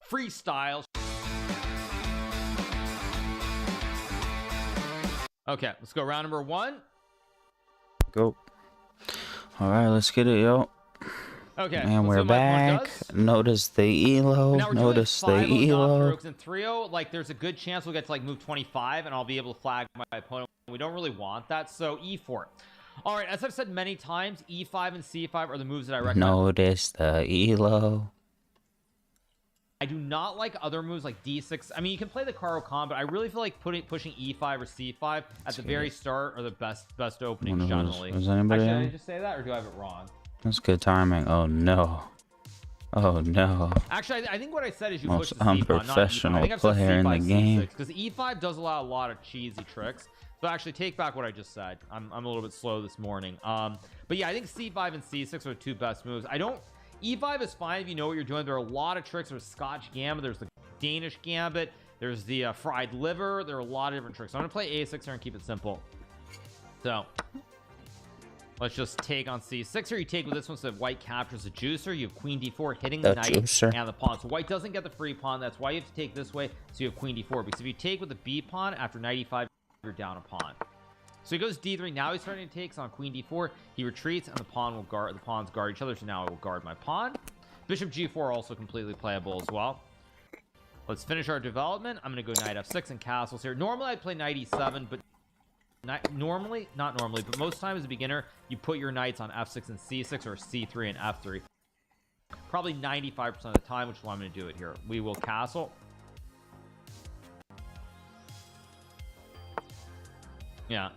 freestyle. Okay, let's go round number 1. Go. All right, let's get it, yo. Okay, and we're back. Notice the elo. Now we're Notice the doing 5-0 elo. knock and 3-0. Like, there's a good chance we'll get to like move 25, and I'll be able to flag my opponent. We don't really want that, so e4. All right, as I've said many times, e5 and c5 are the moves that I recommend. Notice the elo. I do not like other moves like d6. I mean, you can play the Caro Con, but I really feel like pushing e5 or c5 at the very start are the best openings generally. Was anybody? Actually, did I just say that, or do I have it wrong? That's good timing. Oh no. Oh no. Actually, I think what I said is you Most push the unprofessional player in the game. Because e5 does allow a lot of cheesy tricks. So actually, take back what I just said. I'm a little bit slow this morning. But yeah, I think c5 and c6 are the two best moves. E5 is fine if you know what you're doing. There are a lot of tricks. There's Scotch Gambit. There's the Danish Gambit. There's the fried liver. There are a lot of different tricks. So I'm gonna play a6 here and keep it simple. So let's just take on c6 here. You take with this one so that white captures the juicer. You have queen d4 hitting the knight and the pawn. So white doesn't get the free pawn. That's why you have to take this way. So you have queen d4. Because if you take with the b pawn after knight e5, you're down a pawn. So he goes d3. Now he's starting to take on queen d4. He retreats, and the pawns guard each other. So now I will guard my pawn. Bishop g4 also completely playable as well. Let's finish our development. I'm going to go knight f6 and castles here. Normally I'd play knight e7, but not normally, but most times as a beginner, you put your knights on f6 and c6 or c3 and f3. Probably 95% of the time, which is why I'm going to do it here. We will castle. Yeah.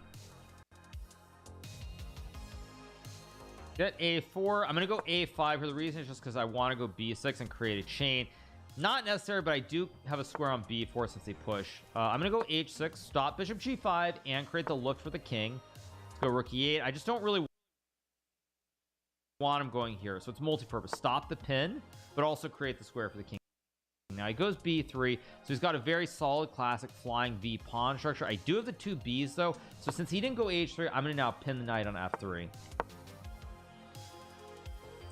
Get a4. I'm gonna go a5 here. The reason is just because I want to go b6 and create a chain. Not necessary, but I do have a square on b4 since they push. I'm gonna go h6, stop bishop g5, and create the look for the king. Let's go rook e8. I just don't really want him going here, so it's multi-purpose. Stop the pin, but also create the square for the king. Now he goes b3, so he's got a very solid classic flying v pawn structure. I do have the two b's though, so since he didn't go h3, I'm gonna now pin the knight on f3.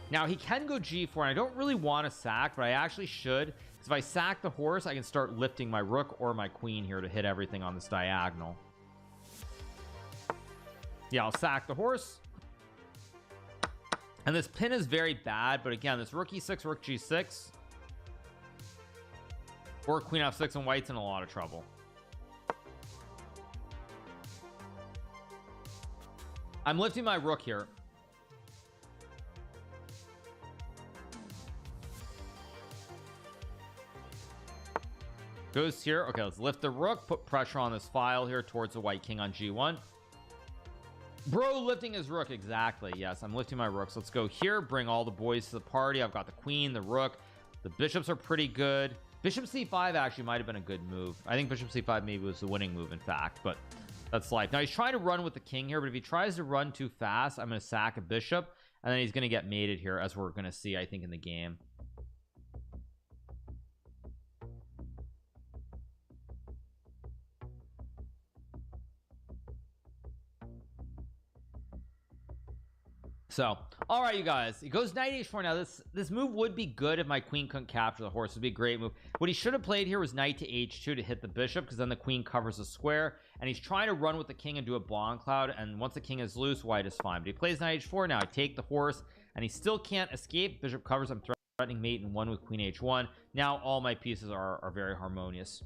Now he can go g4, and I don't really want to sack, but I actually should, because if I sack the horse, I can start lifting my rook or my queen here to hit everything on this diagonal. Yeah, I'll sack the horse. And this pin is very bad, but again, this rook e6, rook g6, or queen f6, and white's in a lot of trouble. I'm lifting my rook here. Goes here. Okay, let's lift the rook, put pressure on this file here towards the white king on g1. Bro lifting his rook. Exactly. Yes, I'm lifting my rooks. Let's go here, bring all the boys to the party. I've got the queen, the rook, the bishops are pretty good. Bishop c5 actually might have been a good move. I think bishop c5 maybe was the winning move, in fact, but that's life. Now he's trying to run with the king here, but if he tries to run too fast, I'm going to sack a bishop, and then he's going to get mated here, as we're going to see, I think, in the game. So, all right, you guys, it goes knight h4. Now this move would be good if my queen couldn't capture the horse. It would be a great move. What he should have played here was knight to h2 to hit the bishop, because then the queen covers the square, and he's trying to run with the king and do a bomb cloud, and once the king is loose, white is fine. But he plays knight h4. Now I take the horse, and he still can't escape. Bishop covers. I'm threatening mate in one with queen h1. Now all my pieces are very harmonious.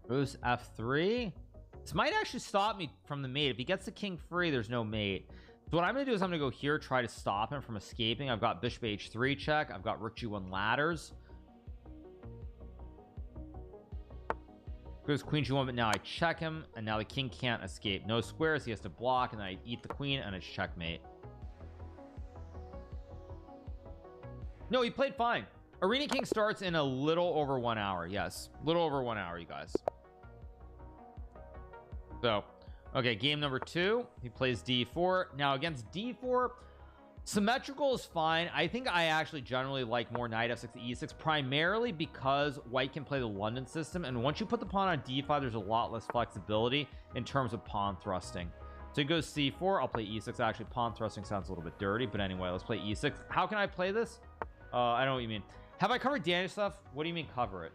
Goes f3. This might actually stop me from the mate. If he gets the king free, there's no mate. So what I'm going to do is I'm going to go here, try to stop him from escaping. I've got bishop h3 check. I've got rook g1 ladders. Goes queen g1, but now I check him, and now the king can't escape. No squares. He has to block, and then I eat the queen, and it's checkmate. No, he played fine. Arena King starts in a little over 1 hour. Yes, little over 1 hour, you guys. So, okay, game number 2, he plays d4. Now against d4, symmetrical is fine. I think I actually generally like more knight f6 to e6, primarily because white can play the London system, and once you put the pawn on d5, there's a lot less flexibility in terms of pawn thrusting. So he goes c4. I'll play e6. Actually, pawn thrusting sounds a little bit dirty, but anyway, let's play e6. How can I play this? I know what you mean. Have I covered Danish stuff? What do you mean cover it?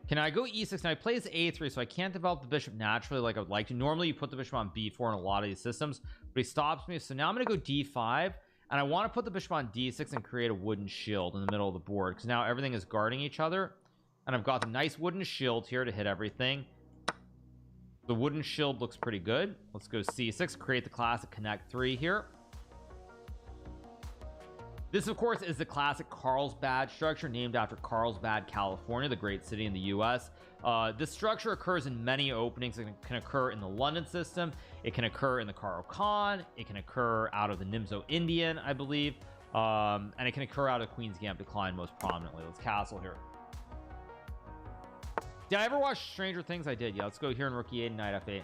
Can I go e6? Now he plays a3, so I can't develop the bishop naturally like I would like to. Normally you put the bishop on b4 in a lot of these systems, but he stops me. So now I'm going to go d5, and I want to put the bishop on d6 and create a wooden shield in the middle of the board, because now everything is guarding each other, and I've got the nice wooden shield here to hit everything. The wooden shield looks pretty good. Let's go c6, create the classic connect 3 here. This, of course, is the classic Carlsbad structure, named after Carlsbad, California, the great city in the US. This structure occurs in many openings. It can occur in the London system. It can occur in the Karo Khan. It can occur out of the Nimzo Indian, I believe. And it can occur out of Queen's Gambit Decline most prominently. Let's castle here. Did I ever watch Stranger Things? I did. Yeah, let's go here in Rook E8 and Knight F8.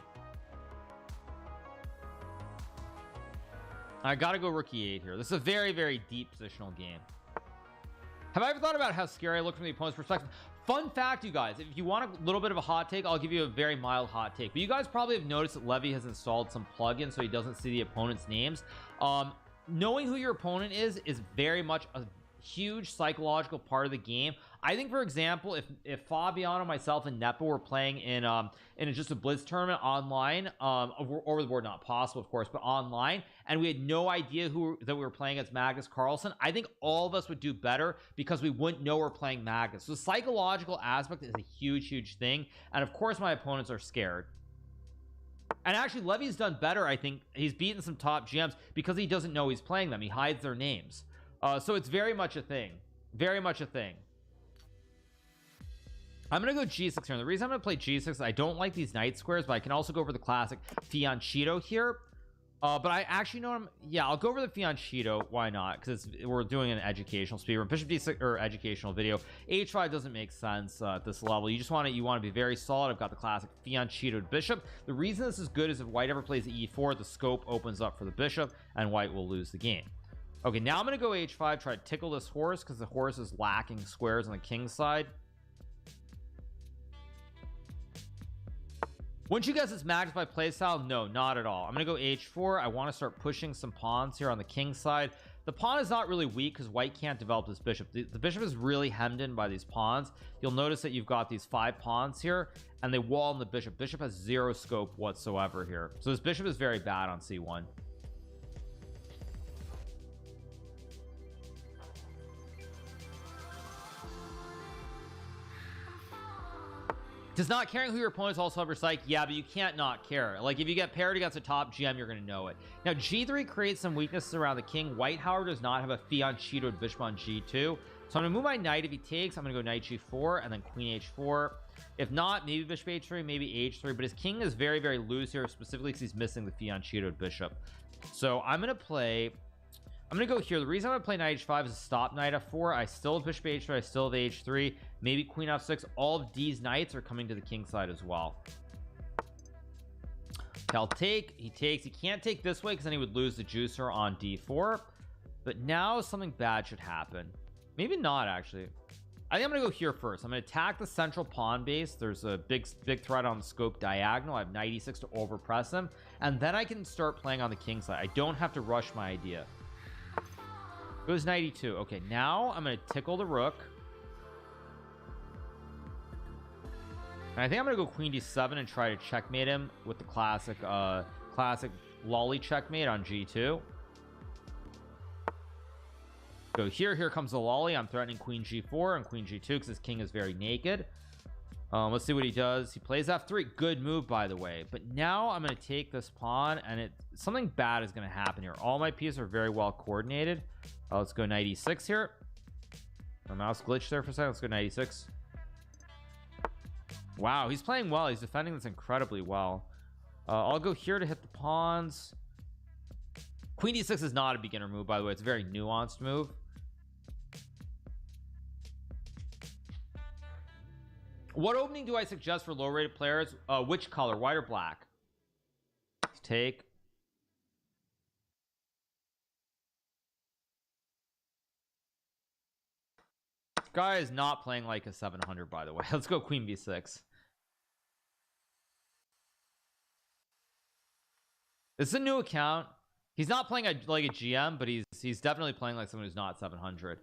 I gotta go Rook E8 here. This is a very, very deep positional game. Have I ever thought about how scary I look from the opponent's perspective? Fun fact, you guys, if you want a little bit of a hot take, I'll give you a very mild hot take. But you guys probably have noticed that Levy has installed some plugins so he doesn't see the opponent's names. Knowing who your opponent is very much a huge psychological part of the game. I think, for example, if Fabiano, myself, and Nepo were playing in just a Blitz tournament online, over the board, not possible, of course, but online, and we had no idea that we were playing against Magnus Carlsen, I think all of us would do better because we wouldn't know we're playing Magnus. So the psychological aspect is a huge thing, and of course my opponents are scared. And actually, Levy's done better. I think he's beaten some top GMs because he doesn't know he's playing them. He hides their names. So it's very much a thing. Very much a thing. I'm going to go g6 here. And the reason I'm going to play g6 is I don't like these knight squares, but I can also go for the classic fianchetto here. But I actually know I'll go over the fianchetto. Why not? Because we're doing an educational speedrun. Bishop d6 or educational video. h5 doesn't make sense at this level. You want to be very solid. I've got the classic fianchettoed bishop. The reason this is good is if white ever plays e4, the scope opens up for the bishop, and white will lose the game. Okay, now I'm going to go h5, try to tickle this horse because the horse is lacking squares on the king's side. Wouldn't you guess it's matched by playstyle? No, not at all. I'm going to go h4. I want to start pushing some pawns here on the king's side. The pawn is not really weak because white can't develop this bishop. The bishop is really hemmed in by these pawns. You'll notice that you've got these 5 pawns here, and they wall in the bishop. Bishop has 0 scope whatsoever here. So this bishop is very bad on c1. Does not caring who your opponents also have your psych? Yeah, but you can't not care. Like, if you get paired against a top GM, you're going to know it. Now, g3 creates some weaknesses around the king. White, however, does not have a fianchettoed bishop on g2. So I'm going to move my knight. If he takes, I'm going to go knight g4 and then queen h4. If not, maybe bishop h3, maybe h3. But his king is very, very loose here, specifically because he's missing the fianchettoed bishop. So I'm going to go here. The reason I'm going to play knight h5 is stop knight f4. I still have bishop h3. I still have h3. Maybe queen f6. All of these knights are coming to the king side as well. Okay, I'll take. He takes. He can't take this way because then he would lose the juicer on d4. But now something bad should happen. Maybe not, actually. I think I'm going to go here first. I'm going to attack the central pawn base. There's a big threat on the scope diagonal. I have knight e6 to overpress him. And then I can start playing on the king side. I don't have to rush my idea. Goes knight e2. Okay, now I'm going to tickle the rook. And I think I'm going to go queen d7 and try to checkmate him with the classic lolly checkmate on g2. Go here. Here comes the lolly. I'm threatening queen g4 and queen g2 because his king is very naked. Let's see what he does. He plays f3. Good move, by the way. But now I'm going to take this pawn, and something bad is going to happen here. All my pieces are very well coordinated. Let's go knight e6 here. My mouse glitched there for a second. Let's go knight e6. Wow, he's playing well. He's defending this incredibly well. I'll go here to hit the pawns. Queen d6 is not a beginner move, by the way. It's a very nuanced move. What opening do I suggest for low-rated players? Which color, white or black? Let's take. This guy is not playing like a 700, by the way. Let's go queen b6. This is a new account. He's not playing like a GM, but he's definitely playing like someone who's not 700.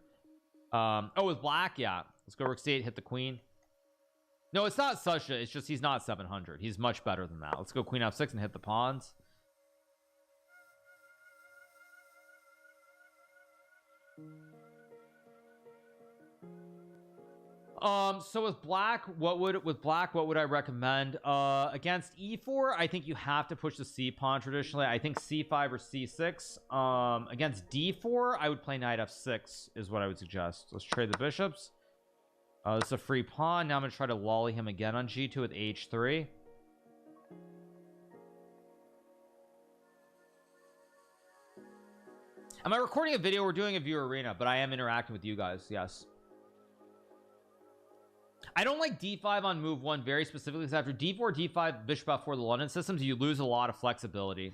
Oh, with black, yeah. Let's go rook c8, hit the queen. No, it's not such a, it's just he's not 700. He's much better than that. Let's go queen f6 and hit the pawns. So with black, what would I recommend? Against e4, I think you have to push the c pawn traditionally. I think c5 or c6. Against d4, I would play knight f6 is what I would suggest. Let's trade the bishops. This is a free pawn. Now I'm gonna try to lolly him again on g2 with h3. Am I recording a video? We're doing a viewer arena, but I am interacting with you guys. Yes. I don't like d5 on move 1 very specifically because after d4 d5 bishop f4 the London systems, you lose a lot of flexibility.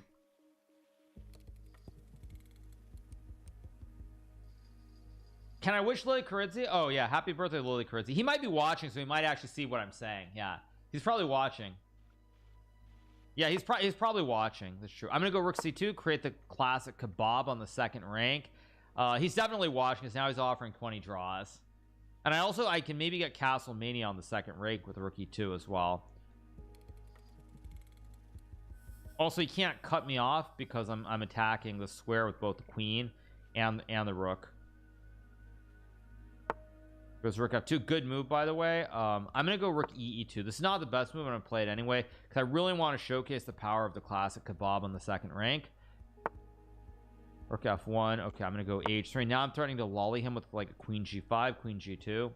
Can I wish Lily Carizzi? Oh yeah, happy birthday Lily Carizzi. He might be watching, so he might actually see what I'm saying. Yeah, he's probably watching. Yeah, he's probably watching. That's true. I'm gonna go rook c2, create the classic kebab on the second rank. He's definitely watching because now he's offering 20 draws. And I can maybe get Castle Mania on the second rank with rook e2 as well. Also, he can't cut me off because I'm attacking the square with both the queen and the rook. Goes rook f2. Good move, by the way. I'm gonna go rook e2. This is not the best move. I'm gonna play it anyway because I really want to showcase the power of the classic kebab on the second rank. Rook f1. Okay, I'm gonna go h3. Now I'm threatening to lolly him with like a queen g5, queen g2.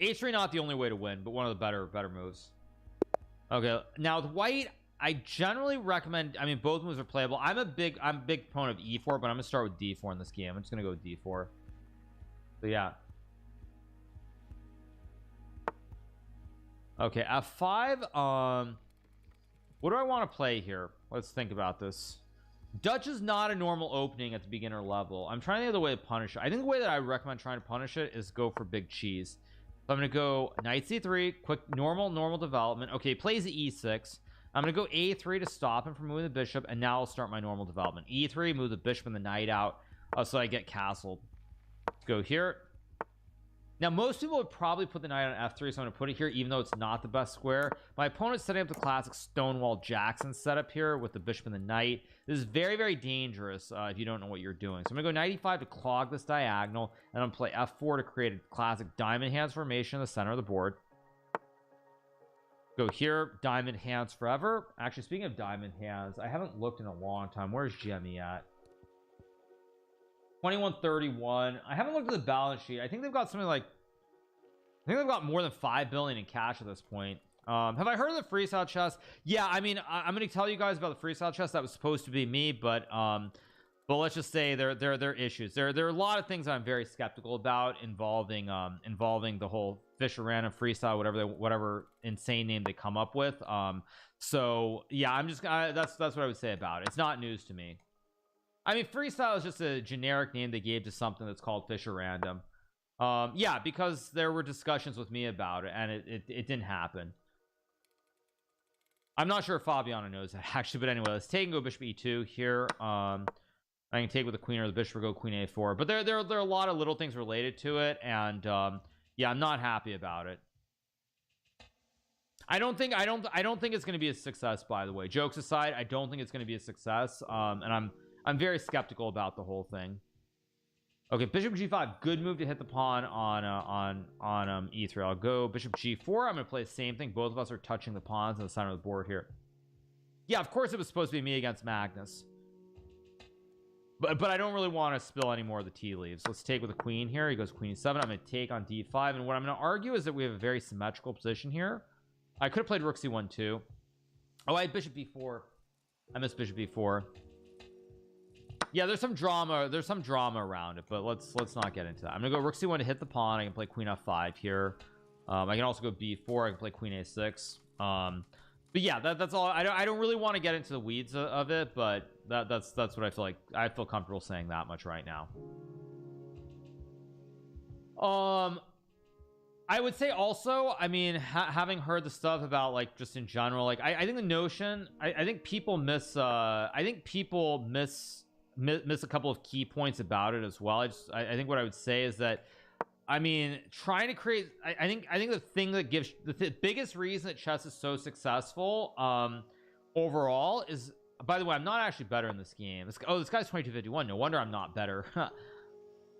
h3 not the only way to win, but one of the better moves. Okay, now with white, I generally recommend, I mean, both moves are playable. I'm a big proponent of e4, but I'm gonna start with d4 in this game. I'm just gonna go with d4. So yeah. Okay, f5. What do I want to play here? Let's think about this. Dutch is not a normal opening at the beginner level. I'm trying the other way to punish it. I think the way that I recommend trying to punish it is go for big cheese. So I'm gonna go knight c3, quick normal development. Okay, plays the e6. I'm gonna go a3 to stop him from moving the bishop, and now I'll start my normal development. E3, move the bishop and the knight out, so I get castled. Let's go here. Now most people would probably put the knight on f3, so I'm going to put it here even though it's not the best square. My opponent's setting up the classic Stonewall Jackson setup here with the bishop and the knight. This is very dangerous if you don't know what you're doing. So I'm going to go knight e5 to clog this diagonal, and I'm going to play f4 to create a classic diamond hands formation in the center of the board. Go here, diamond hands forever. Actually, speaking of diamond hands, I haven't looked in a long time. Where's Jemmy at? 2131. I haven't looked at the balance sheet. I think they've got something like, I think they've got more than 5 billion in cash at this point. Have I heard of the freestyle chest? Yeah, I mean, I'm going to tell you guys about the freestyle chest. That was supposed to be me, but let's just say there are issues. There are a lot of things I'm very skeptical about involving the whole Fisher random freestyle, whatever insane name they come up with. So yeah, I'm just that's what I would say about it. It's not news to me. I mean, freestyle is just a generic name they gave to something that's called Fisher Random. Yeah, because there were discussions with me about it, and it didn't happen. I'm not sure if Fabiano knows that actually, but anyway, let's take and go bishop e2 here. I can take with the queen or the bishop or go queen a4, but there are a lot of little things related to it, and yeah, I'm not happy about it. I don't think it's going to be a success, by the way. Jokes aside, I don't think it's going to be a success, and I'm very skeptical about the whole thing. Okay, bishop g5, good move to hit the pawn on e3. I'll go bishop g4. I'm gonna play the same thing. Both of us are touching the pawns in the center of the board here. Yeah, of course it was supposed to be me against Magnus, but I don't really want to spill any more of the tea leaves. Let's take with the queen here. He goes queen e7. I'm gonna take on d5, and what I'm gonna argue is that we have a very symmetrical position here. I could have played rook c1 too. Oh, I had bishop b4. I missed bishop b4. Yeah, there's some drama around it, but let's not get into that. I'm gonna go rook c1 to hit the pawn. I can play queen f5 here. I can also go b4. I can play queen a6. But yeah, that's all. I don't really want to get into the weeds of it, but that's what I feel like. I feel comfortable saying that much right now. I would say also, I mean, having heard the stuff about like just in general, like I think the notion, I think people miss miss a couple of key points about it as well. I think what I would say is that, I mean, trying to create, I think the thing that gives the biggest reason that chess is so successful overall is, by the way, I'm not actually better in this game. This guy's 2251. No wonder I'm not better.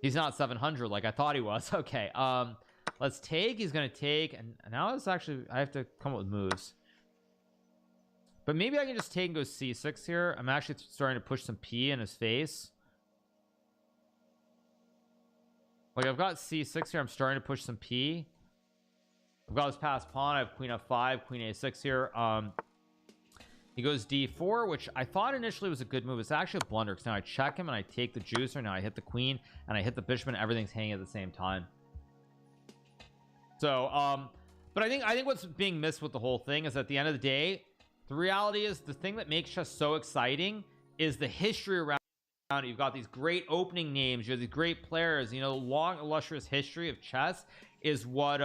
He's not 700 like I thought he was. Okay, let's take. He's gonna take, and now it's actually, I have to come up with moves. But maybe I can just take and go c6 here. I'm actually starting to push some p in his face. Like, I've got c6 here. I'm starting to push some p. I've got his passed pawn. I have queen f5, queen a6 here. He goes d4, which I thought initially was a good move. It's actually a blunder, because now I check him and I take the juicer. Now I hit the queen and I hit the bishop, and everything's hanging at the same time. So but I think what's being missed with the whole thing is, at the end of the day, the reality is, the thing that makes chess so exciting is the history around it. You've got these great opening names, you have these great players, you know, long illustrious history of chess is what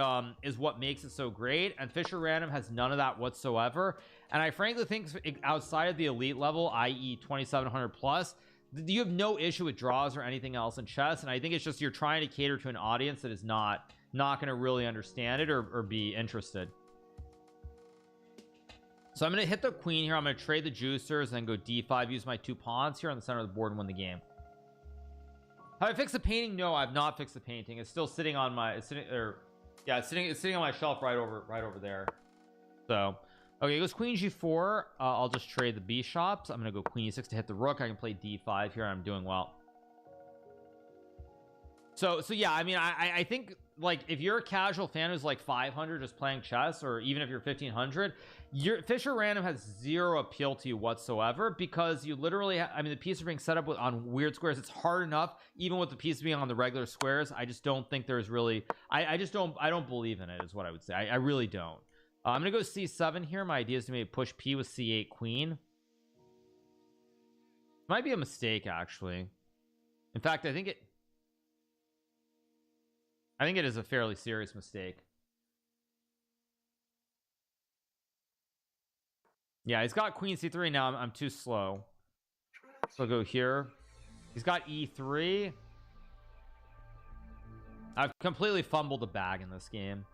makes it so great. And Fischer Random has none of that whatsoever. And I frankly think outside of the elite level, i.e. 2700 plus, you have no issue with draws or anything else in chess. And I think it's just you're trying to cater to an audience that is not going to really understand it or be interested. So I'm going to hit the queen here. I'm going to trade the juicers and then go d5, use my 2 pawns here on the center of the board and win the game. Have I fixed the painting? No, I've not fixed the painting. It's still sitting on my, it's sitting on my shelf right over there. So okay, it goes queen g4. I'll just trade the bishops. I'm gonna go queen e6 to hit the rook. I can play d5 here. I'm doing well. So yeah, I mean, I think, like, if you're a casual fan who's like 500 just playing chess, or even if you're 1500, Fischer Random has zero appeal to you whatsoever, because you literally I mean, the pieces are being set up on weird squares. It's hard enough even with the pieces being on the regular squares. I just don't think there's really, I don't believe in it, is what I would say. I really don't. I'm gonna go c7 here. My idea is to maybe push p with c8 queen. Might be a mistake, actually. In fact, I think it is a fairly serious mistake. Yeah, he's got queen c3 now. I'm too slow, so I'll go here. He's got e3. I've completely fumbled the bag in this game.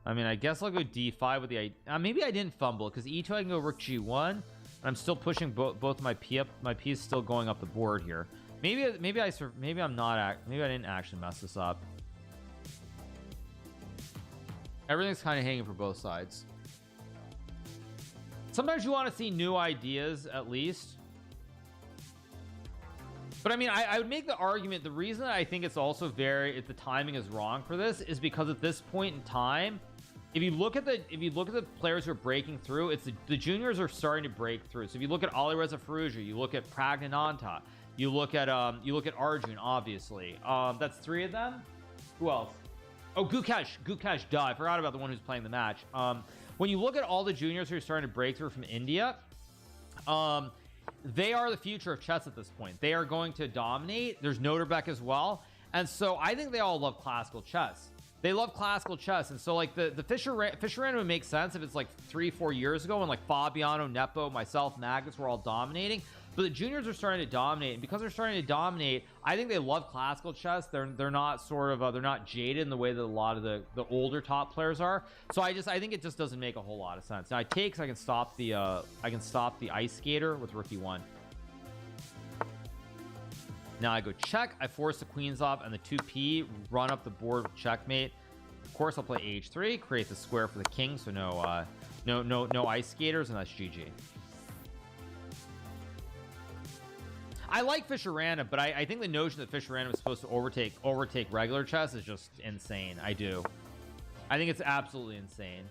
I mean, I guess I'll go d5 with the maybe I didn't fumble, because e2 I can go rook g1, and I'm still pushing both my p up. My p is still going up the board here. Maybe I didn't actually mess this up. Everything's kind of hanging for both sides. Sometimes you want to see new ideas, at least. But I mean, I would make the argument, the reason I think it's also if the timing is wrong for this, is because at this point in time, if you look at the players who are breaking through, it's the juniors are starting to break through. So if you look at Alireza Firouzja, you look at Pragnananta, you look at Arjun, obviously. That's 3 of them. Who else? Oh, Gukesh, duh, I forgot about the one who's playing the match. When you look at all the juniors who are starting to break through from India, they are the future of chess at this point. They are going to dominate. There's Noterbeck as well, and so I think they all love classical chess. They love classical chess, and so like the Fischer Random would make sense if it's like 3-4 years ago when like Fabiano, Nepo, myself, Magnus were all dominating. But the juniors are starting to dominate, and because they're starting to dominate, I think they love classical chess. They're not sort of they're not jaded in the way that a lot of the older top players are. So I think it just doesn't make a whole lot of sense. Now I take, so I can stop the ice skater with rook e1. Now I go check. I force the queens off, and the 2p run up the board with checkmate. Of course, I'll play h3, create the square for the king, so no ice skaters, and that's GG. I like Fischer Random, but I think the notion that Fischer Random is supposed to overtake regular chess is just insane. I think it's absolutely insane.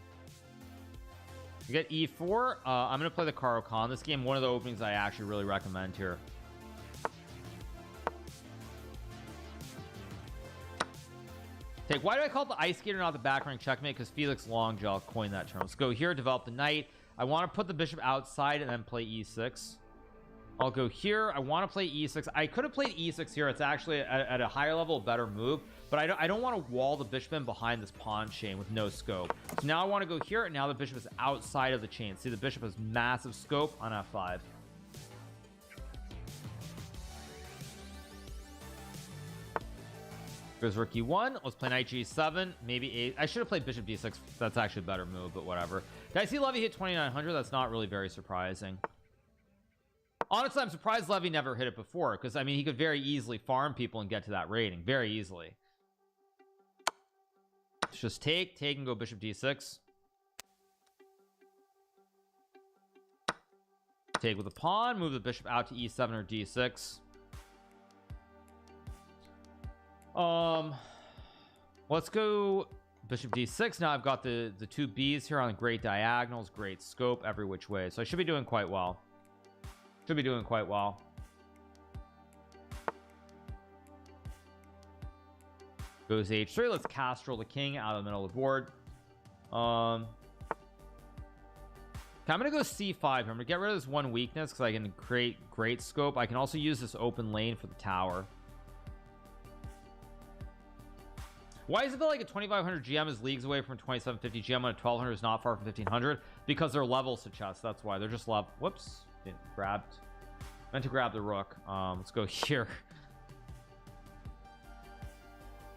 You get e4. I'm gonna play the Caro Kann this game. One of the openings I actually really recommend here. Take. Why do I call it the ice skater, not the back rank checkmate? Because Felix Longjell coined that term. Let's go here, develop the knight. I want to put the bishop outside and then play e6. I'll go here. I want to play e6. I could have played e6 here. It's actually at a higher level, a better move, but I don't want to wall the bishop in behind this pawn chain with no scope. So now I want to go here, and now the bishop is outside of the chain. See, the bishop has massive scope on f5. Goes rook e1. Let's play knight g7. Maybe I should have played bishop d6. That's actually a better move, but whatever. Did I see Levy hit 2900? That's not really very surprising. Honestly, I'm surprised Levy never hit it before, because I mean he could very easily farm people and get to that rating very easily. Let's just take and go bishop d6. Take with a pawn, move the bishop out to e7 or d6. Let's go bishop d6. Now I've got the two B's here on the great diagonals, great scope every which way, so I should be doing quite well. Should be doing quite well. Goes h3. Let's castrol the king out of the middle of the board. Okay, I'm gonna go c5 here. I'm gonna get rid of this one weakness because I can create great scope. I can also use this open lane for the tower. Why does it feel like a 2500 GM is leagues away from 2750 GM and a 1200 is not far from 1500? Because they're levels to chess. That's why they're just level. Whoops, grabbed. Meant to grab the rook. Let's go here.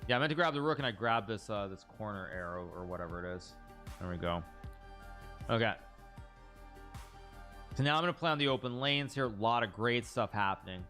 Yeah, I meant to grab the rook and I grabbed this this corner arrow or whatever it is. There we go. Okay. So now I'm gonna play on the open lanes here. A lot of great stuff happening.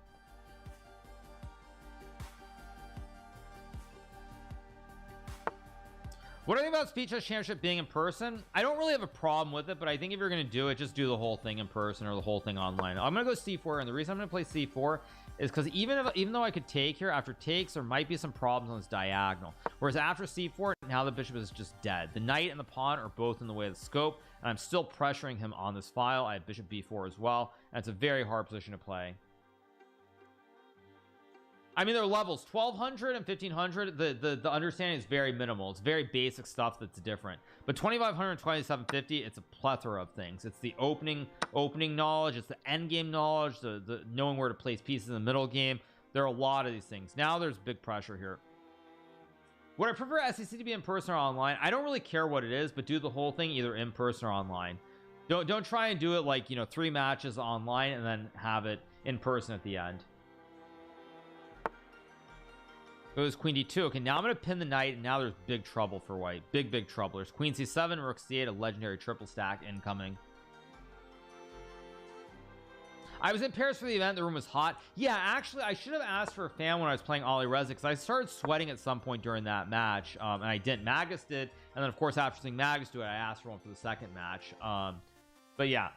What do you think about Speed Chess Championship being in person? I don't really have a problem with it, but I think if you're going to do it, just do the whole thing in person or the whole thing online. I'm going to go c4, and the reason I'm going to play c4 is because even though I could take here, after takes, there might be some problems on this diagonal. Whereas after c4, now the bishop is just dead. The knight and the pawn are both in the way of the scope, and I'm still pressuring him on this file. I have bishop b4 as well, and it's a very hard position to play. I mean, they're levels 1200 and 1500. The understanding is very minimal. It's very basic stuff that's different. But 2500 and 2750, it's a plethora of things. It's the opening knowledge. It's the end game knowledge. The knowing where to place pieces in the middle game. There are a lot of these things. Now there's big pressure here. Would I prefer SEC to be in person or online? I don't really care what it is, but do the whole thing either in person or online. Don't try and do it like 3 matches online and then have it in person at the end. Goes queen d2. Okay, now I'm going to pin the knight, and now there's big trouble for white. Big trouble. There's queen c7, rook c8, a legendary triple stack incoming. I was in Paris for the event. The room was hot. Yeah, actually, I should have asked for a fan when I was playing Ali Reza, because I started sweating at some point during that match, and I didn't. Magus did, and then, of course, after seeing Magus do it, I asked for one for the second match. But yeah.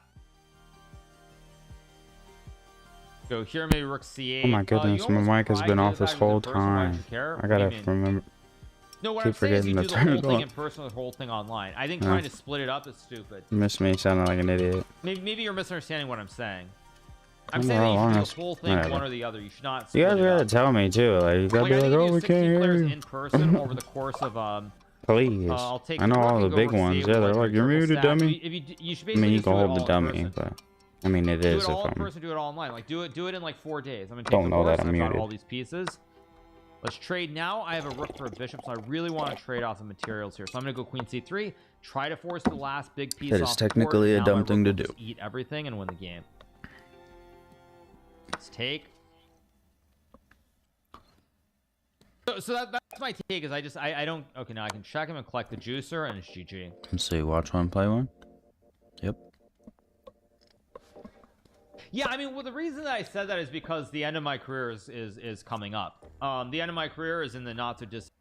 Go here, maybe rook c8. Oh my goodness, my mic has been off this whole time. I gotta remember. No, what I'm saying is you do the whole thing in person, the whole thing online. I think trying to split it up is stupid. Miss me sounding like an idiot. Maybe you're misunderstanding what I'm saying. I'm saying that you should do the whole thing one or the other. You should not split you guys gotta tell me too. Like, you gotta be like, oh, we can't hear you. In person over the course of please. I know all the big ones. Yeah, they're like, you're muted, dummy. I mean, you can hold the dummy, but I mean, it is. Do it all in person, do it all online. Like, do it in like 4 days. I'm gonna take don't know that I'm muted. All these pieces. Let's trade now. I have a rook for a bishop, so I really want to trade off the materials here. So I'm gonna go queen c3, try to force the last big piece. That is technically a dumb thing to do. Eat everything and win the game. Let's take. So that's my take. Is I don't. Okay, now I can check him and collect the juicer, and it's GG. Let's see. Watch one, play one. Yep. Yeah, I mean, well, the reason that I said that is because the end of my career is coming up. The end of my career is in the not so distant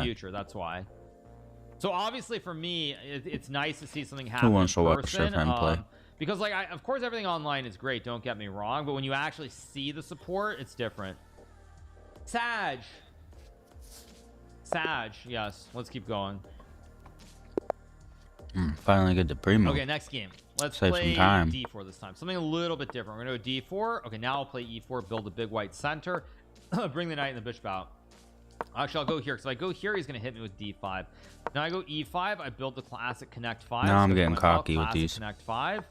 future. That's why. So obviously for me, it's nice to see something happen. Who wants to watch their friend play? Because like, of course, everything online is great. Don't get me wrong, but when you actually see the support, it's different. Sag, yes. Let's keep going. Finally get the primo. Okay, next game. Let's play d4 this time. Something a little bit different. We're gonna go d4. Okay, now I'll play e4, build a big white center, bring the knight and the bishop out. Actually, I'll go here because if I go here, he's gonna hit me with d5. Now I go e5. I build the classic connect 5. Now I'm getting cocky with these. Connect 5.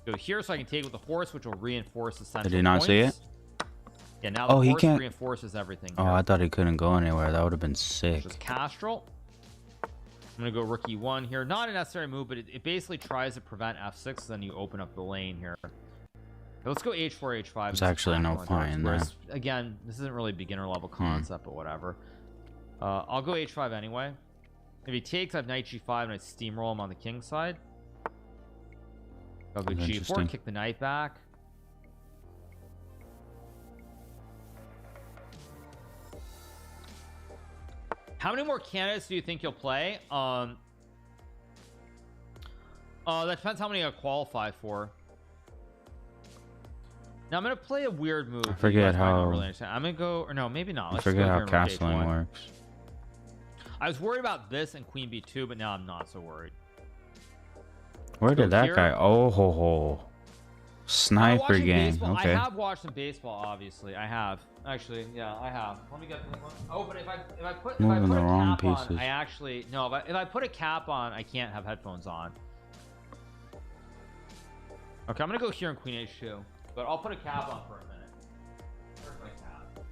Go here so I can take it with the horse, which will reinforce the central. Did he not points. see it? Yeah, now the horse reinforces everything. Oh, here. I thought he couldn't go anywhere. That would have been sick. Just Castrol. I'm gonna go rook e1 here. Not a necessary move, but it basically tries to prevent f6. Then you open up the lane here. Let's go h4, h5. There's actually no point in there. Again, this isn't really beginner level concept, but whatever. I'll go h5 anyway. If he takes, I have knight g5 and I steamroll him on the king side. I'll go g4, kick the knight back. How many more candidates do you think you'll play? That depends how many I qualify for. Now I'm gonna play a weird move. I forget how. Really I'm gonna go, or no, maybe not. I forget how castling works. I was worried about this and queen b2, but now I'm not so worried. Where did that guy? Oh ho ho! Sniper game. Okay. I have watched some baseball. Obviously, I have. Actually, yeah, I have. Let me get this one. Oh, but if I put a cap on, I actually no. If I put a cap on, I can't have headphones on. Okay, I'm gonna go here in queen h2. But I'll put a cap on for a minute. Where's my cap?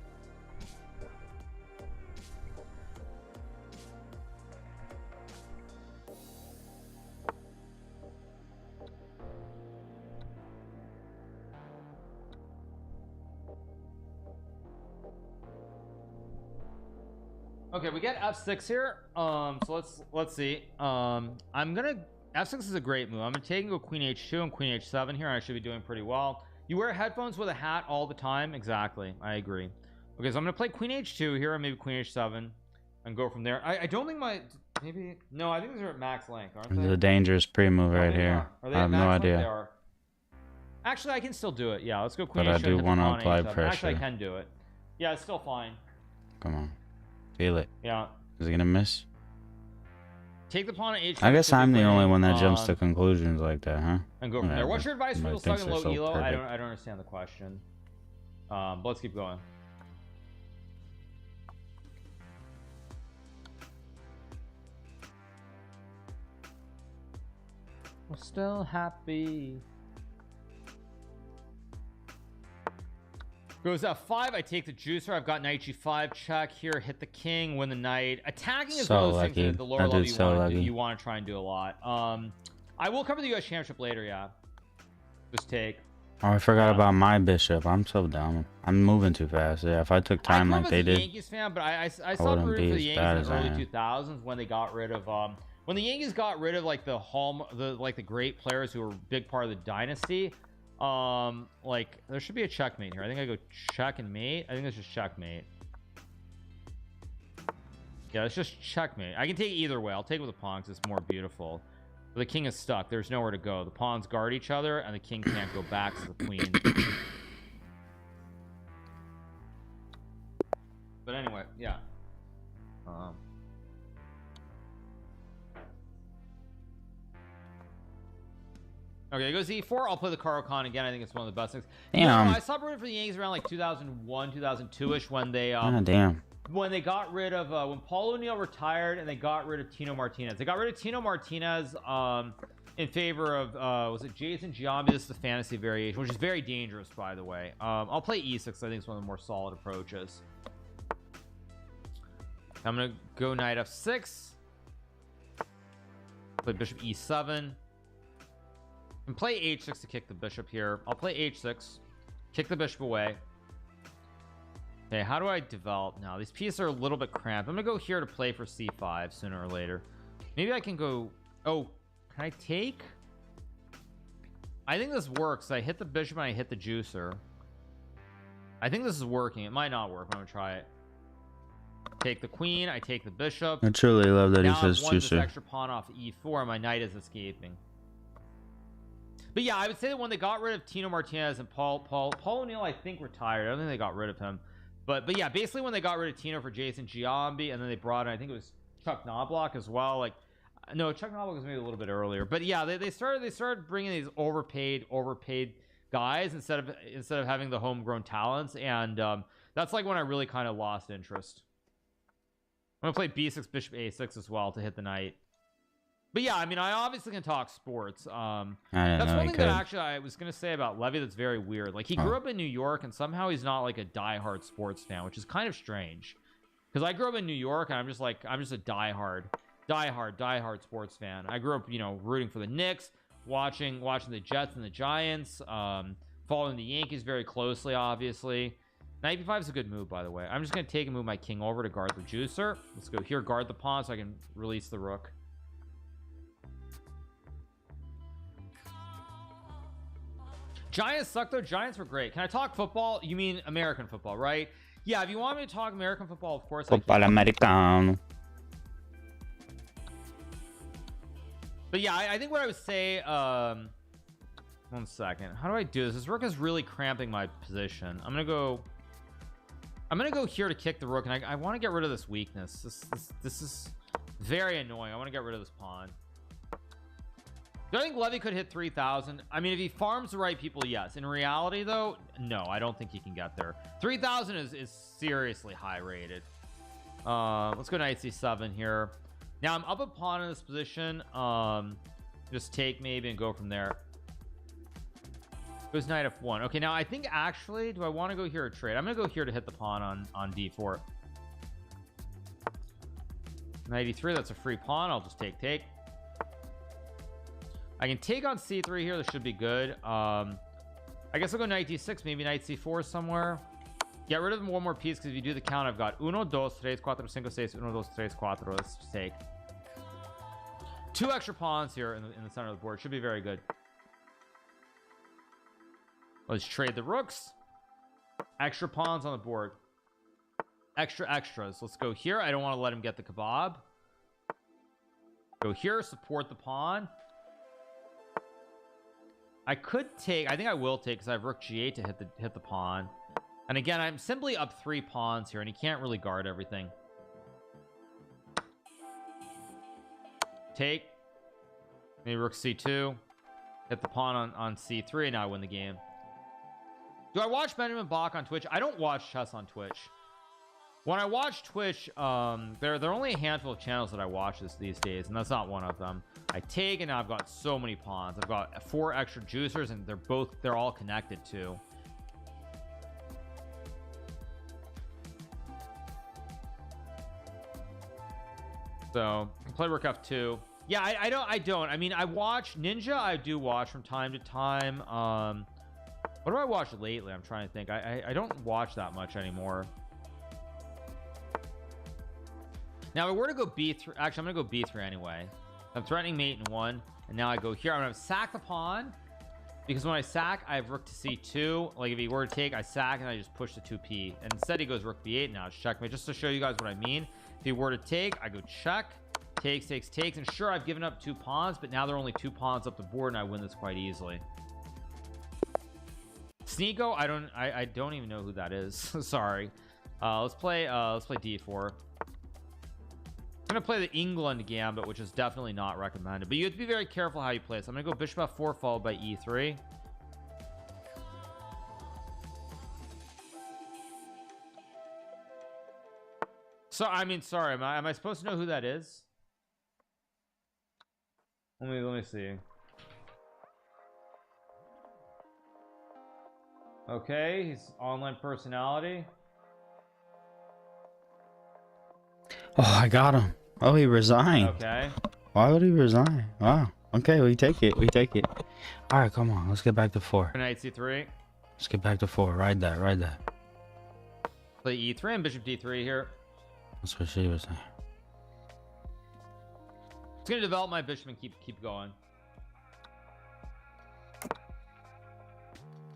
Okay, we get f6 here. So let's see. I'm gonna f6 is a great move. I'm gonna take and go queen h2 and queen h7 here. I should be doing pretty well. You wear headphones with a hat all the time. Exactly, I agree. Okay, so I'm gonna play queen h2 here and maybe queen h7 and go from there. I don't think my no, I think these are at max length, aren't they? The dangerous pre-move right here. I have no idea. Actually, I can still do it. Yeah, let's go queen h2. But I do want to apply h7. pressure. Actually, I can do it. Yeah, it's still fine. Come on, feel it. Yeah. Is he gonna miss? Take the pawn at h2. I guess I'm the only one that jumps to conclusions like that, huh? And go from there. What's your advice for people stuck in low elo? I don't understand the question. But let's keep going. We're still happy. Goes f5. I take the juicer. I've got knight g5 check here. Hit the king. Win the knight. Attacking is one of those things that the lower level you want to try and do a lot. I will cover the U.S. Championship later. Yeah. Just take. Oh, I forgot about my bishop. I'm so dumb. I'm moving too fast. Yeah, if I took time like they did. Yankees fan, but I saw rooting for the Yankees in the early 2000s when they got rid of when the Yankees got rid of like the great players who were a big part of the dynasty. Like there should be a checkmate here. I think I go check and mate. I think it's just checkmate. Yeah, it's just checkmate. I can take either way. I'll take it with the pawn because it's more beautiful. But the king is stuck. There's nowhere to go. The pawns guard each other and the king can't go back to the queen. But anyway, yeah. Okay, it goes e4. I'll play the Caro-Kann again. I think it's one of the best things. Damn. I stopped rooting for the Yankees around like 2001, 2002-ish when they when they got rid of when Paul O'Neill retired and they got rid of Tino Martinez. They got rid of Tino Martinez in favor of was it Jason Giambi? This is the fantasy variation, which is very dangerous, by the way. I'll play e6. I think it's one of the more solid approaches. I'm gonna go knight f6. Play bishop e7. And play h6 to kick the bishop here. I'll play h6, kick the bishop away. Okay, how do I develop now? These pieces are a little bit cramped. I'm gonna go here to play for c5 sooner or later. Maybe I can go. Oh, can I take? I think this works. I hit the bishop and I hit the juicer. I think this is working. It might not work, but I'm gonna try it. Take the queen. I take the bishop. I truly love that now he says I've won juicer. This extra pawn off e4. My knight is escaping. But yeah, I would say that when they got rid of Tino Martinez and Paul O'Neill, I think retired. I don't think they got rid of him. But yeah, basically when they got rid of Tino for Jason Giambi, and then they brought in, I think it was Chuck Knobloch as well. Like, no, Chuck Knobloch was maybe a little bit earlier. But yeah, they started bringing these overpaid guys instead of having the homegrown talents, and that's like when I really kind of lost interest. I'm gonna play b6 bishop a6 as well to hit the knight. But yeah, I mean, I obviously can talk sports. That's one thing that actually I was gonna say about Levy that's very weird. Like, he grew up in New York, and somehow he's not like a diehard sports fan, which is kind of strange. Because I grew up in New York, and I'm just a diehard sports fan. I grew up, you know, rooting for the Knicks, watching the Jets and the Giants, following the Yankees very closely, obviously. Knight b5 is a good move, by the way. I'm just gonna take and move my king over to guard the juicer. Let's go here, guard the pawn, so I can release the rook. Giants suck though. Giants were great. Can I talk football? You mean American football, right? Yeah, if you want me to talk American football, of course Football Americano. But yeah, I think what I would say, 1 second. How do I do this? This rook is really cramping my position. I'm gonna go here to kick the rook, and I want to get rid of this weakness. This is very annoying. I want to get rid of this pawn. Do I think Levy could hit 3,000? I mean, if he farms the right people, yes. In reality, though, no, I don't think he can get there. 3,000 is seriously high rated. Let's go knight c7 here. Now I'm up a pawn in this position. Just take maybe and go from there. Goes knight f1. Okay, now I think actually, do I want to go here or trade? I'm gonna go here to hit the pawn on d4. Knight e3. That's a free pawn. I'll just take. I can take on c3 here. This should be good. I guess I'll go knight d6, maybe knight c4 somewhere. Get rid of one more piece, because if you do the count, I've got 1, 2, 3, 4, 5, 6, 1, 2, 3, 4. Let's just take 2 extra pawns here in the center of the board. Should be very good. Let's trade the rooks. Extra pawns on the board. Extras. Let's go here. I don't want to let him get the kebab. Go here, support the pawn. I could take, I think I will take, because I have rook g8 to hit the pawn. And again, I'm simply up 3 pawns here, and he can't really guard everything. Take. Maybe rook c2. Hit the pawn on c3, and now I win the game. Do I watch Benjamin Bach on Twitch? I don't watch chess on Twitch. When I watch Twitch, there are only a handful of channels that I watch these days, and that's not one of them. I take, and now I've got so many pawns. I've got 4 extra juicers, and they're all connected too. So I can play rook f2. Yeah, I don't. I mean, I watch Ninja. I do watch from time to time. What do I watch lately? I'm trying to think. I don't watch that much anymore. Now, if I were to go b3, actually, I'm gonna go b3 anyway. I'm threatening mate in 1, and now I go here. I'm gonna sack the pawn, because when I sack, I have rook to c2. Like, if he were to take, I sack, and I just push the 2p. And instead, he goes rook b8. Now it's checkmate. Just to show you guys what I mean. If he were to take, I go check, takes. And sure, I've given up 2 pawns, but now there are only 2 pawns up the board, and I win this quite easily. Sneeko, I don't even know who that is. Sorry. Let's play d4. I'm gonna play the England gambit, which is definitely not recommended, but you have to be very careful how you play this. I'm gonna go bishop f4 followed by e3. So I mean, sorry, am I supposed to know who that is? Let me see. Okay, he's online personality. Oh, I got him. Oh, he resigned. Okay. Why would he resign? Wow. Okay, we take it. All right, come on. Let's get back to 4. Knight c3. Let's get back to 4. Ride that. Play e3 and bishop d3 here. That's what she was saying. It's gonna develop my bishop and keep going.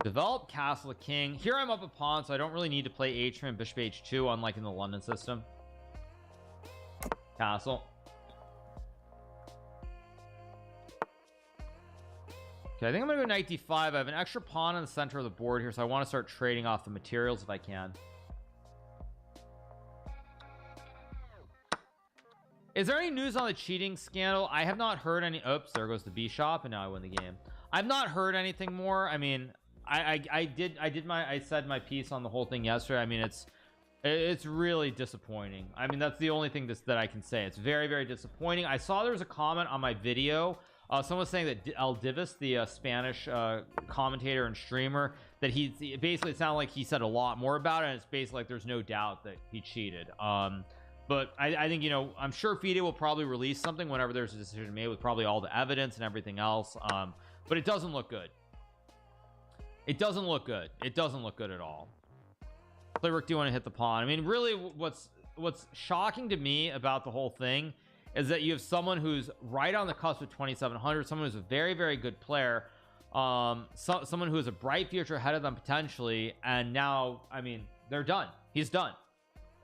Develop castle to king. Here I'm up a pawn, so I don't really need to play h3 and bishop h2, unlike in the London system. Castle. Okay, I think I'm gonna go knight d5. I have an extra pawn in the center of the board here, so I want to start trading off the materials if I can. Is there any news on the cheating scandal? I have not heard any. Oops, there goes the bishop, and now I win the game. I've not heard anything more. I mean, I said my piece on the whole thing yesterday. I mean, It's really disappointing. I mean, that's the only thing that I can say. It's very, very disappointing. I saw there was a comment on my video. Someone was saying that El Divis, the Spanish commentator and streamer, that he basically, it sounded like he said a lot more about it, and it's basically like there's no doubt that he cheated. But I think, you know, I'm sure FIDE will probably release something whenever there's a decision made with probably all the evidence and everything else. But it doesn't look good. It doesn't look good. It doesn't look good at all. Playwork, do you want to hit the pawn? I mean, really, what's shocking to me about the whole thing is that you have someone who's right on the cusp of 2700, someone who's a very, very good player, someone who has a bright future ahead of them potentially, and now, I mean, they're done. He's done.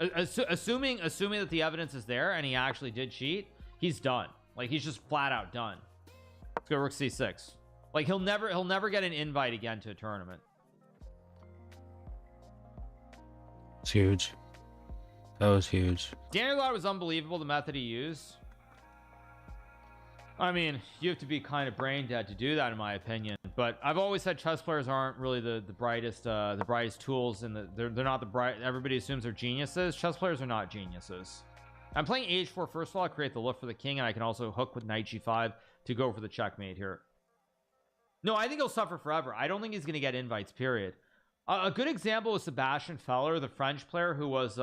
Assuming that the evidence is there and he actually did cheat, he's done. Like, he's just flat out done. Let's go rook c6. Like, he'll never get an invite again to a tournament. It's huge. That was huge. Daniel thought it was unbelievable, the method he used. I mean, you have to be kind of brain dead to do that, in my opinion. But I've always said chess players aren't really the brightest tools, and they're not the bright. Everybody assumes they're geniuses. Chess players are not geniuses. I'm playing h4 first of all. I create the look for the king, and I can also hook with knight g5 to go for the checkmate here. No, I think he'll suffer forever. I don't think he's going to get invites, period. A good example was Sebastian Feller, the French player who was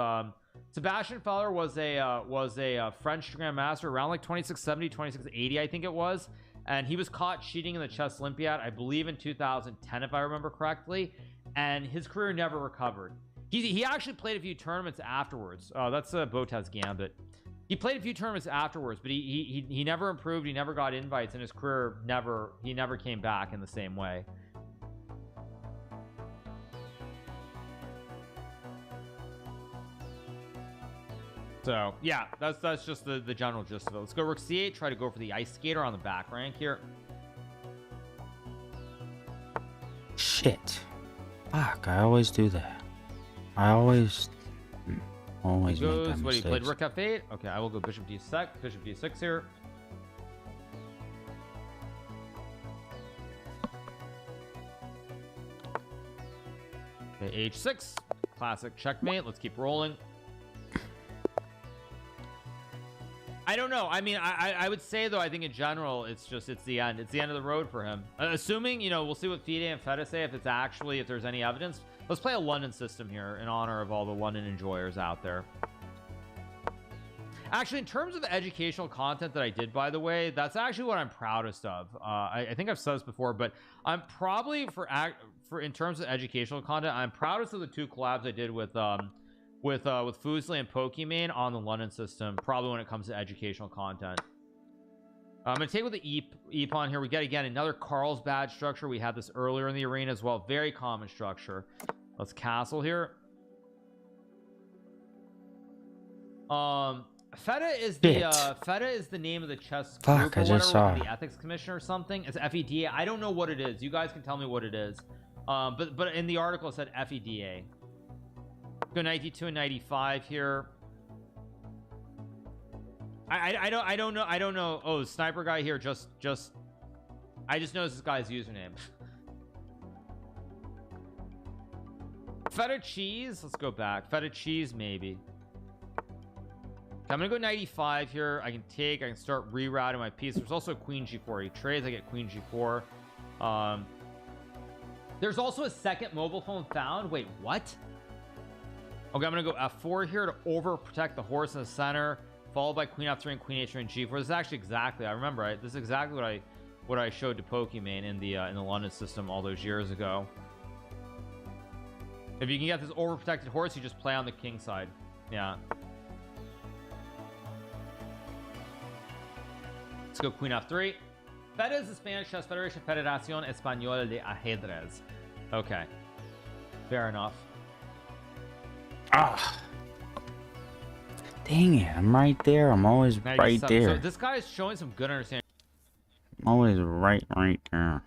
Sebastian Feller was a French grandmaster around like 2670 2680, I think it was, and he was caught cheating in the chess Olympiad, I believe in 2010 if I remember correctly, and his career never recovered. He actually played a few tournaments afterwards. That's Botez Gambit. He played a few tournaments afterwards, but he never improved. He never got invites, and his career never came back in the same way. So yeah, that's just the general gist of it. Let's go rook c8, try to go for the ice skater on the back rank here. Shit. Fuck, I always do that. I always make that mistake. What, he played rook f8? Okay, I will go bishop d6, bishop d6 here. Okay, h6, classic checkmate. Let's keep rolling. I don't know. I mean, I would say though, I think in general, it's the end. It's the end of the road for him. Assuming, you know, we'll see what FIDE and Fede say if there's any evidence. Let's play a London system here in honor of all the London enjoyers out there. Actually, in terms of educational content that I did, by the way, that's actually what I'm proudest of. I think I've said this before, but I'm probably for in terms of educational content, I'm proudest of the two collabs I did with Fuseli and Pokimane on the London system, probably when it comes to educational content. I'm gonna take with the E pawn here. We get again another Carlsbad structure. We had this earlier in the arena as well. Very common structure. Let's castle here. Fede is the name of the chess group. Fuck, I just saw the ethics commission or something. It's FEDA. I don't know what it is. You guys can tell me what it is. But in the article it said FEDA. Go 92 and 95 here. I don't know. Oh, sniper guy here I just know this guy's username. Feta cheese. Let's go back. Feta cheese maybe. Okay, I'm gonna go 95 here. I can start rerouting my piece. There's also queen g4. He trades. I get queen g4. There's also a second mobile phone found. Wait, what? Okay, I'm gonna go f4 here to overprotect the horse in the center, followed by queen f3 and queen h3 and g4. This is actually exactly, I remember, right? This is exactly what I showed to Pokimane in the London system all those years ago. If you can get this overprotected horse, you just play on the king side. Yeah. Let's go queen f3. Fede is the Spanish Chess Federation, Federación Española de Ajedrez. Okay, fair enough. Ah, dang it, I'm right there. I'm always right there. So this guy is showing some good understanding. I'm always right there.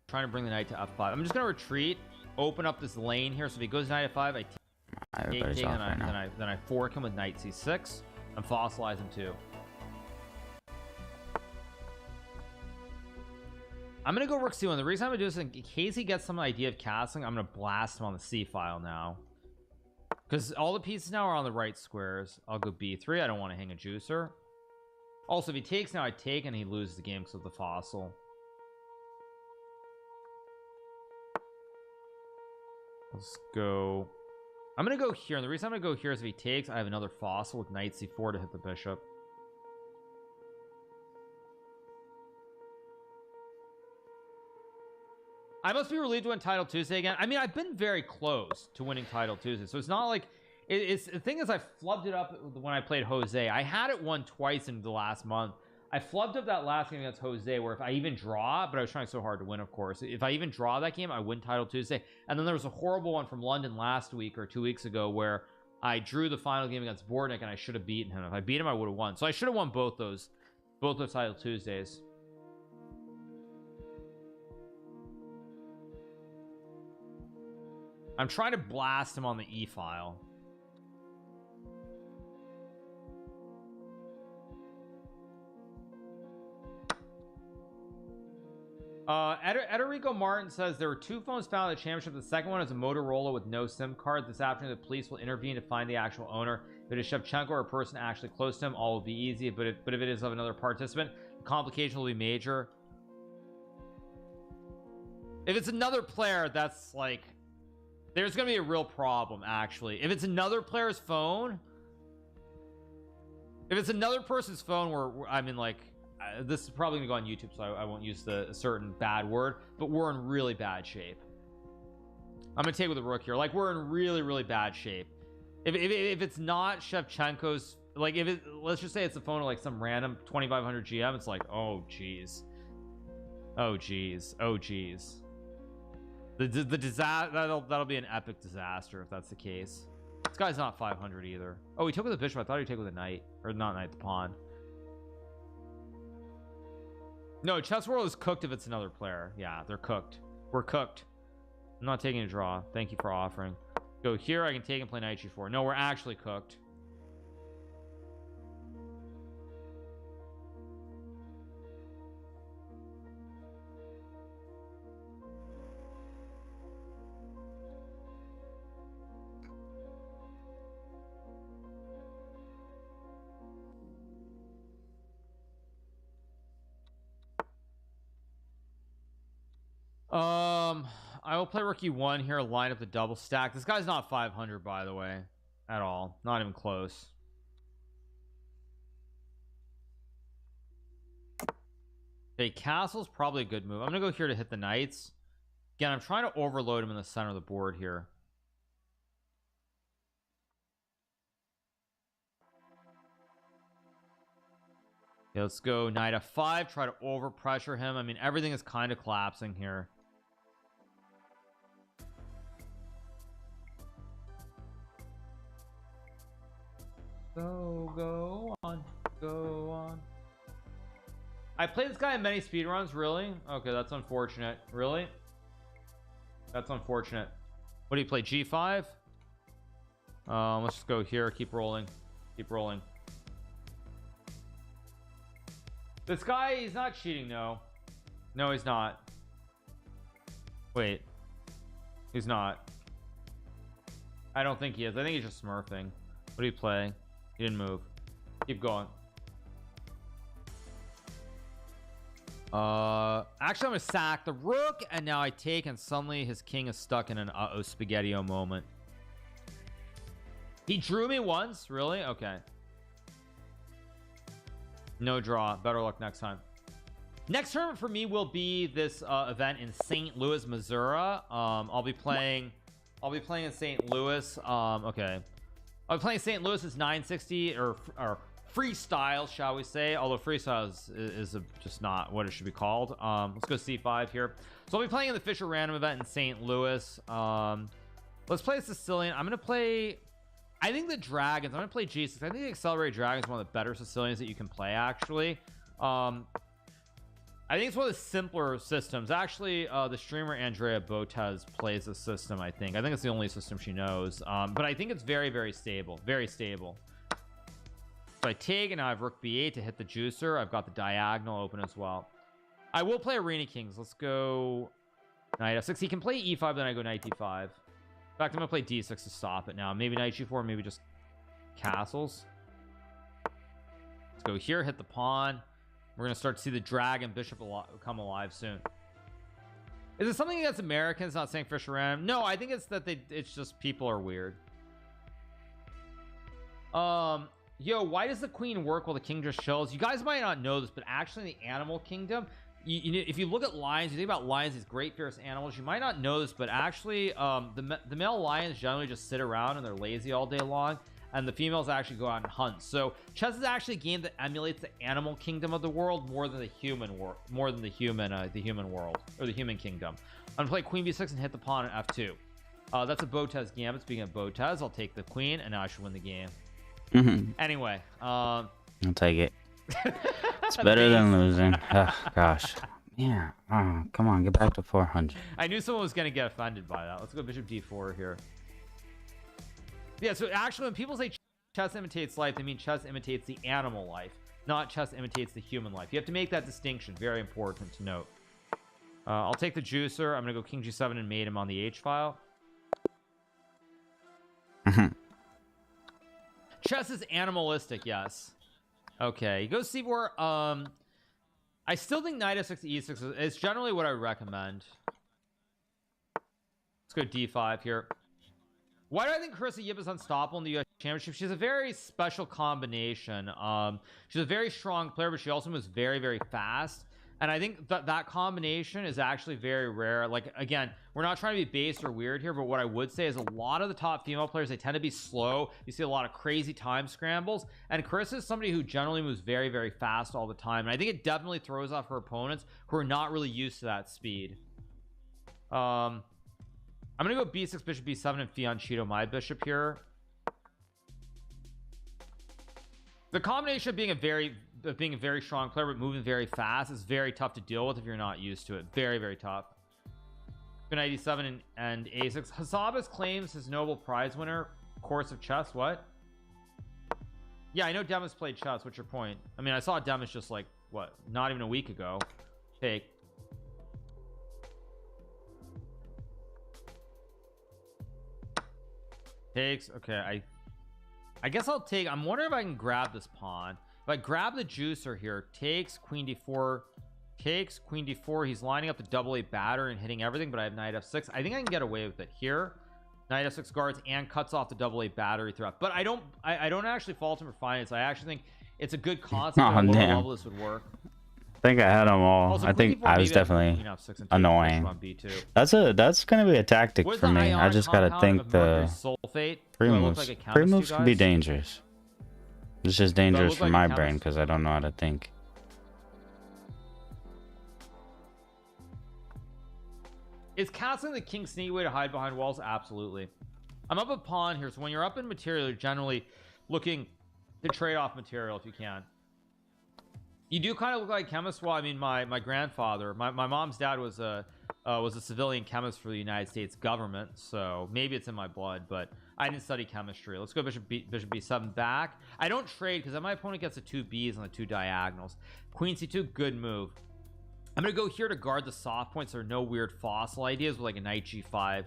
Trying to bring the knight to f5. I'm just gonna retreat, open up this lane here. So if he goes knight f5, then I fork him with knight c6 and fossilize him too. I'm gonna go rook c1. The reason I'm gonna do this in case he gets some idea of castling, I'm gonna blast him on the c file now. because all the pieces now are on the right squares. I'll go b3. I don't want to hang a juicer. Also, if he takes now, I take, and he loses the game because of the fossil. Let's go. I'm gonna go here, and the reason I'm gonna go here is if he takes, I have another fossil with knight c4 to hit the bishop. I must be relieved to win Title Tuesday again. I mean, I've been very close to winning Title Tuesday, so it's not like it's the thing is I flubbed it up when I played Jose. I had it won twice in the last month. I flubbed up that last game against Jose where if I even draw, but I was trying so hard to win, of course, if I even draw that game, I win Title Tuesday. And then there was a horrible one from London last week or 2 weeks ago where I drew the final game against Bortnick and I should have beaten him. If I beat him, I would have won. So I should have won both those Title Tuesdays. I'm trying to blast him on the E file. Ederico Martin says there were 2 phones found at the championship. The second one is a Motorola with no SIM card. This afternoon, the police will intervene to find the actual owner. If it is Shevchenko or a person actually close to him, all will be easy. But if it is of another participant, the complication will be major. If it's another player, that's like, there's gonna be a real problem. Actually, if it's another player's phone, if it's another person's phone, where I mean, like, this is probably gonna go on YouTube, so I won't use the certain bad word, but we're in really bad shape. I'm gonna take with the rook here. Like, we're in really bad shape. If it's not Shevchenko's, like, if it, let's just say it's a phone of like some random 2500 GM, it's like, oh geez, oh geez, oh geez. The disaster, that'll be an epic disaster if that's the case. This guy's not 500 either. Oh, he took with a bishop. I thought he'd take with a knight, or not knight, the pawn. No, Chess World is cooked if it's another player. Yeah, they're cooked. We're cooked. I'm not taking a draw. Thank you for offering. Go here. I can take and play knight g4. No, we're actually cooked. I will play rook e1 here, line up the double stack. This guy's not 500, by the way, at all. Not even close. Okay, castle's probably a good move. I'm gonna go here to hit the knights. Again, I'm trying to overload him in the center of the board here. Okay, let's go knight f5. Try to over pressure him. I mean, everything is kind of collapsing here. Go on. I played this guy in many speedruns. Really? Okay, that's unfortunate. Really? That's unfortunate. What do you play? G5? Let's just go here. Keep rolling. Keep rolling. This guy, he's not cheating, no. No, he's not. Wait. He's not. I don't think he is. I think he's just smurfing. What do you play? He didn't move. Keep going. Actually, I'm gonna sack the rook, and now I take, and suddenly his king is stuck in an uh-oh spaghetti-o moment. He drew me once? Really? Okay. No draw. Better luck next time. Next tournament for me will be this event in St. Louis, Missouri. I'll be playing in St. Louis. Okay. I'll be playing St. Louis. It's 960 or freestyle, shall we say, although freestyle is just not what it should be called. Let's go c5 here. So I'll be playing in the Fisher Random event in St. Louis. Let's play Sicilian. I'm gonna play, I think the dragons. I'm gonna play g6. I think the accelerated dragon is one of the better Sicilians that you can play, actually. I think it's one of the simpler systems. Actually, the streamer Andrea Botez plays this system. I think it's the only system she knows. But I think it's very stable. Very stable. So I take, and now I have rook b8 to hit the juicer. I've got the diagonal open as well. I will play Arena Kings. Let's go knight f6. He can play e5, then I go knight d5. In fact, I'm gonna play d6 to stop it now. Maybe knight g4, maybe just castles. Let's go here, hit the pawn. We're gonna start to see the dragon bishop come alive soon. Is it something against Americans not saying Fisher Ram? No, I think it's that it's just people are weird. Yo, why does the queen work while the king just chills? You guys might not know this, but actually in the animal kingdom, if you look at lions, you think about lions, these great fierce animals, you might not know this, but actually the male lions generally just sit around and they're lazy all day long, and the females actually go out and hunt. So chess is actually a game that emulates the animal kingdom of the world more than the human world, the human world, or the human kingdom. I'm gonna play queen b6 and hit the pawn at f2. That's a Botez gambit. Speaking of Botez, I'll take the queen and now I should win the game. Anyway, I'll take it. It's better than losing. Oh, gosh. Yeah. Oh, come on, get back to 400. I knew someone was gonna get offended by that. Let's go bishop d4 here. Yeah, so actually when people say chess imitates life, they mean chess imitates the animal life, not chess imitates the human life. You have to make that distinction. Very important to note. I'll take the juicer. I'm gonna go king g7 and mate him on the h file. Chess is animalistic, yes. Okay, he goes c4. I still think knight f6 e6 is generally what I recommend. Let's go d5 here. Why do I think Carissa Yip is unstoppable in the US Championship? She's a very special combination. She's a very strong player, but she also moves very, very fast. And I think that combination is actually very rare. Like, again, we're not trying to be base or weird here, but what I would say is a lot of the top female players, they tend to be slow. You see a lot of crazy time scrambles. And Carissa is somebody who generally moves very, very fast all the time. And I think it definitely throws off her opponents who are not really used to that speed. I'm gonna go b6 bishop b7 and fianchetto my bishop here. The combination of being a very strong player but moving very fast is very tough to deal with if you're not used to it. Very, very tough. Knight e7 and a6. Hassabis claims his Nobel Prize winner course of chess. What? Yeah, I know Demis played chess. What's your point? I mean, I saw Demis just like what, not even a week ago. Take. Takes. Okay, I guess I'll take. I'm wondering if I can grab this pawn. If I grab the juicer here, takes queen d4, takes queen d4. He's lining up the double A batter and hitting everything, but I have knight f6. I think I can get away with it here. Knight f6 guards and cuts off the double A battery threat. But I don't actually fault him for finance. I actually think it's a good concept. Oh, at lower level this would work. I think I had them all. Also, I think I was definitely annoying. That's gonna be a tactic for me. I just gotta think the pre-moves can be dangerous. It's just dangerous for my brain because I don't know how to think. Is castling the king sneaky way to hide behind walls? Absolutely. I'm up a pawn here, so when you're up in material, you're generally looking to trade off material if you can. You do kind of look like chemists. Well, I mean, my grandfather, my mom's dad was a civilian chemist for the United States government, so maybe it's in my blood, but I didn't study chemistry. Let's go bishop b7 back. I don't trade because then my opponent gets the 2 B's on the 2 diagonals. Queen c2, good move. I'm gonna go here to guard the soft points. There are no weird fossil ideas with like a knight g5.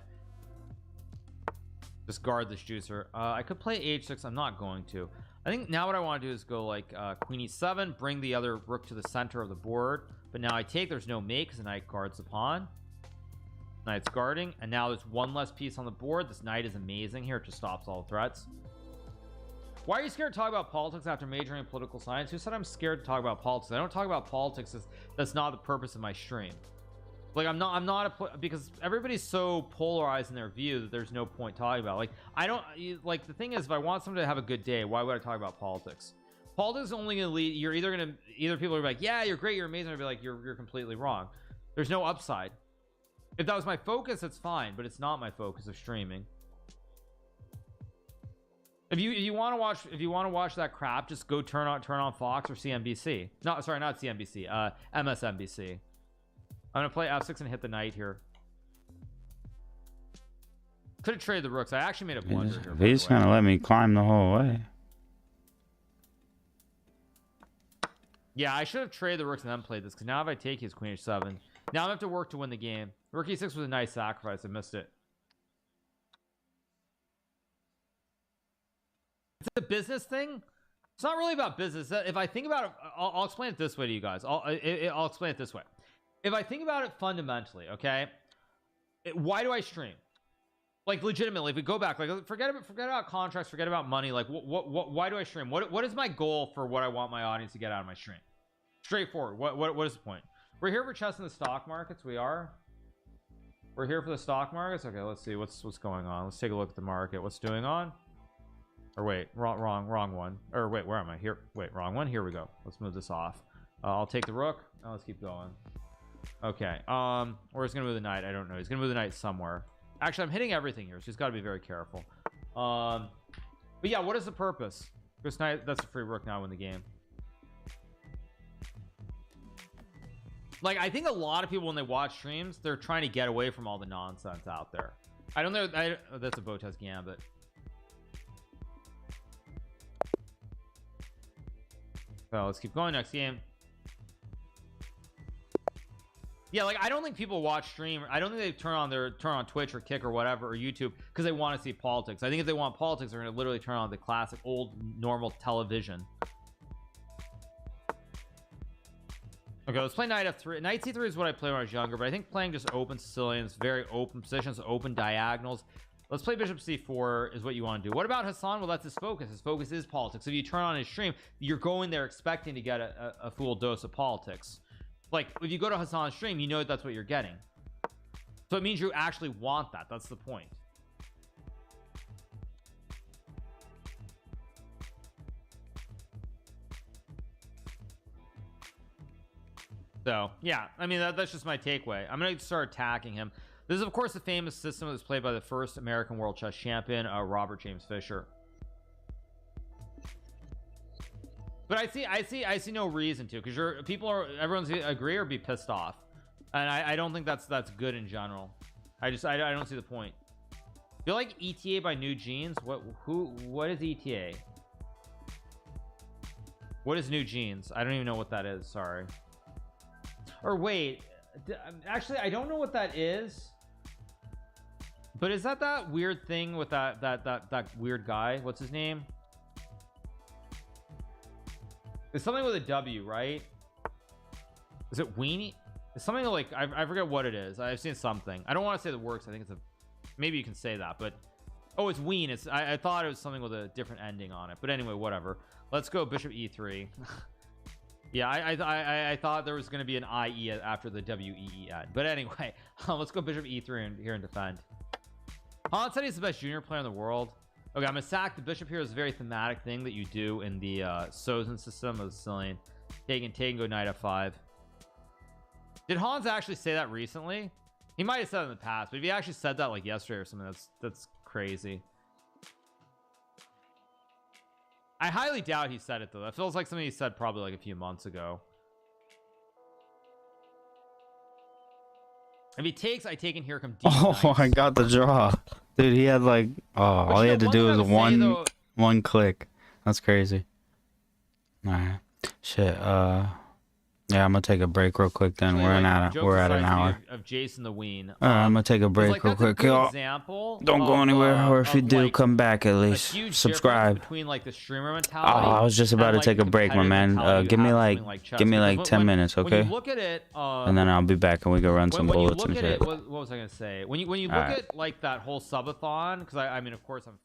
Just guard this juicer. I could play h6. I'm not going to. I think now what I want to do is go like queen e7, bring the other rook to the center of the board, but now I take. There's no mate because the knight guards the pawn. Knight's guarding, and now there's one less piece on the board. This knight is amazing here. It just stops all threats. Why are you scared to talk about politics after majoring in political science? Who said I'm scared to talk about politics? I don't talk about politics. That's not the purpose of my stream. Like I'm not because everybody's so polarized in their view that there's no point talking about. Like I don't like, the thing is, if I want someone to have a good day, why would I talk about politics? Politics is only gonna lead. You're either people are like, yeah, you're great, you're amazing, or be like, you're completely wrong. There's no upside. If that was my focus, it's fine, but it's not my focus of streaming. If you want to watch that crap, just go turn on Fox or CNBC. No, sorry, not CNBC. MSNBC. I'm gonna play f6 and hit the knight here. Could have traded the rooks. I actually made a blunder here. He's gonna let me climb the whole way. Yeah, I should have traded the rooks and then played this, because now if I take his queen h7, now I have to work to win the game. Rook e6 was a nice sacrifice. I missed it. It's a business thing. It's not really about business. If I think about it, I'll explain it this way to you guys. I'll explain it this way. If I think about it fundamentally, okay, why do I stream? Like legitimately, if we go back, like forget about contracts, forget about money. Like why do I stream? What is my goal for what I want my audience to get out of my stream? Straightforward. What is the point? We're here for chess in the stock markets. We're here for the stock markets. Okay, let's see what's going on. Let's take a look at the market. What's doing on? Or wait, wrong one. Or wait, where am I? Here. Wait, wrong one. Here we go. Let's move this off. I'll take the rook. Now let's keep going. Okay. Or he's gonna move the knight. I don't know. He's gonna move the knight somewhere. Actually, I'm hitting everything here, so he's got to be very careful. But yeah, what is the purpose? This knight, that's a free rook now in the game. Like, I think a lot of people when they watch streams, they're trying to get away from all the nonsense out there. I don't know. That's a Botez gambit. Well, let's keep going. Next game. Yeah, like I don't think people watch stream. I don't think they turn on Twitch or Kick or whatever or YouTube because they want to see politics. I think if they want politics, they're going to literally turn on the classic old normal television. Okay, let's play knight f3. Knight c3 is what I played when I was younger, but I think playing just open Sicilians, very open positions, open diagonals. Let's play bishop c4 is what you want to do. What about Hassan? Well, that's his focus. His focus is politics. If you turn on his stream, you're going there expecting to get a full dose of politics. Like if you go to Hassan's stream, you know that's what you're getting. So it means you actually want that. That's the point. So yeah, I mean that's just my takeaway. I'm gonna start attacking him. This is of course the famous system that was played by the first American world chess champion, Robert James Fisher. But I see no reason to, because everyone's agree or be pissed off, and I don't think that's good in general. I don't see the point. Feel like ETA by New Jeans. What is ETA? What is New Jeans? I don't even know what that is. Sorry. Or wait, actually I don't know what that is. But is that weird thing with that weird guy? What's his name? It's something with a W, right? Is it Weenie? It's something like I forget what it is. I've seen something. I don't want to say the works. I think it's maybe you can say that, but oh, it's Ween. I thought it was something with a different ending on it, but anyway, whatever. Let's go bishop e3. Yeah, I thought there was going to be an IE after the WEE end, but anyway, let's go bishop e3 here and defend. Han said he's the best junior player in the world. Okay, I'm gonna sack the bishop here. Is a very thematic thing that you do in the Sozin system of the Sicilian. Take, go knight f5. Did Hans actually say that recently? He might have said it in the past, but if he actually said that like yesterday or something, that's crazy. I highly doubt he said it though. That feels like something he said probably like a few months ago. If he takes, I take in here come deep. Oh, I got the draw. Dude, he had like all he had to do was one click. That's crazy. All right. Shit. Yeah, I'm gonna take a break real quick then. We're at an hour of Jason the Ween. I'm gonna take a break real quick. Don't go anywhere, or if you do, come back at least. Subscribe. Between like the streamer mentality. I was just about to take a break, my man. Give me like 10 minutes, okay? Look at it, and then I'll be back and we can run some bullets and shit. What was I gonna say? When you look at like that whole subathon, because I mean, of course I'm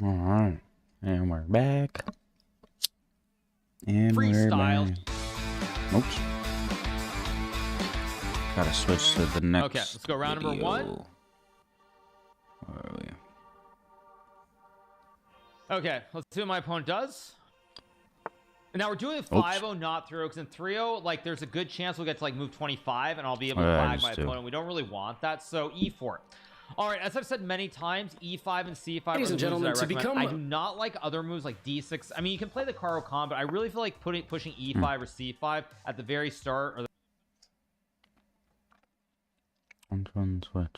All right, and we're back. And freestyle. We're back. Oops. Gotta switch to the next. Okay, let's go round number 1. Where are we? Okay, let's see what my opponent does. Now we're doing 5-0, not 3-0, because in 3-0, like, there's a good chance we'll get to like move 25, and I'll be able to flag my opponent. We don't really want that, so E4. All right, as I've said many times, E5 and C5 Ladies and gentlemen, to become... I do not like other moves like D6. I mean, you can play the Caro Con, but I really feel like pushing E5 or C5 at the very start. Or One switch.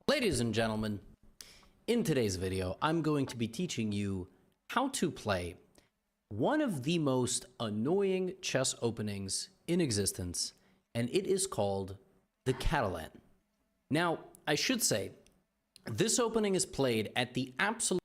Ladies and gentlemen, in today's video, I'm going to be teaching you how to play one of the most annoying chess openings in existence, and it is called the Catalan. Now, I should say, this opening is played at the absolute...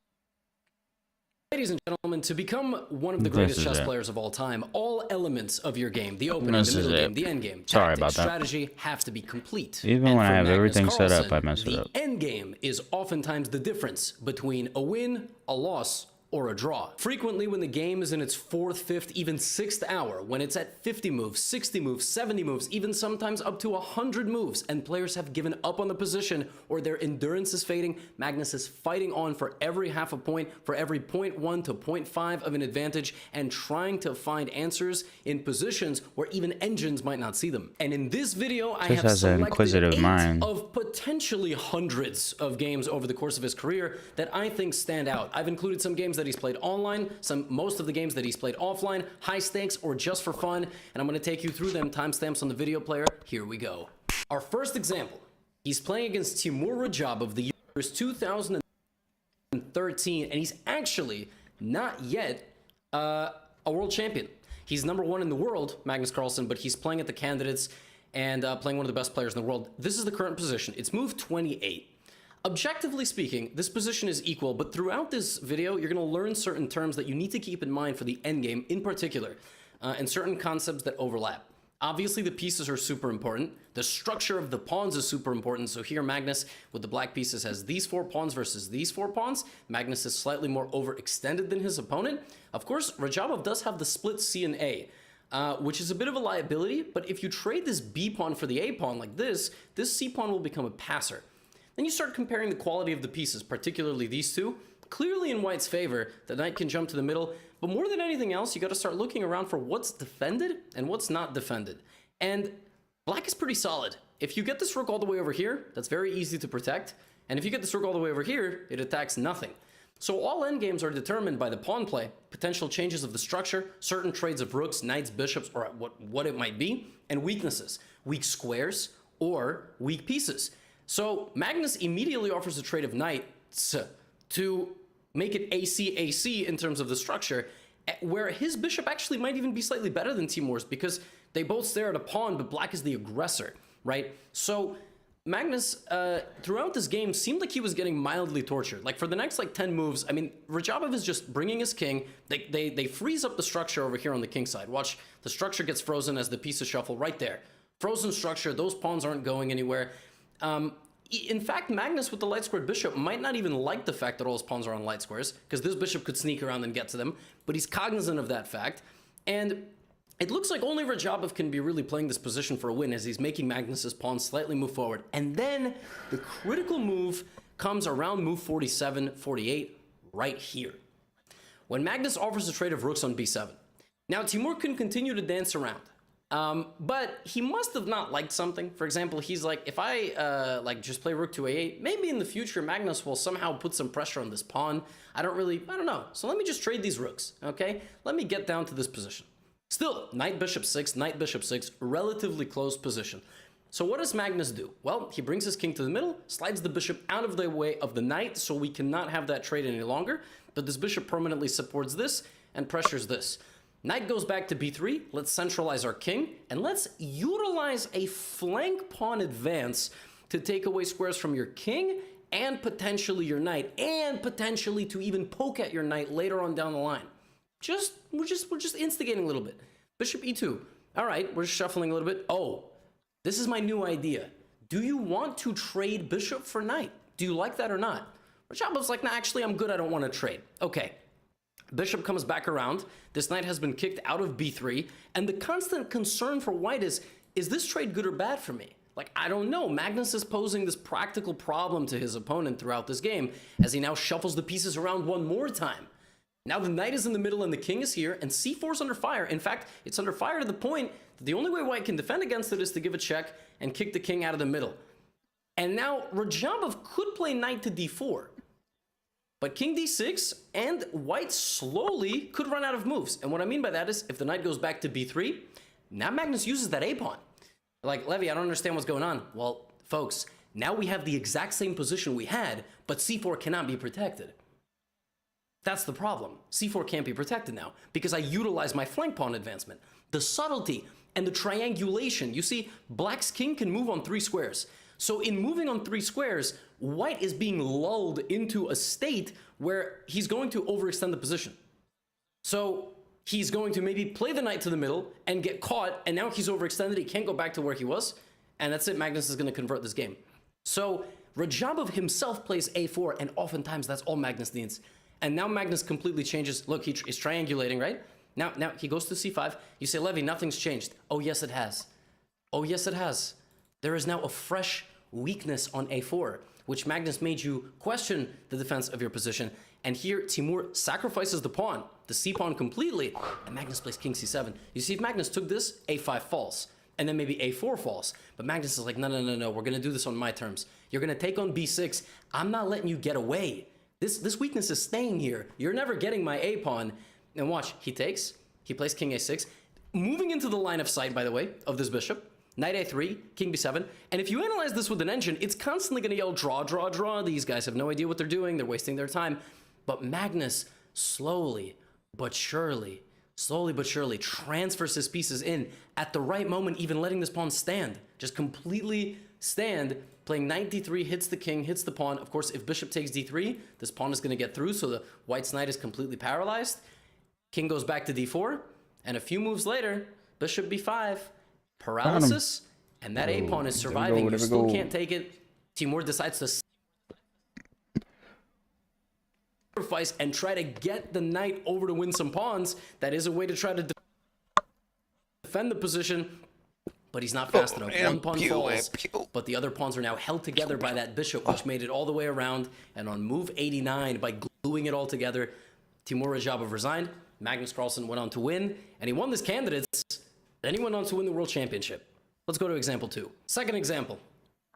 Ladies and gentlemen, to become one of the greatest chess players of all time, all elements of your game, the opening, the middle game, the end game, tactics, strategy, have to be complete. Even when I have everything set up, I mess it up. The end game is oftentimes the difference between a win, a loss, or a draw. Frequently, when the game is in its 4th, 5th, even 6th hour, when it's at 50 moves, 60 moves, 70 moves, even sometimes up to 100 moves, and players have given up on the position or their endurance is fading, Magnus is fighting on for every half a point, for every 0.1 to 0.5 of an advantage, and trying to find answers in positions where even engines might not see them. And in this video, I have selected 8 of potentially hundreds of games over the course of his career that I think stand out. I've included some games that he's played online, most of the games that he's played offline, high stakes or just for fun, and I'm going to take you through them, timestamps on the video player. Here we go. Our first example, he's playing against Timur Rajab of the years 2013, and he's actually not yet a world champion. He's #1 in the world, Magnus Carlsen, but he's playing at the candidates and playing one of the best players in the world. This is the current position. It's move 28. Objectively speaking, this position is equal, but throughout this video, you're going to learn certain terms that you need to keep in mind for the endgame in particular, and certain concepts that overlap. Obviously, the pieces are super important. The structure of the pawns is super important. So here, Magnus, with the black pieces, has these 4 pawns versus these 4 pawns. Magnus is slightly more overextended than his opponent. Of course, Rajabov does have the split C and A, which is a bit of a liability, but if you trade this B pawn for the A pawn like this C pawn will become a passer. Then you start comparing the quality of the pieces, particularly these two. Clearly in white's favor, the knight can jump to the middle, but more than anything else, you got to start looking around for what's defended and what's not defended. And black is pretty solid. If you get this rook all the way over here, that's very easy to protect. And if you get this rook all the way over here, it attacks nothing. So all endgames are determined by the pawn play, potential changes of the structure, certain trades of rooks, knights, bishops, or what it might be, and weaknesses, weak squares or weak pieces. So Magnus immediately offers a trade of knights to make it AC-AC in terms of the structure, where his bishop actually might even be slightly better than Timur's because they both stare at a pawn, but black is the aggressor, right? So Magnus, throughout this game, seemed like he was getting mildly tortured. Like for the next 10 moves, I mean, Rajabov is just bringing his king. They freeze up the structure over here on the king side. Watch, the structure gets frozen as the pieces shuffle right there. Frozen structure, those pawns aren't going anywhere. In fact, Magnus with the light squared bishop might not even like the fact that all his pawns are on light squares, because this bishop could sneak around and get to them, but he's cognizant of that fact. And it looks like only Rajabov can be really playing this position for a win as he's making Magnus's pawns slightly move forward. And then the critical move comes around move 47, 48, right here, when Magnus offers a trade of rooks on b7. Now, Timur can continue to dance around. But he must have not liked something. For example, he's like, if I just play rook to a8, maybe in the future Magnus will somehow put some pressure on this pawn. I don't know. So let me just trade these rooks, okay? Let me get down to this position. Still, knight bishop 6, relatively close position. So what does Magnus do? Well, he brings his king to the middle, slides the bishop out of the way of the knight, so we cannot have that trade any longer. But this bishop permanently supports this and pressures this. Knight goes back to b3, let's centralize our king, and let's utilize a flank pawn advance to take away squares from your king, and potentially your knight, and potentially to even poke at your knight later on down the line. We're just instigating a little bit. Bishop e2. All right, we're shuffling a little bit. Oh, this is my new idea. do you want to trade bishop for knight? Do you like that or not? Rajabov's like, nah, actually, I'm good. I don't want to trade. Okay. Bishop comes back around. This knight has been kicked out of b3. And the constant concern for white is this trade good or bad for me? Like, I don't know. Magnus is posing this practical problem to his opponent throughout this game as he now shuffles the pieces around one more time. Now the knight is in the middle and the king is here, and c4 is under fire. In fact, it's under fire to the point that the only way white can defend against it is to give a check and kick the king out of the middle. And now Rajabov could play knight to d4. But king d6 and white slowly could run out of moves. And what I mean by that is if the knight goes back to b3, now Magnus uses that a-pawn. Like, Levy, I don't understand what's going on. Well, folks, now we have the exact same position we had, but c4 cannot be protected. That's the problem. c4 can't be protected now because I utilize my flank pawn advancement. The subtlety and the triangulation. You see, black's king can move on 3 squares. So in moving on 3 squares, white is being lulled into a state where he's going to overextend the position. So he's going to maybe play the knight to the middle and get caught, and now he's overextended. He can't go back to where he was, and that's it. Magnus is going to convert this game. So Rajabov himself plays a4, and oftentimes that's all Magnus needs. And now Magnus completely changes. Look, he's triangulating, right? Now he goes to c5. You say, Levy, nothing's changed. Oh, yes, it has. Oh, yes, it has. There is now a fresh weakness on a4, which Magnus made you question the defense of your position. And here, Timur sacrifices the pawn, the c-pawn completely, and Magnus plays king c7. You see, if Magnus took this, a5 falls, and then maybe a4 falls. But Magnus is like, no, we're going to do this on my terms. You're going to take on b6. I'm not letting you get away. This weakness is staying here. You're never getting my a-pawn. And watch, he takes, he plays king a6, moving into the line of sight, by the way, of this bishop. Knight a3, king b7. And if you analyze this with an engine, it's constantly going to yell, draw, draw, draw. These guys have no idea what they're doing. They're wasting their time. But Magnus slowly but surely transfers his pieces in at the right moment, even letting this pawn stand. Just completely stand. Playing knight d3, hits the king, hits the pawn. Of course, if bishop takes d3, this pawn is going to get through, so the white's knight is completely paralyzed. King goes back to d4, and a few moves later, bishop b5, paralysis, and that a-pawn is surviving. You still can't take it. Timur decides to sacrifice and try to get the knight over to win some pawns. That is a way to try to defend the position, but he's not fast enough. One pawn falls, but the other pawns are now held together by that bishop, which made it all the way around. And on move 89, by gluing it all together, Timur Rajabov resigned. Magnus Carlsen went on to win, and he won this candidates. Then he went on to win the World Championship. Let's go to example 2. Second example.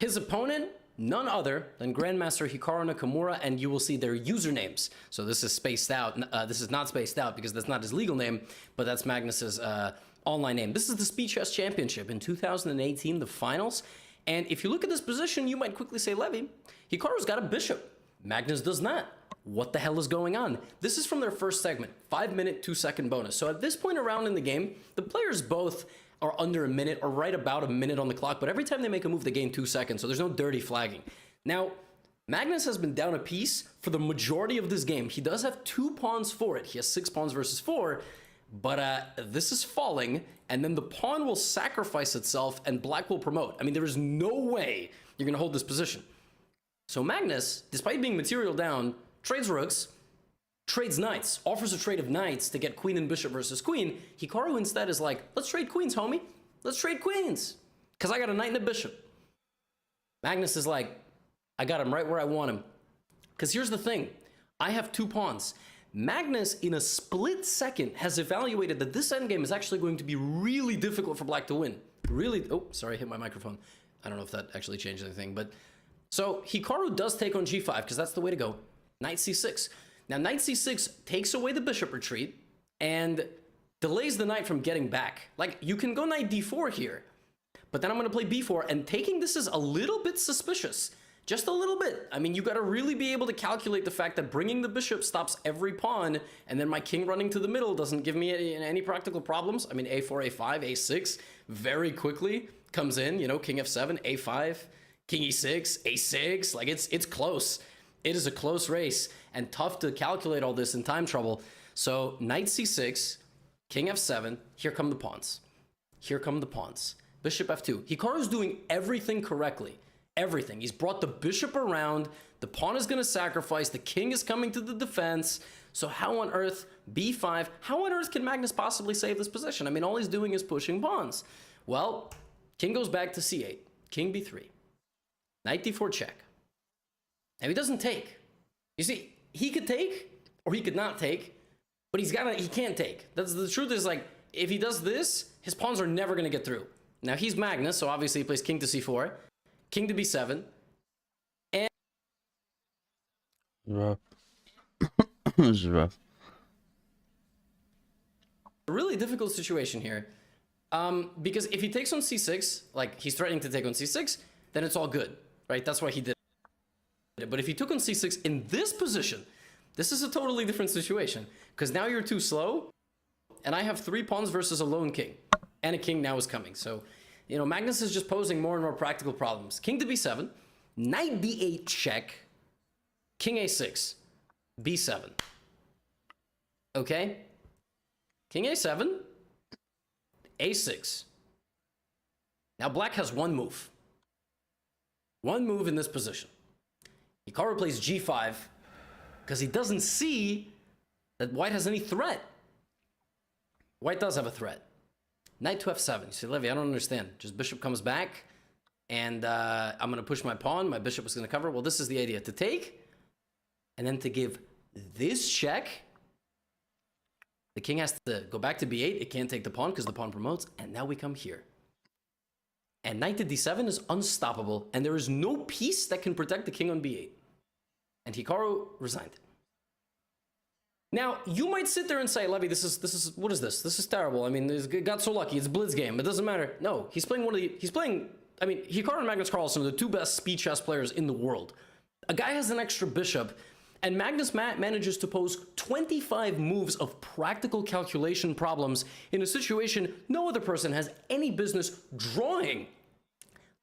His opponent, none other than Grandmaster Hikaru Nakamura, and you will see their usernames. So this is spaced out. This is not spaced out because that's not his legal name, but that's Magnus's online name. This is the Speed Chess Championship in 2018, the finals. And if you look at this position, you might quickly say, Levy, Hikaru's got a bishop. Magnus does not. What the hell is going on? This is from their first segment, 5-minute, 2-second bonus. So at this point around in the game, the players both are under a minute or right about a minute on the clock, but every time they make a move, they gain 2 seconds, so there's no dirty flagging. Now, Magnus has been down a piece for the majority of this game. He does have 2 pawns for it. He has 6 pawns versus 4, but this is falling, and then the pawn will sacrifice itself, and black will promote. I mean, there is no way you're going to hold this position. So Magnus, despite being material down, trades rooks, trades knights, offers a trade of knights to get queen and bishop versus queen. Hikaru instead is like, let's trade queens, homie. Let's trade queens, because I got a knight and a bishop. Magnus is like, I got him right where I want him. Because here's the thing. I have 2 pawns. Magnus, in a split second, has evaluated that this endgame is actually going to be really difficult for black to win. Really, oh, sorry, I hit my microphone. I don't know if that actually changed anything, but... So, Hikaru does take on g5, because that's the way to go. Knight c6. Now, knight c6 takes away the bishop retreat, and delays the knight from getting back. Like, you can go knight d4 here, but then I'm going to play b4, and taking this is a little bit suspicious. Just a little bit. I mean, you got to really be able to calculate the fact that bringing the bishop stops every pawn, and then my king running to the middle doesn't give me any practical problems. I mean, a4, a5, a6 very quickly comes in, you know, king f7, a5, king e6, a6, like it's close. It is a close race and tough to calculate all this in time trouble. So knight c6, king f7, here come the pawns. Here come the pawns. Bishop f2. Hikaru's doing everything correctly. everything. He's brought the bishop around. The pawn is going to sacrifice. The king is coming to the defense. So how on earth, b5, how on earth can Magnus possibly save this position? I mean, all he's doing is pushing pawns. Well, king goes back to c8, king b3, knight d4 check. Now he doesn't take. You see, he could take or he could not take, but he can't take. That's the truth is, like, if he does this, his pawns are never going to get through. Now he's Magnus, so obviously he plays king to c4, king to b7, and rough. This is rough. A really difficult situation here. Because if he takes on c6, like he's threatening to take on c6, then it's all good, right? That's why he did it. But if he took on c6 in this position, this is a totally different situation. Because now you're too slow, and I have 3 pawns versus a lone king. And a king now is coming. So, you know, Magnus is just posing more and more practical problems. King to b7, knight d8 check, king a6, b7. Okay? King a7, a6. Now black has one move. One move in this position. Hikaru plays g5 because he doesn't see that white has any threat. White does have a threat. Knight to f7. You see, Levy, I don't understand. Just bishop comes back, and I'm going to push my pawn. My bishop is going to cover. Well, this is the idea. To take, and then to give this check. The king has to go back to b8. It can't take the pawn because the pawn promotes. And now we come here. And knight to d7 is unstoppable. And there is no piece that can protect the king on b8. And Hikaru resigned. Now, you might sit there and say, Levy, this is what is this? This is terrible. I mean, it got so lucky. It's a blitz game. It doesn't matter. No, I mean, Hikaru and Magnus Carlsen are the 2 best speed chess players in the world. A guy has an extra bishop, and Magnus manages to pose 25 moves of practical calculation problems in a situation no other person has any business drawing,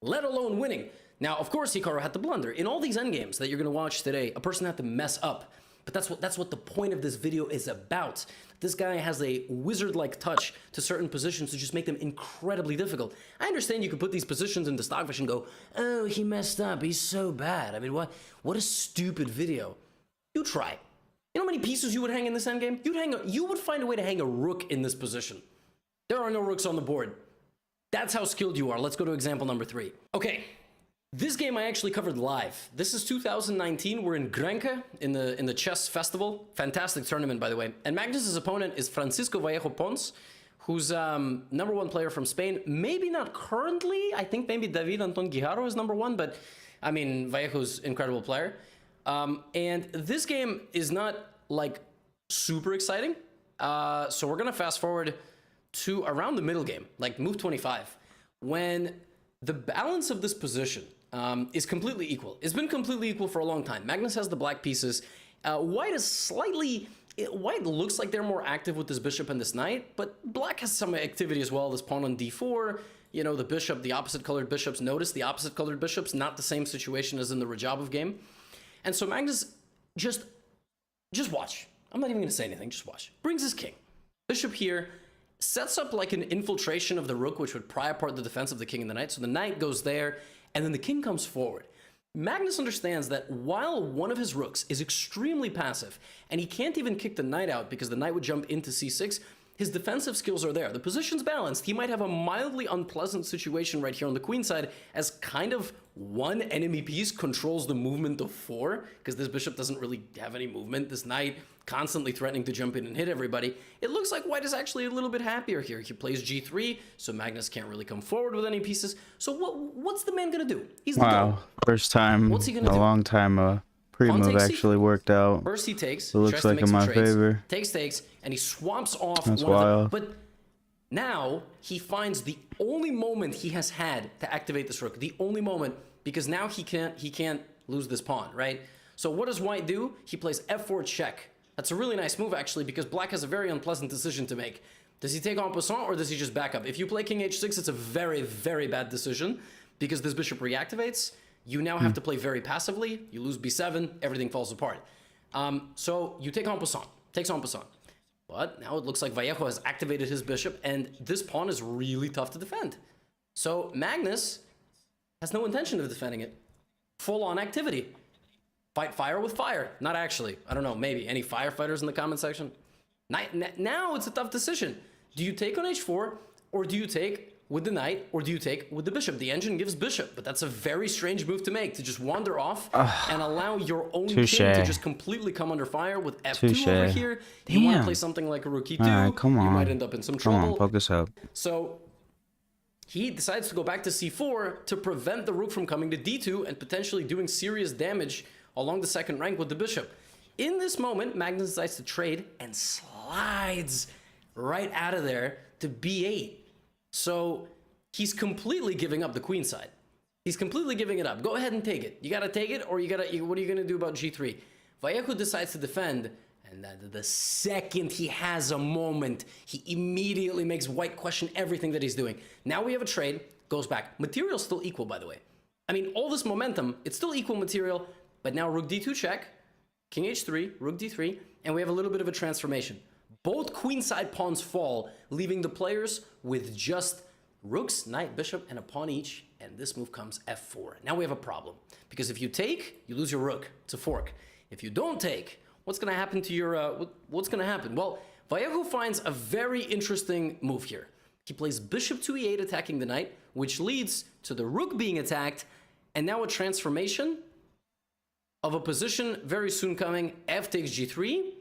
let alone winning. Now, of course, Hikaru had to blunder. In all these endgames that you're going to watch today, a person had to mess up. But that's what the point of this video is about. This guy has a wizard-like touch to certain positions to just make them incredibly difficult. I understand you could put these positions into Stockfish and go, oh, he messed up. He's so bad. I mean, what a stupid video. You try. You know how many pieces you would hang in this endgame? You would find a way to hang a rook in this position. There are no rooks on the board. That's how skilled you are. Let's go to example number 3. Okay. This game I actually covered live. This is 2019. We're in Grenke in the chess festival. Fantastic tournament, by the way. And Magnus's opponent is Francisco Vallejo Pons, who's #1 player from Spain. Maybe not currently. I think maybe David Anton Guijarro is #1, but I mean, Vallejo's incredible player. And this game is not like super exciting. So we're gonna fast forward to around the middle game, like move 25, when the balance of this position is completely equal. It's been completely equal for a long time. Magnus has the black pieces. White looks like they're more active with this bishop and this knight, but black has some activity as well. This pawn on d4, you know, the bishop, the opposite colored bishops. Notice the opposite colored bishops, not the same situation as in the Rajabov game. And so Magnus just watch. I'm not even going to say anything, just watch. Brings his king. Bishop here. Sets up like an infiltration of the rook, which would pry apart the defense of the king and the knight. So the knight goes there, and then the king comes forward. Magnus understands that while one of his rooks is extremely passive, and he can't even kick the knight out because the knight would jump into c6, his defensive skills are there. The position's balanced. He might have a mildly unpleasant situation right here on the queen side, as kind of one enemy piece controls the movement of 4, because this bishop doesn't really have any movement. This knight constantly threatening to jump in and hit everybody. It looks like white is actually a little bit happier here. He plays g3, so Magnus can't really come forward with any pieces. So what's the man gonna do? He's the wow, first time what's he gonna in a long time pre-move actually worked out. First he takes. It looks like in my favor. Takes, and he swamps off That's one wild. of them. But now he finds the only moment he has had to activate this rook. The only moment, because now he can't lose this pawn, right? So what does white do? He plays f4 check. That's a really nice move, actually, because black has a very unpleasant decision to make. Does he take en passant, or does he just back up? If you play king h6, it's a very, very bad decision, because this bishop reactivates. You now have to play very passively. You lose b7, everything falls apart. So you take en passant, takes en passant. But now it looks like Vallejo has activated his bishop, and this pawn is really tough to defend. So Magnus has no intention of defending it. full-on activity. Fight fire with fire. Not actually. I don't know, maybe. Any firefighters in the comment section? Now it's a tough decision. Do you take on h4, or do you take with the knight, or do you take with the bishop? The engine gives bishop, but that's a very strange move to make, to just wander off and allow your own king to just completely come under fire with f2 over here. You want to play something like a rook e2, you might end up in some trouble. Come on, focus up. So he decides to go back to c4 to prevent the rook from coming to d2 and potentially doing serious damage along the second rank with the bishop. In this moment, Magnus decides to trade and slides right out of there to b8. So he's completely giving up the queen side. He's completely giving it up. Go ahead and take it. You got to take it, or what are you going to do about g3? Vallejo decides to defend, and the second he has a moment, he immediately makes white question everything that he's doing. Now we have a trade, goes back. Material's still equal, by the way. I mean, all this momentum, it's still equal material, but now rook d2 check, king h3, rook d3, and we have a little bit of a transformation. Both queenside pawns fall, leaving the players with just rooks, knight, bishop, and a pawn each, and this move comes f4. Now we have a problem, because if you take, you lose your rook. It's a fork. If you don't take, what's going to happen to your, what's going to happen? Well, Vallejo finds a very interesting move here. He plays bishop to e8, attacking the knight, which leads to the rook being attacked, and now a transformation of a position very soon coming, f takes g3,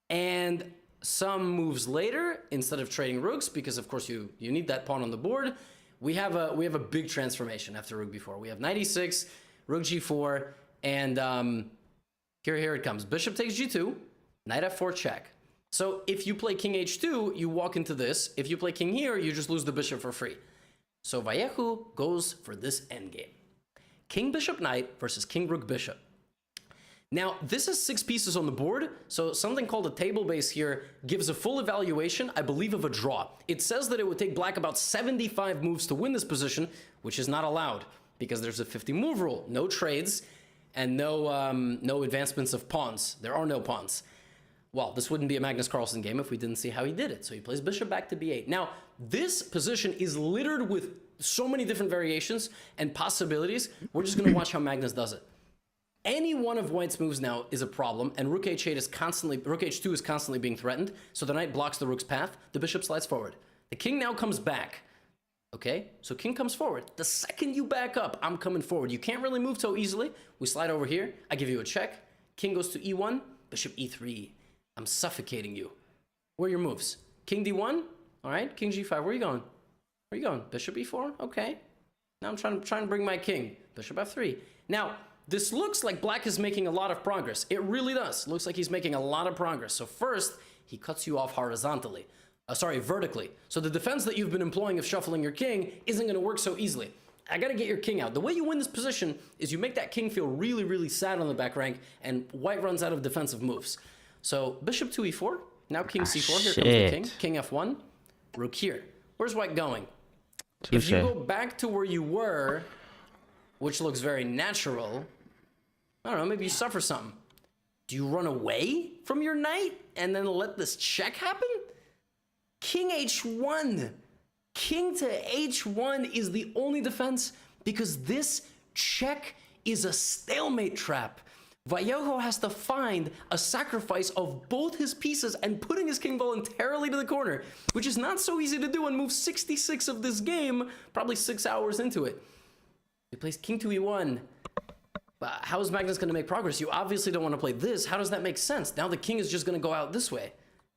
and some moves later, instead of trading rooks, because of course you need that pawn on the board, we have a big transformation after rook b4. We have knight e6, rook g4, and here it comes. Bishop takes g2, knight f4 check. So if you play king h2, you walk into this. If you play king here, you just lose the bishop for free. So Vallejo goes for this endgame. King bishop knight versus king rook bishop. Now, this is 6 pieces on the board, so something called a table base here gives a full evaluation, I believe, of a draw. It says that it would take black about 75 moves to win this position, which is not allowed, because there's a 50 move rule, no trades, and no advancements of pawns. There are no pawns. Well, this wouldn't be a Magnus Carlsen game if we didn't see how he did it. So he plays bishop back to b8. Now, this position is littered with so many different variations and possibilities. We're just going to watch how Magnus does it. Any one of white's moves now is a problem, and rook h8 is rook h2 is constantly being threatened, so the knight blocks the rook's path, the bishop slides forward. The king now comes back, okay? So king comes forward. The second you back up, I'm coming forward. You can't really move so easily. We slide over here, I give you a check, king goes to e1, bishop e3. I'm suffocating you. Where are your moves? King d1, all right, king g5, where are you going? Where are you going? Bishop e4, okay. Now I'm trying to bring my king, bishop f3. Now, this looks like black is making a lot of progress. It really does. Looks like he's making a lot of progress. So first, he cuts you off horizontally. Vertically. So the defense that you've been employing of shuffling your king isn't going to work so easily. I got to get your king out. The way you win this position is you make that king feel really, really sad on the back rank, and white runs out of defensive moves. So bishop to e4. Now king c4. Here comes the king. King f1. Rook here. Where's white going? If you go back to where you were, which looks very natural, I don't know, maybe you suffer something. Do you run away from your knight and then let this check happen? King h1. King to h1 is the only defense, because this check is a stalemate trap. Vallejo has to find a sacrifice of both his pieces and putting his king voluntarily to the corner, which is not so easy to do on move 66 of this game, probably 6 hours into it. He plays king to e1. How is Magnus going to make progress? You obviously don't want to play this. How does that make sense? Now the king is just going to go out this way.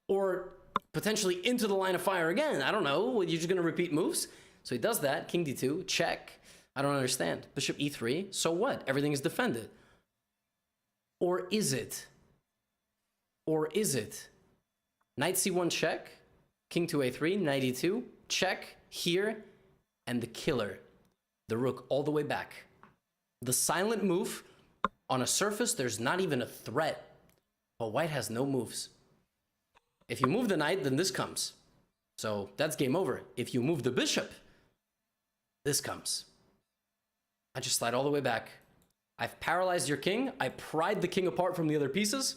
Or potentially into the line of fire again. I don't know. You're just going to repeat moves? So he does that. King d2. Check. I don't understand. Bishop e3. So what? Everything is defended. Or is it? Or is it? Knight c1 check. King to a3. Knight e2. Check. Here. And the killer. The rook all the way back. The silent move on a surface there's not even a threat, but white has no moves. If you move the knight, then this comes. So that's game over. If you move the bishop, this comes. I just slide all the way back. I've paralyzed your king. I pried the king apart from the other pieces.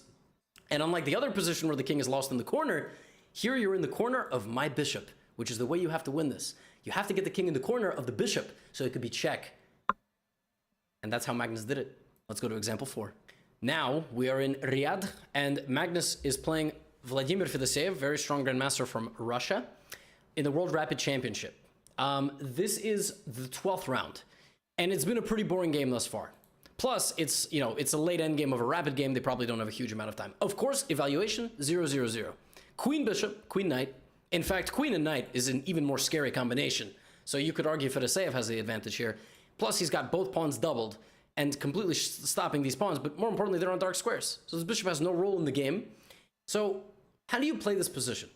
And unlike the other position where the king is lost in the corner, here you're in the corner of my bishop, which is the way you have to win this. You have to get the king in the corner of the bishop so it could be check. And And that's how Magnus did it. Let's go to example 4. Now we are in Riyadh, and Magnus is playing Vladimir Fedoseev, very strong grandmaster from Russia, in the World Rapid Championship. This is the 12th round, and it's been a pretty boring game thus far. Plus, it's a late end game of a rapid game. They probably don't have a huge amount of time. Of course, evaluation 0-0-0. Queen Bishop, Queen Knight. In fact, Queen and Knight is an even more scary combination. So you could argue Fedoseev has the advantage here. Plus, he's got both pawns doubled and completely stopping these pawns. But more importantly, they're on dark squares. So this bishop has no role in the game. So how do you play this position?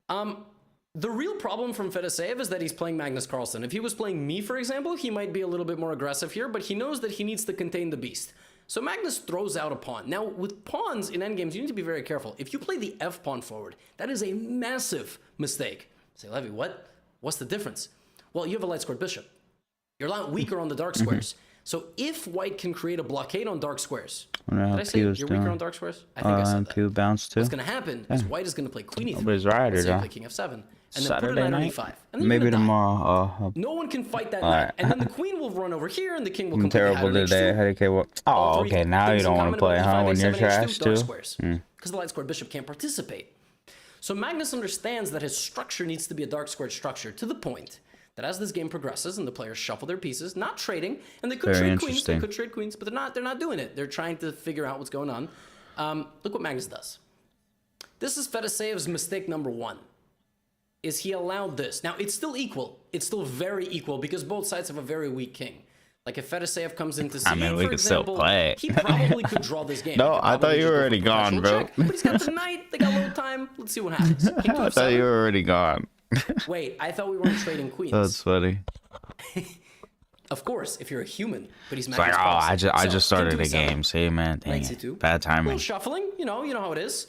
The real problem from Fedoseev is that he's playing Magnus Carlsen. If he was playing me, for example, he might be a little bit more aggressive here, but he knows that he needs to contain the beast. So Magnus throws out a pawn. Now, with pawns in endgames, you need to be very careful. If you play the f pawn forward, that is a massive mistake. Say, Levy, what? What's the difference? Well, you have a light-squared bishop. You're a lot weaker on the dark squares. So if white can create a blockade on dark squares, did I say you're weaker on dark squares? I think I said that. Bounce too. What's going to happen is white is going to play queen e3. Nobody's right, or play king f7. And then Saturday put a knight on night? e5. And then Maybe tomorrow. no one can fight that knight. And then the queen will run over here, and the king will completely terrible today. Oh, okay. Now you don't want to play, huh? When you're trash too. Because the light squared bishop can't participate. So Magnus understands that his structure needs to be a dark squared structure, to the point that as this game progresses and the players shuffle their pieces, not trading, and they could trade queens, but they're not doing it. They're trying to figure out what's going on. Look what Magnus does. This is Fedoseev's mistake number 1. Is he allowed this? Now, it's still equal. It's still very equal because both sides have a very weak king. Like if Fedoseev comes into c8, we could still play. He probably could draw this game. No, I thought you were already gone, bro. But he's got the knight. They got a little time. Let's see what happens. I thought you were already gone. Wait, I thought we weren't trading queens. That's funny. Of course, if you're a human, but he's like, I just started a game. See, man, dang it. Bad timing. A little shuffling, you know how it is.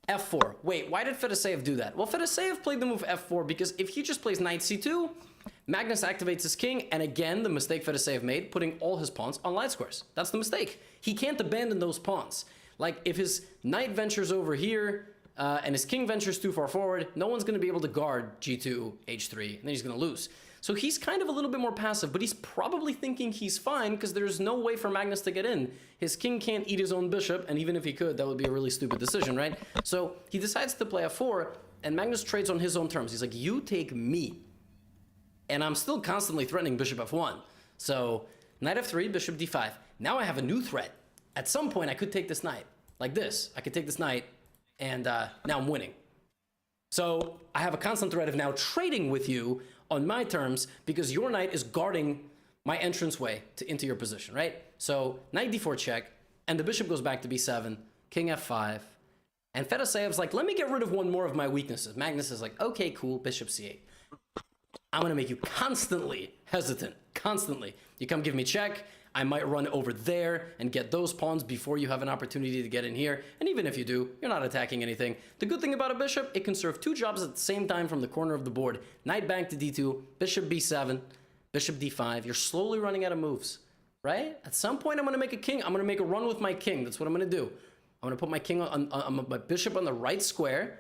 f4. Wait, why did Fedoseev do that? Well, Fedoseev played the move f4 because if he just plays knight c2, Magnus activates his king, and again, the mistake Fedoseev made, putting all his pawns on light squares. That's the mistake. He can't abandon those pawns. Like, if his knight ventures over here, and his king ventures too far forward, no one's going to be able to guard g2, h3, and then he's going to lose. So he's kind of a little bit more passive, but he's probably thinking he's fine because there's no way for Magnus to get in. His king can't eat his own bishop, and even if he could, that would be a really stupid decision, right? So he decides to play f4, and Magnus trades on his own terms. He's like, you take me. And I'm still constantly threatening bishop f1. So knight f3, bishop d5. Now I have a new threat. At some point, I could take this knight. Like this. I could take this knight, and now I'm winning. So I have a constant threat of now trading with you on my terms because your knight is guarding my entranceway into your position, right? So knight d4 check, and the bishop goes back to b7, king f5, and Fedoseev's like, let me get rid of one more of my weaknesses. Magnus is like, okay, cool, bishop c8. I'm going to make you constantly hesitant, constantly. You come give me check, I might run over there and get those pawns before you have an opportunity to get in here. And even if you do, you're not attacking anything. The good thing about a bishop, it can serve 2 jobs at the same time from the corner of the board. Knight back to d2, bishop b7, bishop d5. You're slowly running out of moves, right? At some point, I'm going to make a king. I'm going to make a run with my king. That's what I'm going to do. I'm going to put my king on my bishop on the right square,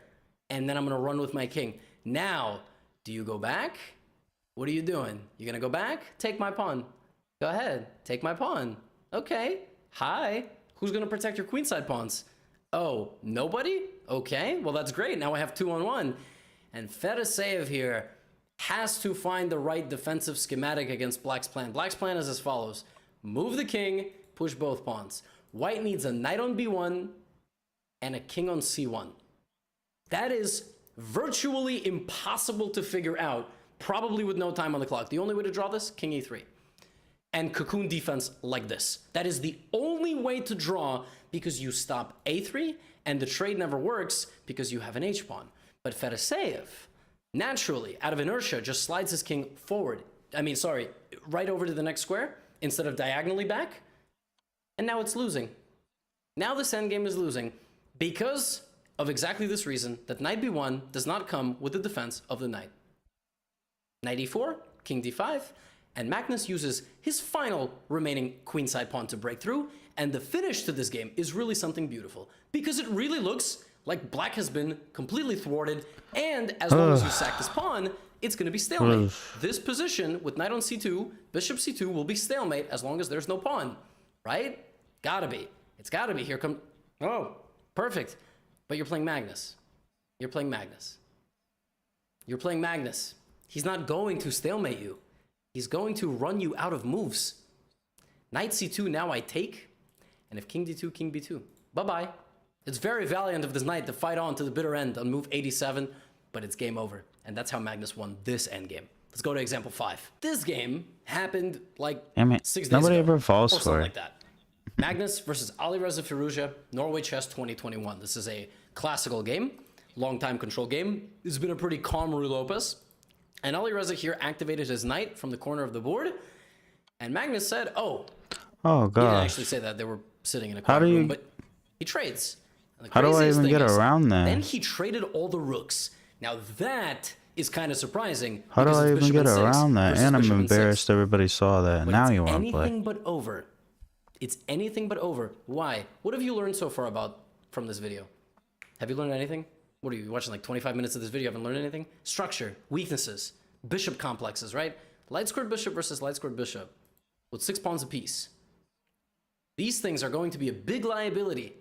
and then I'm going to run with my king. Now, do you go back? What are you doing? You going to go back? Take my pawn. Go ahead, take my pawn. Okay, hi. Who's gonna protect your queenside pawns? Oh, nobody? Okay, well that's great. Now I have 2-on-1. And Fedoseev here has to find the right defensive schematic against Black's plan. Black's plan is as follows. Move the king, push both pawns. White needs a knight on b1 and a king on c1. That is virtually impossible to figure out, probably with no time on the clock. The only way to draw this, king e3. And cocoon defense like this. That is the only way to draw because you stop a3 and the trade never works because you have an h-pawn. But Fedoseev, naturally, out of inertia, just slides his king forward. Right over to the next square instead of diagonally back. And now it's losing. Now this endgame is losing because of exactly this reason that knight b1 does not come with the defense of the knight. Knight e4, king d5. And Magnus uses his final remaining queenside pawn to break through, and the finish to this game is really something beautiful, because it really looks like Black has been completely thwarted, and as long as you sack this pawn, it's going to be stalemate. This position with knight on c2, bishop c2 will be stalemate as long as there's no pawn, right? Gotta be. It's gotta be. Here come... Oh, perfect. But you're playing Magnus. You're playing Magnus. You're playing Magnus. He's not going to stalemate you. He's going to run you out of moves. Knight c2, now I take. And if king d2, king b2. Bye-bye. It's very valiant of this knight to fight on to the bitter end on move 87, but it's game over. And that's how Magnus won this endgame. Let's go to example 5. This game happened like 6 days nobody ago. ever falls or for something it. Like that. Magnus versus Alireza Firouzja, Norway Chess 2021. This is a classical game, long time control game. It's been a pretty calm Ruy Lopez. And Alireza here activated his knight from the corner of the board. And Magnus said, oh gosh. He didn't actually say that. They were sitting in a quiet room, but he trades. How do I even get around that? Then he traded all the rooks. Now that is kind of surprising. How do I even get around that? And I'm embarrassed everybody saw that. Now you want to play. Anything but over. It's anything but over. Why? What have you learned so far from this video? Have you learned anything? What are you watching, like 25 minutes of this video? Haven't learned anything? Structure, weaknesses, bishop complexes, right? Light squared bishop versus light squared bishop with 6 pawns apiece. These things are going to be a big liability.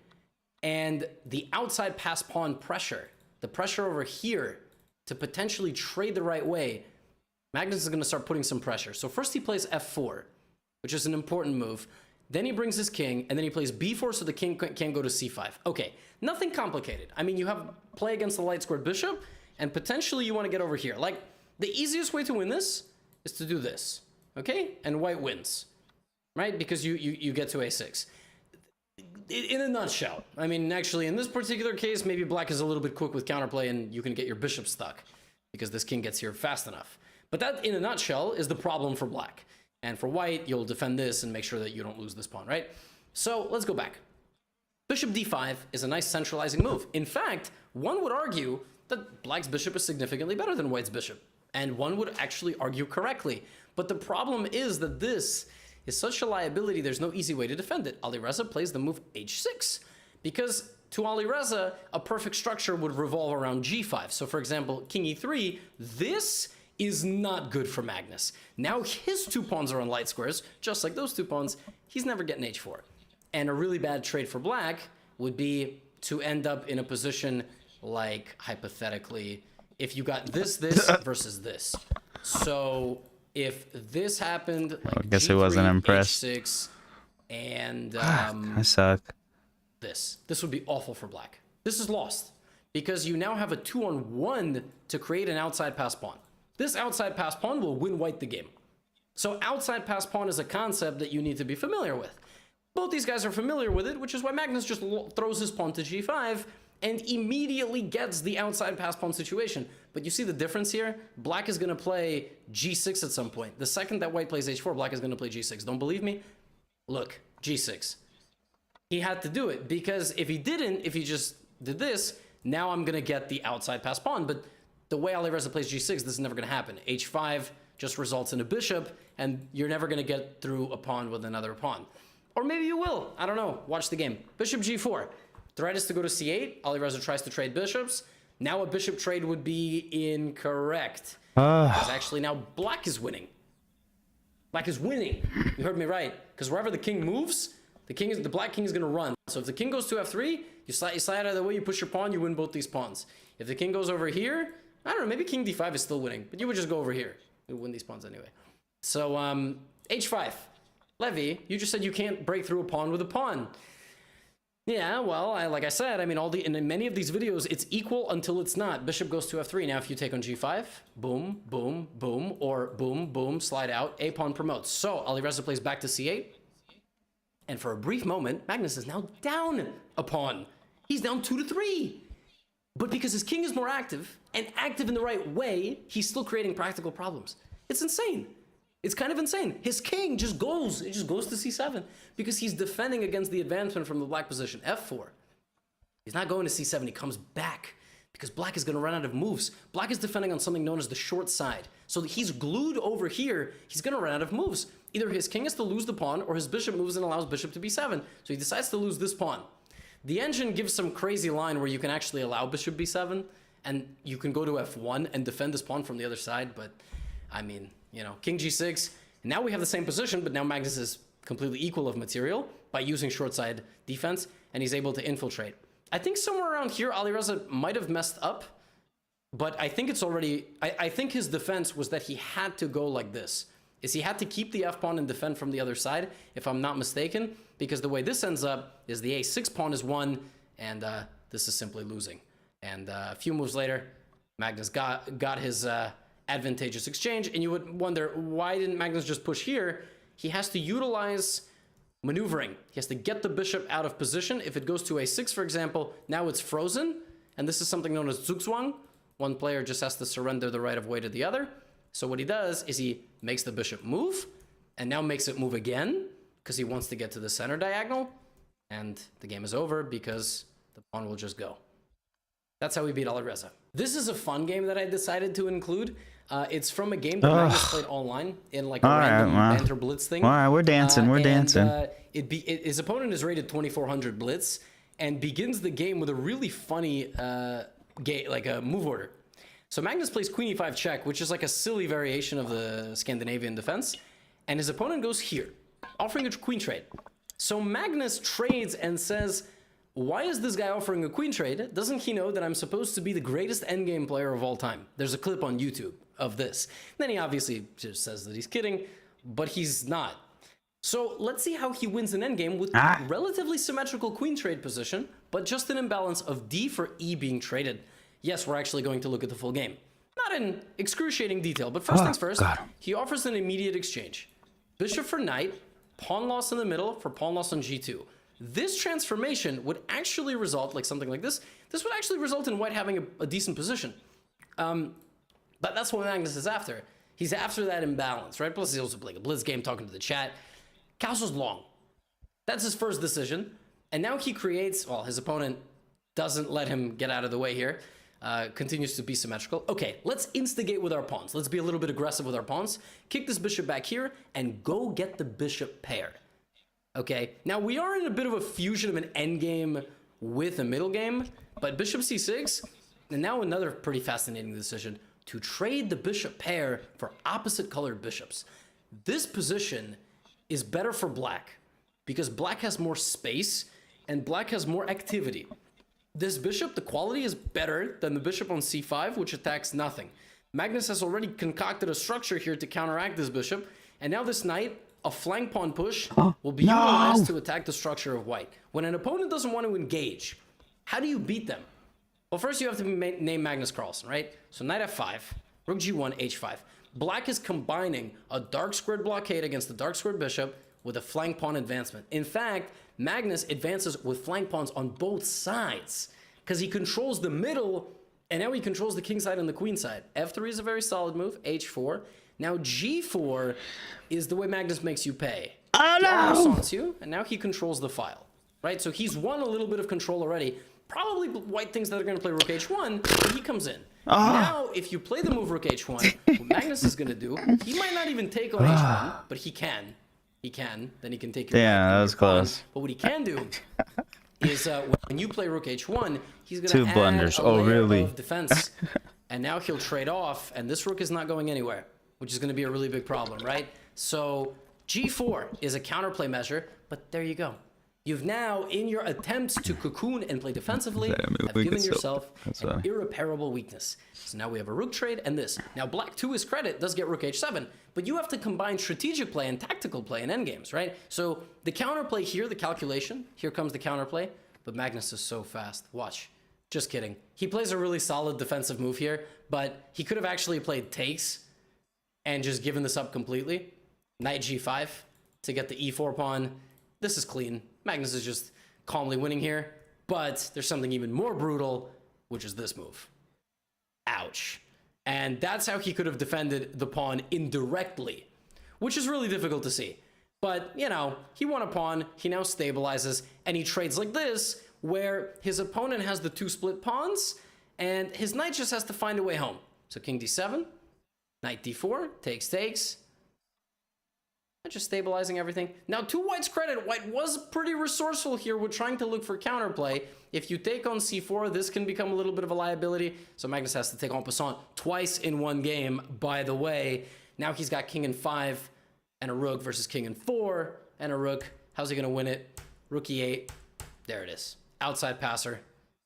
And the outside pass pawn pressure, the pressure over here to potentially trade the right way, Magnus is going to start putting some pressure. So first he plays f4, which is an important move. Then he brings his king, and then he plays b4 so the king can't go to c5. Okay, nothing complicated. I mean, you have play against the light squared bishop, and potentially you want to get over here. Like, the easiest way to win this is to do this, okay? And white wins, right? Because you get to a6. In a nutshell, I mean, actually, in this particular case, maybe black is a little bit quick with counterplay, and you can get your bishop stuck, because this king gets here fast enough. But that, in a nutshell, is the problem for black. And for white, you'll defend this and make sure that you don't lose this pawn, right? So let's go back. Bishop d5 is a nice centralizing move. In fact, one would argue that black's bishop is significantly better than white's bishop. And one would actually argue correctly. But the problem is that this is such a liability, there's no easy way to defend it. Alireza plays the move h6. Because to Alireza, a perfect structure would revolve around g5. So for example, king e3, this is not good for Magnus. Now his 2 pawns are on light squares, just like those 2 pawns. He's never getting h4. And a really bad trade for black would be to end up in a position like, hypothetically, if you got this versus this. So if this happened, like I guess G3, he wasn't impressed. H6, and I suck. This would be awful for black. This is lost because you now have a 2-on-1 to create an outside pass pawn. This outside pass pawn will win white the game. So outside pass pawn is a concept that you need to be familiar with. Both these guys are familiar with it, which is why Magnus just throws his pawn to g5 and immediately gets the outside pass pawn situation. But you see the difference here? Black is going to play g6 at some point. The second that white plays h4, black is going to play g6. Don't believe me? Look, g6. He had to do it because if he didn't, if he just did this, now I'm going to get the outside pass pawn. But the way Alireza plays g6, this is never going to happen. h5 just results in a bishop, and you're never going to get through a pawn with another pawn. Or maybe you will. I don't know. Watch the game. Bishop g4. Threat is to go to c8. Alireza tries to trade bishops. Now a bishop trade would be incorrect. Because actually now black is winning. Black is winning. You heard me right. Because wherever the king moves, the black king is going to run. So if the king goes to f3, you slide out of the way, you push your pawn, you win both these pawns. If the king goes over here, I don't know, maybe king d5 is still winning, but you would just go over here. You win these pawns anyway. So h5. Levy, you just said you can't break through a pawn with a pawn. Yeah, well, like I said, I mean, in many of these videos, it's equal until it's not. Bishop goes to f3. Now, if you take on g5, boom, boom, boom, or boom, boom, slide out, a pawn promotes. So Alireza plays back to c8. And for a brief moment, Magnus is now down a pawn. He's down 2-3. But because his king is more active, and active in the right way, he's still creating practical problems. It's insane. It's kind of insane. His king just goes. It just goes to c7 because he's defending against the advancement from the black position. f4. He's not going to c7. He comes back because black is going to run out of moves. Black is defending on something known as the short side. So he's glued over here. He's going to run out of moves. Either his king has to lose the pawn or his bishop moves and allows bishop to b7. So he decides to lose this pawn. The engine gives some crazy line where you can actually allow bishop b7 and you can go to f1 and defend this pawn from the other side. But I mean, you know, king g6. Now we have the same position, but now Magnus is completely equal of material by using short side defense, and he's able to infiltrate. I think somewhere around here, Alireza might have messed up, but I think it's already... I think his defense was that he had to go like this. He had to keep the f-pawn and defend from the other side, if I'm not mistaken, because the way this ends up is the a6 pawn is won, and this is simply losing. And a few moves later, Magnus got his advantageous exchange, and you would wonder, why didn't Magnus just push here? He has to utilize maneuvering. He has to get the bishop out of position. If it goes to a6, for example, now it's frozen, and this is something known as Zugzwang. One player just has to surrender the right of way to the other. So what he does is he makes the bishop move, and now makes it move again, because he wants to get to the center diagonal, and the game is over because the pawn will just go. That's how we beat Alireza. This is a fun game that I decided to include. It's from a game that Magnus played online in like a random banter blitz thing. All right, we're dancing, dancing. His opponent is rated 2400 blitz and begins the game with a really funny like a move order. So Magnus plays queen e5 check, which is like a silly variation of the Scandinavian defense, and his opponent goes here, offering a queen trade. So Magnus trades and says, why is this guy offering a queen trade? Doesn't he know that I'm supposed to be the greatest endgame player of all time? There's a clip on YouTube of this. Then he obviously just says that he's kidding, but he's not. So let's see how he wins an endgame with relatively symmetrical queen trade position, but just an imbalance of d for e being traded. Yes, we're actually going to look at the full game. Not in excruciating detail, but first things first, he offers an immediate exchange. Bishop for knight, pawn loss in the middle for pawn loss on g2. This transformation would actually result, like something like this, this would actually result in white having a decent position. But that's what Magnus is after. He's after that imbalance, right? Plus he's also playing a blitz game, talking to the chat. Castle's long. That's his first decision. And now he creates, well, his opponent doesn't let him get out of the way here. Continues to be symmetrical. Okay, let's instigate with our pawns. Let's be a little bit aggressive with our pawns. Kick this bishop back here and go get the bishop pair. Okay, now we are in a bit of a fusion of an endgame with a middle game, but bishop c6, and now another pretty fascinating decision, to trade the bishop pair for opposite colored bishops. This position is better for black, because black has more space, and black has more activity. This bishop, the quality is better than the bishop on c5, which attacks nothing. Magnus has already concocted a structure here to counteract this bishop, and now this knight, a flank pawn push, will be utilized to attack the structure of white. When an opponent doesn't want to engage, how do you beat them? Well, first you have to name Magnus Carlsen, right? So knight f5, rook g1, h5. Black is combining a dark squared blockade against the dark squared bishop with a flank pawn advancement. In fact, Magnus advances with flank pawns on both sides because he controls the middle, and now he controls the king side and the queen side. f3 is a very solid move, h4. Now g4 is the way Magnus makes you pay. Oh no! You, and now he controls the file, right? So he's won a little bit of control already. Probably white thinks that they're going to play rook h1, but he comes in. Now, if you play the move rook h1, what Magnus is going to do, he might not even take on h1, but he can. He can. Then he can take your that was close. But what he can do is when you play rook h1, he's going to add blunders. a layer of defense. And now he'll trade off, and this rook is not going anywhere, which is going to be a really big problem, right? So g4 is a counterplay measure, but there you go. You've now, in your attempts to cocoon and play defensively, have given yourself an irreparable weakness. So now we have a rook trade and this. Now black, to his credit, does get rook h7, but you have to combine strategic play and tactical play in endgames, right? So the counterplay here, the calculation, here comes the counterplay, but Magnus is so fast. Watch. Just kidding. He plays a really solid defensive move here, but he could have actually played takes and just given this up completely. Knight g5 to get the e4 pawn. This is clean. Magnus is just calmly winning here, but there's something even more brutal, which is this move. Ouch. And that's how he could have defended the pawn indirectly, which is really difficult to see. But, you know, he won a pawn, he now stabilizes, and he trades like this, where his opponent has the two split pawns, and his knight just has to find a way home. So king d7, knight d4, takes, Just stabilizing everything. Now, to White's credit, White was pretty resourceful here with trying to look for counterplay. If you take on c4, this can become a little bit of a liability. So Magnus has to take en passant twice in one game, by the way. Now he's got king and 5 and a rook versus king and 4 and a rook. How's he going to win it? Rook e8. There it is. Outside passer.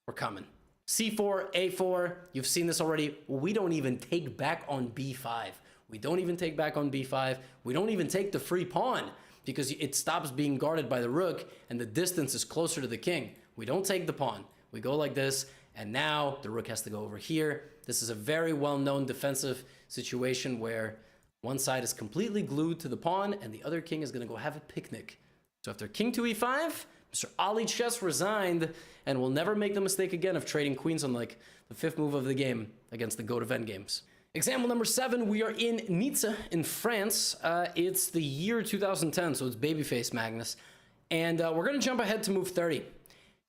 We're coming. c4, a4. You've seen this already. We don't even take back on b5. We don't even take back on b5. We don't even take the free pawn because it stops being guarded by the rook and the distance is closer to the king. We don't take the pawn. We go like this, and now the rook has to go over here. This is a very well-known defensive situation where one side is completely glued to the pawn and the other king is going to go have a picnic. So after king to e5, Mr. Ali Chess resigned and will never make the mistake again of trading queens on like the 5th move of the game against the goat of endgames. Example number 7, we are in Nice in France. It's the year 2010, so it's babyface Magnus. And we're going to jump ahead to move 30.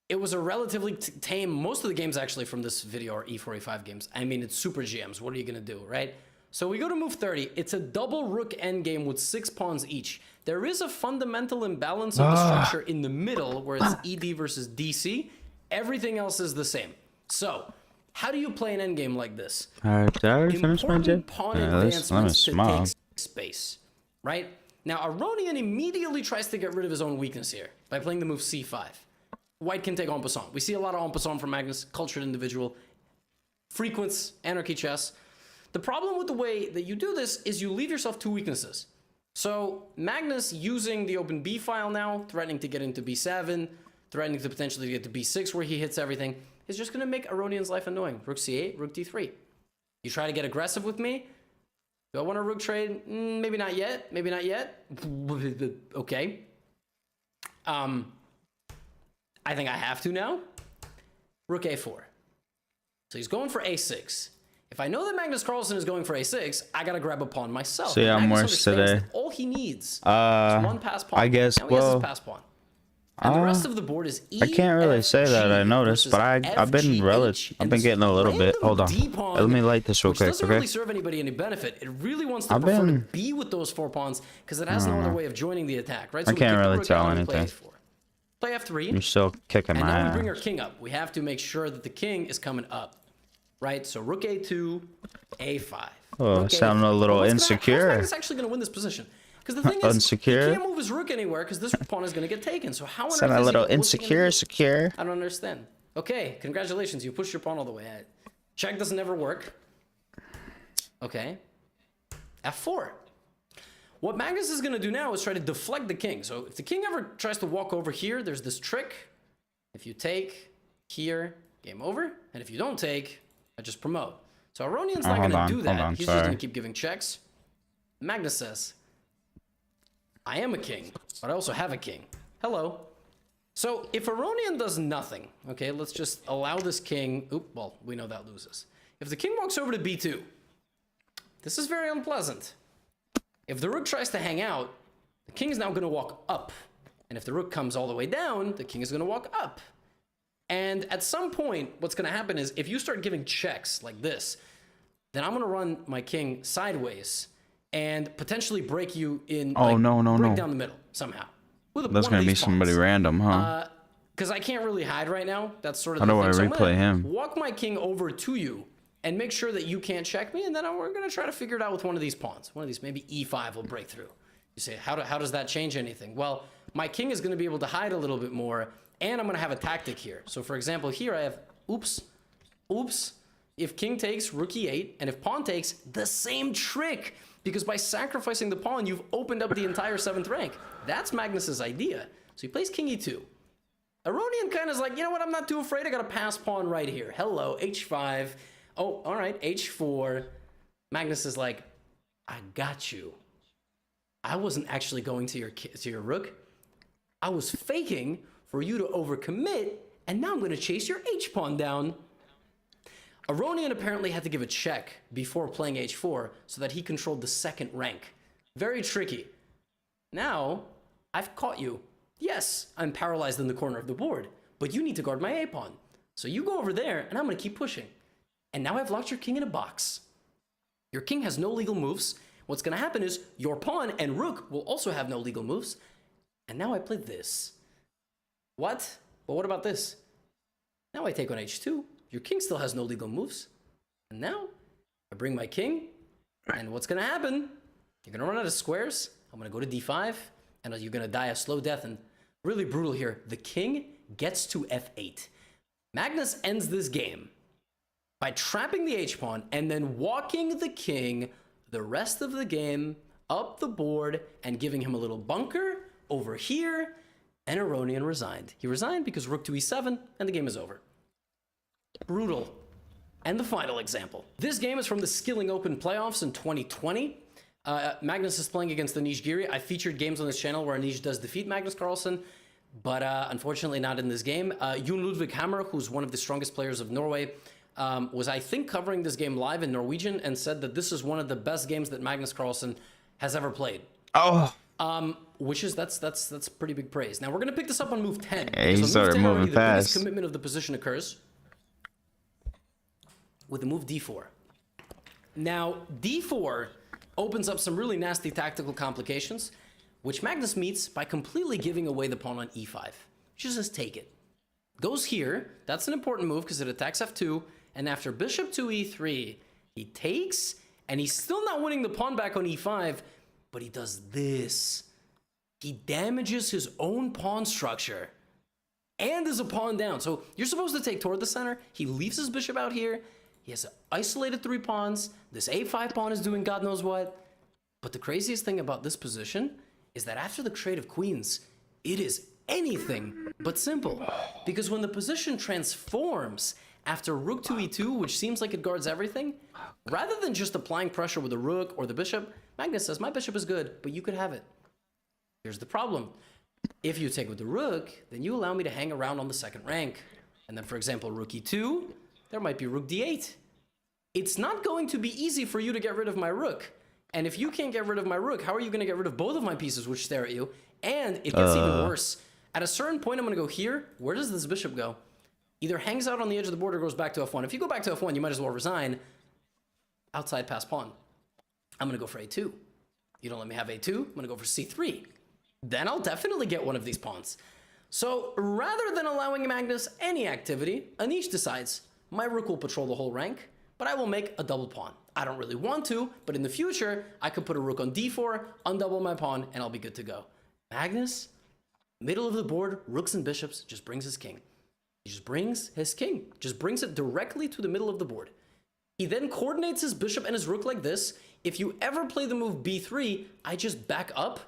It was a relatively tame, most of the games actually from this video are e4, e5 games. I mean, it's super GMs. What are you going to do, right? So we go to move 30. It's a double rook endgame with 6 pawns each. There is a fundamental imbalance of the structure in the middle where it's ED versus DC. Everything else is the same. So how do you play an endgame like this? Important pawn advancements to take space, right? Now, Aronian immediately tries to get rid of his own weakness here by playing the move c5. White can take en passant. We see a lot of en passant from Magnus, cultured individual, frequents anarchy chess. The problem with the way that you do this is you leave yourself 2 weaknesses. So Magnus using the open b file now, threatening to get into b7, threatening to potentially get to b6 where he hits everything, is just going to make Aronian's life annoying. Rook c8, rook d3. You try to get aggressive with me? Do I want a rook trade? Maybe not yet. Maybe not yet. Okay. I think I have to now. Rook a4. So he's going for a6. If I know that Magnus Carlsen is going for a6, I got to grab a pawn myself. So yeah, I'm worse today. All he needs is one pass pawn. I guess, now he has his pass pawn. And the rest of the board is E, I can't really say that I noticed, but I've been getting a little bit. Hold on. Let me light this real quick, doesn't really serve anybody any benefit. It really wants to prefer to be with those 4 pawns because it has no other way of joining the attack, right? So I can't really tell anything. Play f3. You're still kicking my ass. And now we bring our king up. We have to make sure that the king is coming up, right? So rook a2, a5. Oh, sounding a little insecure. How's actually going to win this position? Because the thing is, he can't move his rook anywhere because this pawn is going to get taken. So how on earth is he a little insecure, secure? I don't understand. Okay, congratulations. You pushed your pawn all the way. Check doesn't ever work. Okay. f4. What Magnus is going to do now is try to deflect the king. So if the king ever tries to walk over here, there's this trick. If you take here, game over. And if you don't take, I just promote. So Aronian's not going to do that. He's just going to keep giving checks. Magnus says, I am a king, but I also have a king. Hello. So if Aronian does nothing, okay, let's just allow this king. Oop, well, we know that loses. If the king walks over to b2, this is very unpleasant. If the rook tries to hang out, the king is now going to walk up. And if the rook comes all the way down, the king is going to walk up. And at some point, what's going to happen is if you start giving checks like this, then I'm going to run my king sideways and potentially break you in. Oh, like, break down the middle somehow. That's going to be somebody random, huh? Because I can't really hide right now. That's sort of the thing. How do I replay him? Walk my king over to you and make sure that you can't check me, and then we're going to try to figure it out with one of these pawns. One of these, maybe e5 will break through. You say, how does that change anything? Well, my king is going to be able to hide a little bit more, and I'm going to have a tactic here. So, for example, here I have, oops. If king takes, rook e8, and if pawn takes, the same trick. Because by sacrificing the pawn, you've opened up the entire 7th rank. That's Magnus's idea. So he plays king e2. Aronian kind of is like, you know what, I'm not too afraid. I got a pass pawn right here. Hello, h5. Oh, all right, h4. Magnus is like, I got you. I wasn't actually going to your rook. I was faking for you to overcommit, and now I'm going to chase your h-pawn down. Aronian apparently had to give a check before playing h4 so that he controlled the 2nd rank. Very tricky. Now, I've caught you. Yes, I'm paralyzed in the corner of the board, but you need to guard my a-pawn. So you go over there, and I'm going to keep pushing. And now I've locked your king in a box. Your king has no legal moves. What's going to happen is your pawn and rook will also have no legal moves. And now I play this. What? Well, what about this? Now I take on h2. Your king still has no legal moves. And now I bring my king. And what's going to happen? You're going to run out of squares. I'm going to go to d5. And you're going to die a slow death. And really brutal here. The king gets to f8. Magnus ends this game by trapping the h-pawn and then walking the king the rest of the game up the board and giving him a little bunker over here. And Aronian resigned. He resigned because rook to e7 and the game is over. Brutal. And the final example. This game is from the Skilling Open playoffs in 2020. Magnus is playing against Anish Giri. I featured games on this channel where Anish does defeat Magnus Carlsen, but unfortunately not in this game. Jon Ludvig Hammer, who's one of the strongest players of Norway, was, I think, covering this game live in Norwegian and said that this is one of the best games that Magnus Carlsen has ever played. Oh. Which is, that's pretty big praise. Now we're going to pick this up on move 10. Yeah, he started moving fast. The biggest commitment of the position occurs with the move d4. Now, d4 opens up some really nasty tactical complications, which Magnus meets by completely giving away the pawn on e5. Just says take it. Goes here. That's an important move because it attacks f2. And after bishop to e3, he takes, and he's still not winning the pawn back on e5, but he does this. He damages his own pawn structure and is a pawn down. So you're supposed to take toward the center. He leaves his bishop out here. He has isolated 3 pawns. This a5 pawn is doing God knows what. But the craziest thing about this position is that after the trade of queens, it is anything but simple. Because when the position transforms after rook to e2, which seems like it guards everything, rather than just applying pressure with the rook or the bishop, Magnus says, my bishop is good, but you could have it. Here's the problem. If you take with the rook, then you allow me to hang around on the second rank. And then, for example, rook e2, there might be rook d8. It's not going to be easy for you to get rid of my rook. And if you can't get rid of my rook, how are you going to get rid of both of my pieces which stare at you? And it gets even worse. At a certain point, I'm going to go here. Where does this bishop go? Either hangs out on the edge of the board or goes back to f1. If you go back to f1, you might as well resign. Outside pass pawn. I'm going to go for a2. You don't let me have a2. I'm going to go for c3. Then I'll definitely get one of these pawns. So rather than allowing Magnus any activity, Anish decides, my rook will patrol the whole rank, but I will make a double pawn. I don't really want to, but in the future, I could put a rook on d4, undouble my pawn, and I'll be good to go. Magnus, middle of the board, rooks and bishops, just brings his king. He just brings his king, just brings it directly to the middle of the board. He then coordinates his bishop and his rook like this. If you ever play the move b3, I just back up.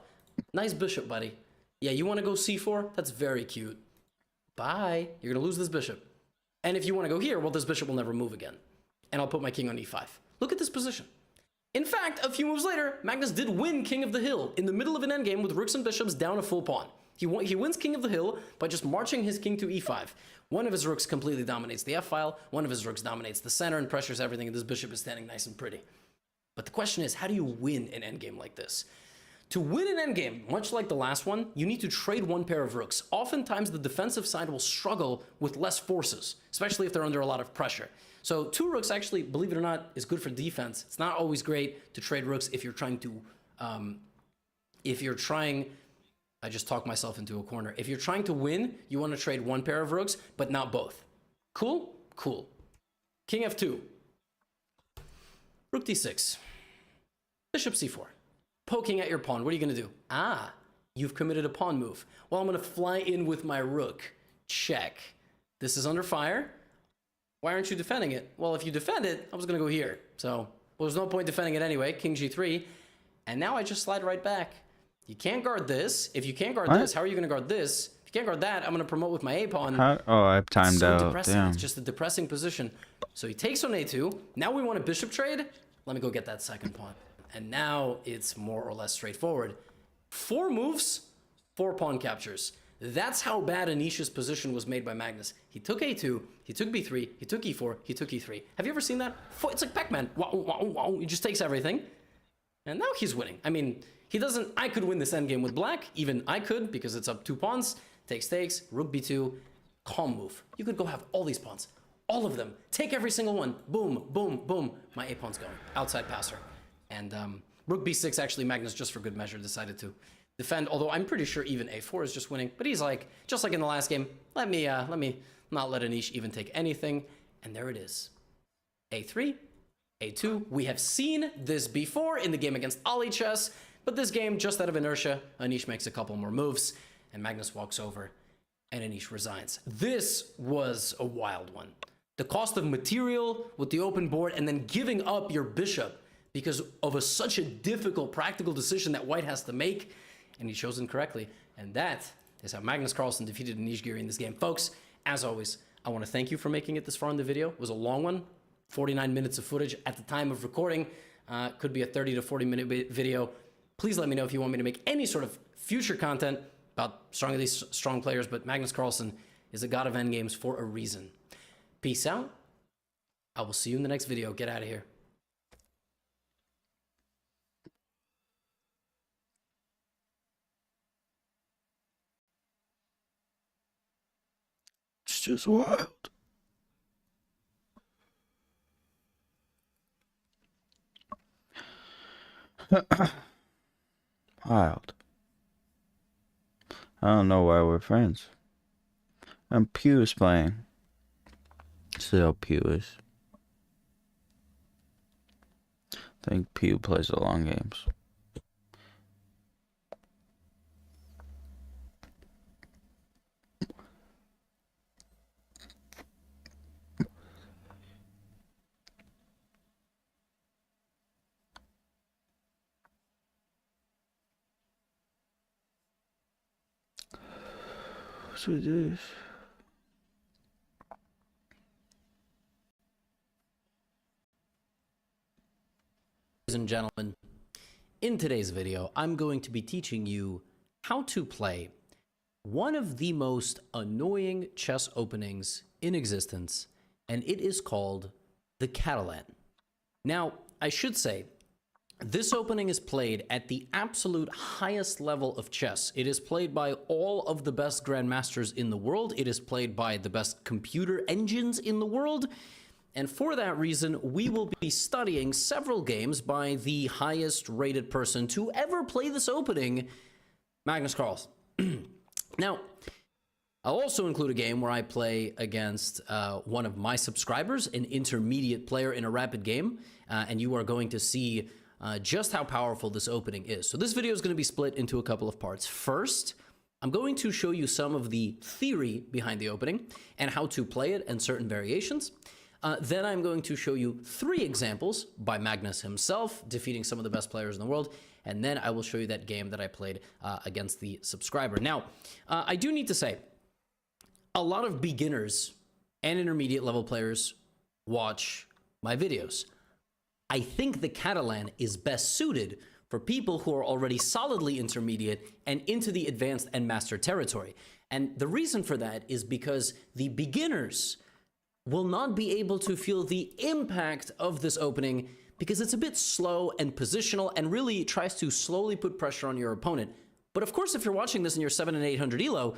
Nice bishop, buddy. Yeah, you want to go c4? That's very cute. Bye. You're going to lose this bishop. And if you want to go here, well, this bishop will never move again. And I'll put my king on e5. Look at this position. In fact, a few moves later, Magnus did win King of the Hill in the middle of an endgame with rooks and bishops down a full pawn. He wins King of the Hill by just marching his king to e5. One of his rooks completely dominates the f-file, one of his rooks dominates the center and pressures everything, and this bishop is standing nice and pretty. But the question is, how do you win an endgame like this? To win an endgame, much like the last one, you need to trade one pair of rooks. Oftentimes, the defensive side will struggle with less forces, especially if they're under a lot of pressure. So 2 rooks actually, believe it or not, is good for defense. It's not always great to trade rooks if you're trying to, I just talked myself into a corner. If you're trying to win, you want to trade one pair of rooks, but not both. Cool? Cool. King f2. Rook d6. Bishop c4. Poking at your pawn. What are you going to do? Ah, you've committed a pawn move. Well, I'm going to fly in with my rook. Check. This is under fire. Why aren't you defending it? Well, if you defend it, I was going to go here. So, well, there's no point defending it anyway. King g3. And now I just slide right back. You can't guard this. If you can't guard this, how are you going to guard this? If you can't guard that, I'm going to promote with my a pawn. Oh, I've timed out. Depressing. Damn. It's just a depressing position. So he takes on a2. Now we want a bishop trade. Let me go get that second pawn. And now it's more or less straightforward. 4 moves, 4 pawn captures. That's how bad Anish's position was made by Magnus. He took a2, he took b3, he took e4, he took e3. Have you ever seen that? It's like Pac-Man. Wow, wow, wow. He just takes everything. And now he's winning. I mean, he doesn't... I could win this endgame with black. Even I could, because it's up 2 pawns. Takes, rook b2. Calm move. You could go have all these pawns. All of them. Take every single one. Boom, boom, boom. My a pawn's going. Outside passer. And Rook b6, actually, Magnus, just for good measure, decided to defend, although I'm pretty sure even a4 is just winning. But he's like, just like in the last game, let me not let Anish even take anything. And there it is. a3, a2. We have seen this before in the game against Ali Chess, but this game, just out of inertia, Anish makes a couple more moves, and Magnus walks over, and Anish resigns. This was a wild one. The cost of material with the open board, and then giving up your bishop because of such a difficult practical decision that White has to make, and he chose incorrectly. And that is how Magnus Carlsen defeated Anish Giri in this game. Folks, as always, I want to thank you for making it this far in the video. It was a long one, 49 minutes of footage at the time of recording. Could be a 30 to 40 minute video. Please let me know if you want me to make any sort of future content about these strong players, but Magnus Carlsen is a god of endgames for a reason. Peace out. I will see you in the next video. Get out of here. It's just wild. Wild. I don't know why we're friends. And Pew is playing. See how Pew is. I think Pew plays the long games. What's with this? Ladies and gentlemen, in today's video, I'm going to be teaching you how to play one of the most annoying chess openings in existence, and it is called the Catalan. Now, I should say, this opening is played at the absolute highest level of chess. It is played by all of the best grandmasters in the world. It is played by the best computer engines in the world. And for that reason, we will be studying several games by the highest rated person to ever play this opening, Magnus Carlsen. Now, I'll also include a game where I play against one of my subscribers, an intermediate player in a rapid game, and you are going to see just how powerful this opening is. So this video is going to be split into a couple of parts. First, I'm going to show you some of the theory behind the opening and how to play it and certain variations. Then I'm going to show you 3 examples by Magnus himself, defeating some of the best players in the world. And then I will show you that game that I played against the subscriber. Now, I do need to say, a lot of beginners and intermediate level players watch my videos. I think the Catalan is best suited for people who are already solidly intermediate and into the advanced and master territory. And the reason for that is because the beginners will not be able to feel the impact of this opening because it's a bit slow and positional and really tries to slowly put pressure on your opponent. But of course, if you're watching this in your 700 and 800 elo,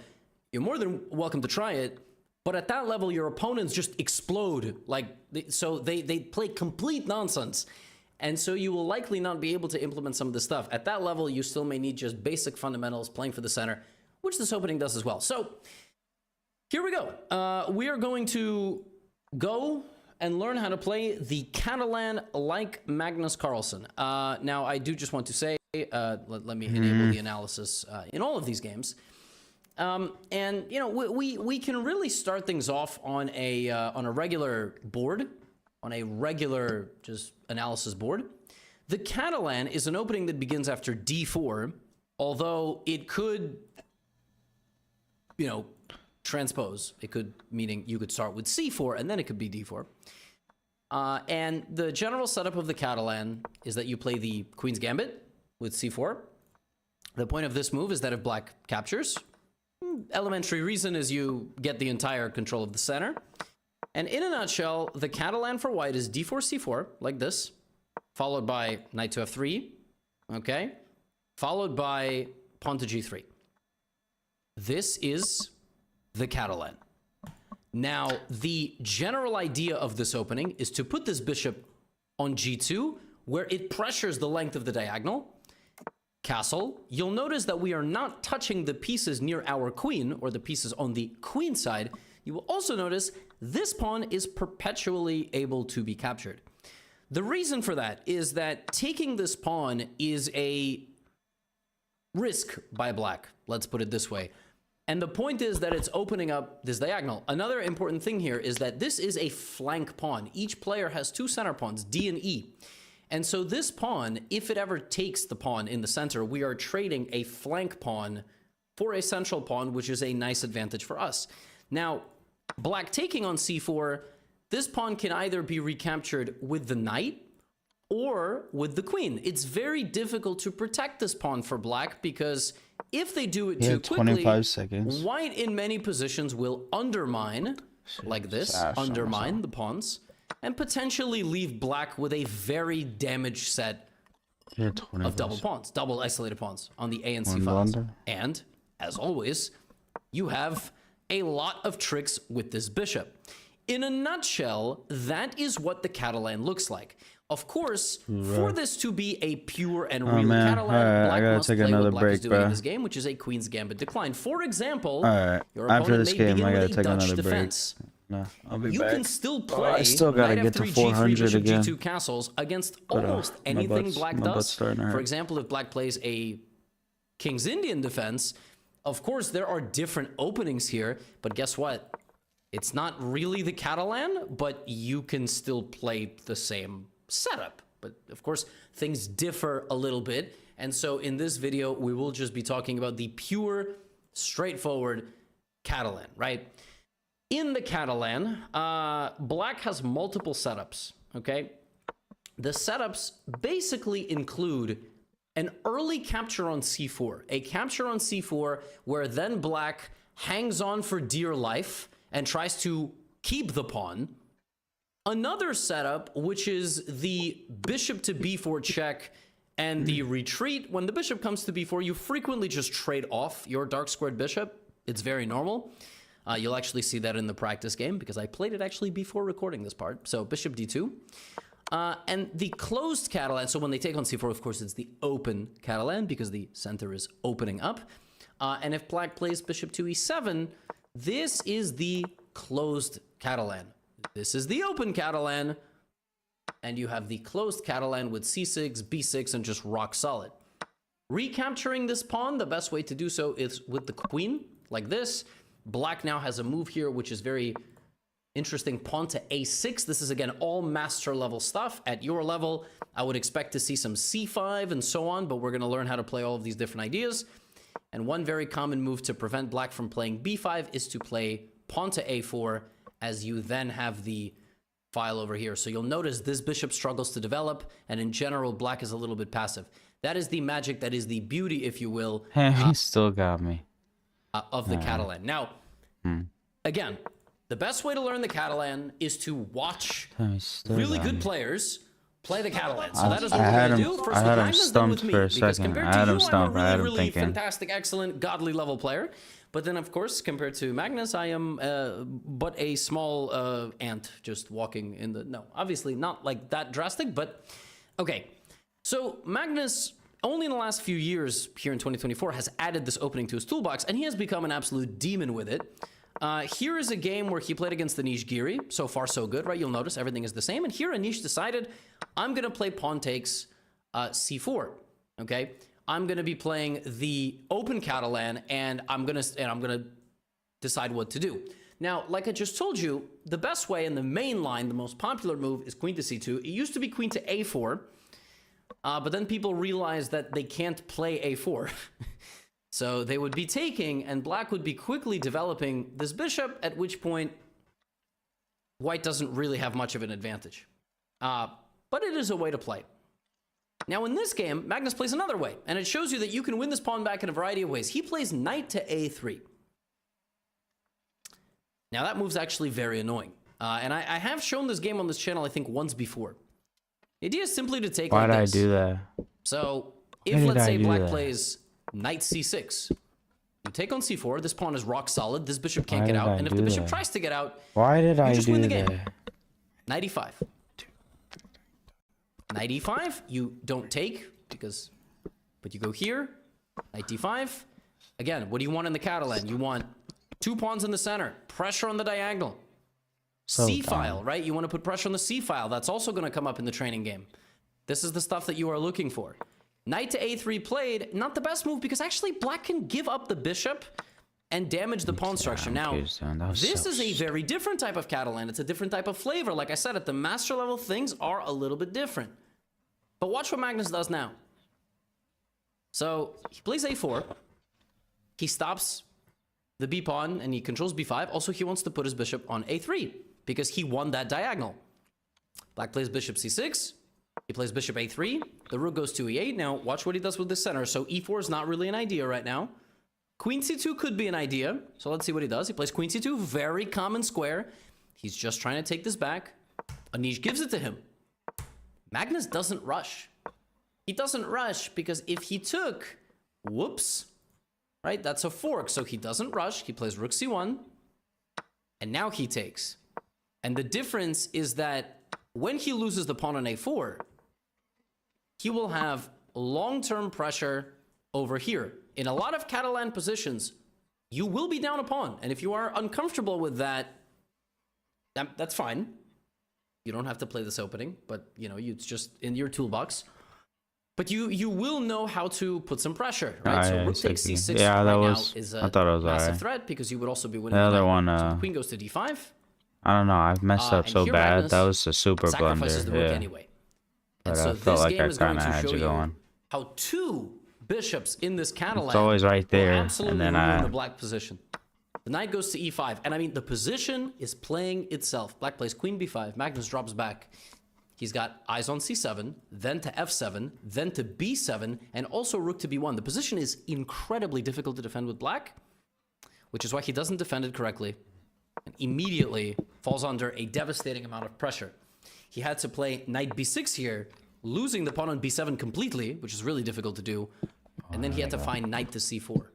you're more than welcome to try it. But at that level, your opponents just explode. So they play complete nonsense. And so you will likely not be able to implement some of this stuff. At that level, you still may need just basic fundamentals, playing for the center, which this opening does as well. So here we go. We are going to go and learn how to play the Catalan like Magnus Carlsen. Now, I do just want to say, let me enable the analysis in all of these games. And you know, we can really start things off on a regular board, on a regular just analysis board. The Catalan is an opening that begins after d4, although it could, you know, transpose. It could, meaning you could start with c4 and then it could be d4. And the general setup of the Catalan is that you play the Queen's Gambit with c4. The point of this move is that if black captures, elementary reason is you get the entire control of the center. And in a nutshell, the Catalan for white is d4, c4, like this, followed by knight to f3, okay? Followed by pawn to g3. This is the Catalan. Now, the general idea of this opening is to put this bishop on g2 where it pressures the length of the diagonal. Castle, you'll notice that we are not touching the pieces near our queen, or the pieces on the queen side. You will also notice this pawn is perpetually able to be captured. The reason for that is that taking this pawn is a risk by black, let's put it this way. And the point is that it's opening up this diagonal. Another important thing here is that this is a flank pawn. Each player has two center pawns, D and E. And so this pawn, if it ever takes the pawn in the center, we are trading a flank pawn for a central pawn, which is a nice advantage for us. Now, black taking on c4, this pawn can either be recaptured with the knight or with the queen. It's very difficult to protect this pawn for black because if they do it too quickly, 25 seconds. White in many positions will undermine, like this, undermine the pawns, and potentially leave black with a very damaged set of double pawns, double isolated pawns on the A and C files. And, as always, you have a lot of tricks with this bishop. In a nutshell, that is what the Catalan looks like. Of course, for this to be a pure and real Catalan, black must play what black is doing in this game, which is a Queen's Gambit decline. For example, your opponent may begin with a Dutch defense. No, I'll be back. You can still play I still gotta get to 400 again. G2 castles against almost anything black does. For example, if black plays a King's Indian defense, of course, there are different openings here, but guess what? It's not really the Catalan, but you can still play the same setup. But of course, things differ a little bit. And so in this video, we will just be talking about the pure, straightforward Catalan, right? In the Catalan, black has multiple setups, okay? The setups basically include an early capture on c4, a capture on c4 where then black hangs on for dear life and tries to keep the pawn. Another setup, which is the bishop to b4 check and the retreat. When the bishop comes to b4, you frequently just trade off your dark squared bishop. It's very normal. You'll actually see that in the practice game because I played it actually before recording this part. So bishop d2. And the closed Catalan, so when they take on c4, of course, it's the open Catalan because the center is opening up. And if black plays bishop to e7, this is the closed Catalan. This is the open Catalan. And you have the closed Catalan with c6, b6, and just rock solid. Recapturing this pawn, the best way to do so is with the queen, like this. Black now has a move here, which is very interesting. Pawn to a6. This is, again, all master level stuff. At your level, I would expect to see some c5 and so on, but we're going to learn how to play all of these different ideas. And one very common move to prevent black from playing b5 is to play pawn to a4, as you then have the file over here. So you'll notice this bishop struggles to develop, and in general, black is a little bit passive. That is the magic, that is the beauty, if you will. He still got me. Of the Catalan. Now, again, the best way to learn the Catalan is to watch really good players play the Catalan. So that is what we're going to do. First, I had him stumped for a second. I had him stumped. I had him thinking. Fantastic, excellent, godly level player. But then, of course, compared to Magnus, I am but a small ant just walking in the... No, obviously not like that drastic, but... Okay, so Magnus... only in the last few years here in 2024 has added this opening to his toolbox, and he has become an absolute demon with it. Here is a game where he played against Anish Giri. So far, so good, right? You'll notice everything is the same. And here Anish decided, I'm going to play pawn takes c4, okay? I'm going to be playing the open Catalan, and I'm going to decide what to do. Now, like I just told you, the best way in the main line, the most popular move is queen to c2. It used to be queen to a4. But then people realized that they can't play a4. So they would be taking, and black would be quickly developing this bishop, at which point white doesn't really have much of an advantage. But it is a way to play. Now in this game, Magnus plays another way, and it shows you that you can win this pawn back in a variety of ways. He plays knight to a3. Now that move's actually very annoying. And I have shown this game on this channel, I think, once before. The idea is simply to take like this. Why did I do that? So, if let's say black plays knight c6, you take on c4, this pawn is rock solid, this bishop can't get out, and if the bishop tries to get out, why did I just do win the game. that? Knight e5. Knight e5, you don't take but you go here. Knight d5. Again, what do you want in the Catalan? You want 2 pawns in the center, pressure on the diagonal. C-file, right? You want to put pressure on the C-file. That's also going to come up in the training game. This is the stuff that you are looking for. Knight to a3 played, not the best move because actually black can give up the bishop and damage the pawn structure. Now, this is a very different type of Catalan. It's a different type of flavor. Like I said, at the master level, things are a little bit different. But watch what Magnus does now. So he plays a4. He stops the b pawn and he controls b5. Also, he wants to put his bishop on a3 because he won that diagonal. Black plays bishop c6. He plays bishop a3. The rook goes to e8. Now, watch what he does with the center. So e4 is not really an idea right now. Queen c2 could be an idea. So let's see what he does. He plays queen c2. Very common square. He's just trying to take this back. Anish gives it to him. Magnus doesn't rush. He doesn't rush because if he took... Whoops. Right? That's a fork. So he doesn't rush. He plays rook c1. And now he takes. And the difference is that when he loses the pawn on a4, he will have long-term pressure over here. In a lot of Catalan positions, you will be down a pawn. And if you are uncomfortable with that, that's fine. You don't have to play this opening, but you know, it's just in your toolbox. But you will know how to put some pressure, right? So rook takes c6 right now is a massive threat because you would also be winning. The other one, so the queen goes to d5. I don't know. I've messed up so bad. That was a super blunder. The rook anyway. But so I felt like I kind of had you going. How 2 bishops in this Catalan it's always right there, absolutely and then ruin the black position. The knight goes to e5, and I mean the position is playing itself. Black plays queen b5. Magnus drops back. He's got eyes on c7, then to f7, then to b7, and also rook to b1. The position is incredibly difficult to defend with black, which is why he doesn't defend it correctly and immediately falls under a devastating amount of pressure. He had to play knight b6 here, losing the pawn on b7 completely, which is really difficult to do, and then he had to find knight to c4,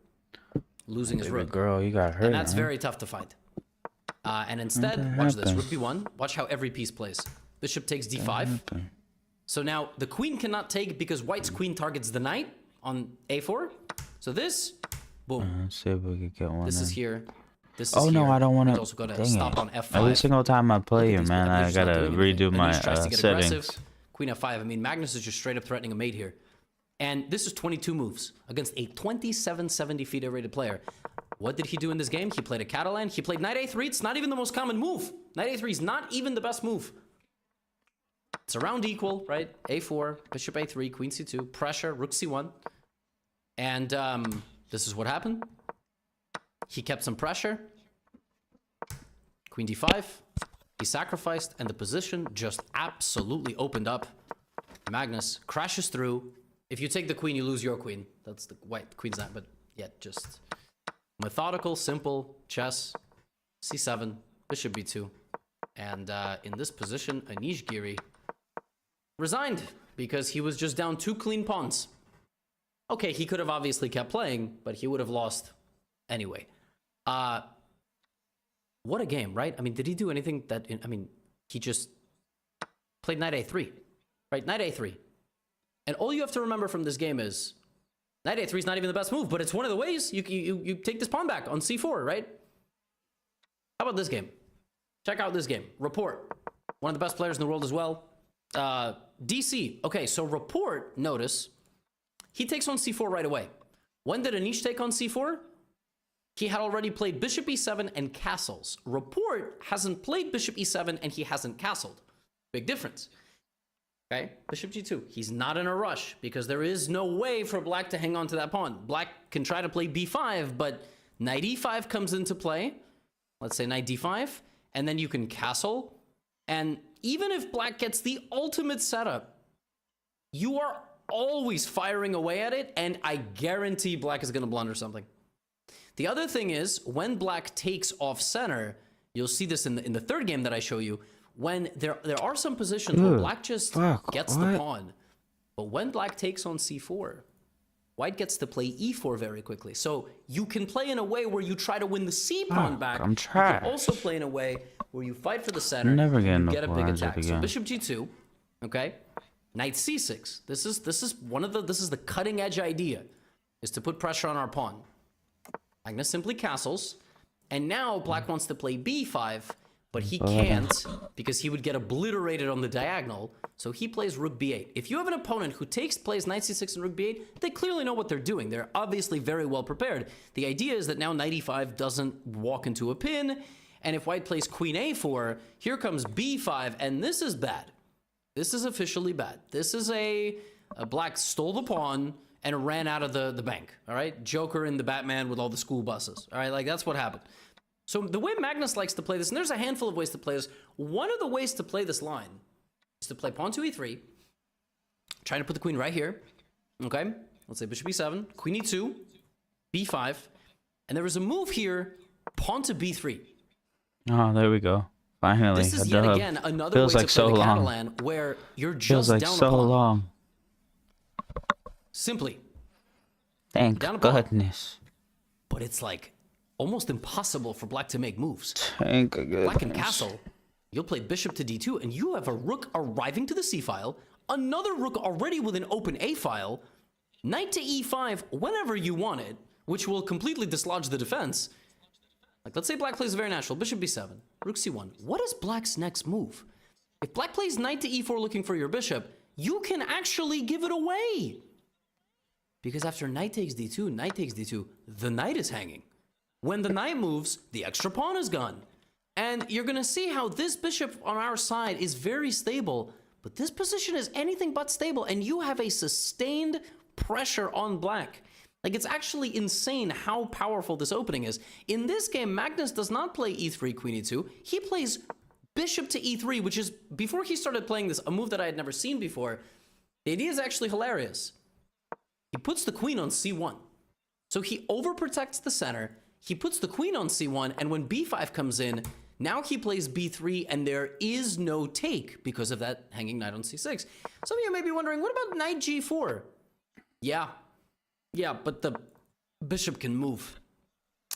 losing his rook. Girl, you got hurt. And that's very tough to find. And instead, watch this. Rook b1. Watch how every piece plays. Bishop takes d5. So now the queen cannot take because white's queen targets the knight on a4. So this, boom. Let's see if we can get one. This is here. This is oh no, here. I don't want to. Also got to stop on f5. Every single time I play you, man, I gotta redo my settings. Queen f5. I mean, Magnus is just straight up threatening a mate here. And this is 22 moves against a 2770 FIDE rated player. What did he do in this game? He played a Catalan. He played knight a3. It's not even the most common move. Knight a3 is not even the best move. It's around equal, right? a4, bishop a3, queen c2, pressure, rook c1. And this is what happened. He kept some pressure. Queen d5. He sacrificed, and the position just absolutely opened up. Magnus crashes through. If you take the queen, you lose your queen. That's the white queen's not, but yeah, just methodical, simple chess. c7, bishop b2. And in this position, Anish Giri resigned because he was just down 2 clean pawns. Okay, he could have obviously kept playing, but he would have lost anyway. What a game, right? I mean, did he do anything that... I mean, he just played knight a3, right? Knight a3. And all you have to remember from this game is knight a3 is not even the best move, but it's one of the ways you take this pawn back on c4, right? How about this game? Check out this game. Report. One of the best players in the world as well. DC. Okay, so Report, notice, he takes on c4 right away. When did Anish take on c4? He had already played bishop e7 and castles. Report hasn't played bishop e7 and he hasn't castled. Big difference. Okay, bishop g2. He's not in a rush because there is no way for black to hang on to that pawn. Black can try to play b5, but knight e5 comes into play. Let's say knight d5, and then you can castle. And even if black gets the ultimate setup, you are always firing away at it, and I guarantee black is going to blunder something. The other thing is, when black takes off center, you'll see this in the third game that I show you, when there are some positions where black just gets the pawn. But when black takes on c4, white gets to play e4 very quickly. So you can play in a way where you try to win the c pawn back. I'm trash. You can also play in a way where you fight for the center. I'm never and getting you get a big attack. So bishop g2, okay? Knight c6. This is the cutting edge idea, is to put pressure on our pawn. Magnus simply castles, and now black wants to play b5, but he can't because he would get obliterated on the diagonal. So he plays rook b8. If you have an opponent who plays knight c6 and rook b8, they clearly know what they're doing. They're obviously very well prepared. The idea is that now knight e5 doesn't walk into a pin, and if white plays queen a4, here comes b5, and this is bad. This is officially bad. This is a black stole the pawn and ran out of the bank, all right? Joker in the Batman with all the school buses, all right? Like, that's what happened. So the way Magnus likes to play this, and there's a handful of ways to play this, one of the ways to play this line is to play pawn to e3, trying to put the queen right here, okay? Let's say bishop e7, queen e2, b5, and there is a move here, pawn to b3. Oh, there we go. Finally, this is yet again another Feels way like to play so the long. Catalan where you're just Feels like down so a pawn. long. Simply. Thank goodness. But it's like almost impossible for black to make moves. Thank goodness. Black can castle. You'll play bishop to d2, and you have a rook arriving to the c file, another rook already with an open a file, knight to e5 whenever you want it, which will completely dislodge the defense. Like, let's say black plays very natural, bishop b7, rook c1. What is black's next move? If black plays knight to e4 looking for your bishop, you can actually give it away. Because after knight takes d2, the knight is hanging. When the knight moves, the extra pawn is gone. And you're going to see how this bishop on our side is very stable, but this position is anything but stable, and you have a sustained pressure on black. Like, it's actually insane how powerful this opening is. In this game, Magnus does not play e3, queen e2. He plays bishop to e3, which is, before he started playing this, a move that I had never seen before. The idea is actually hilarious. He puts the queen on c1. So he overprotects the center. He puts the queen on c1, and when b5 comes in, now he plays b3, and there is no take because of that hanging knight on c6. Some of you may be wondering, what about knight g4? Yeah, but the bishop can move.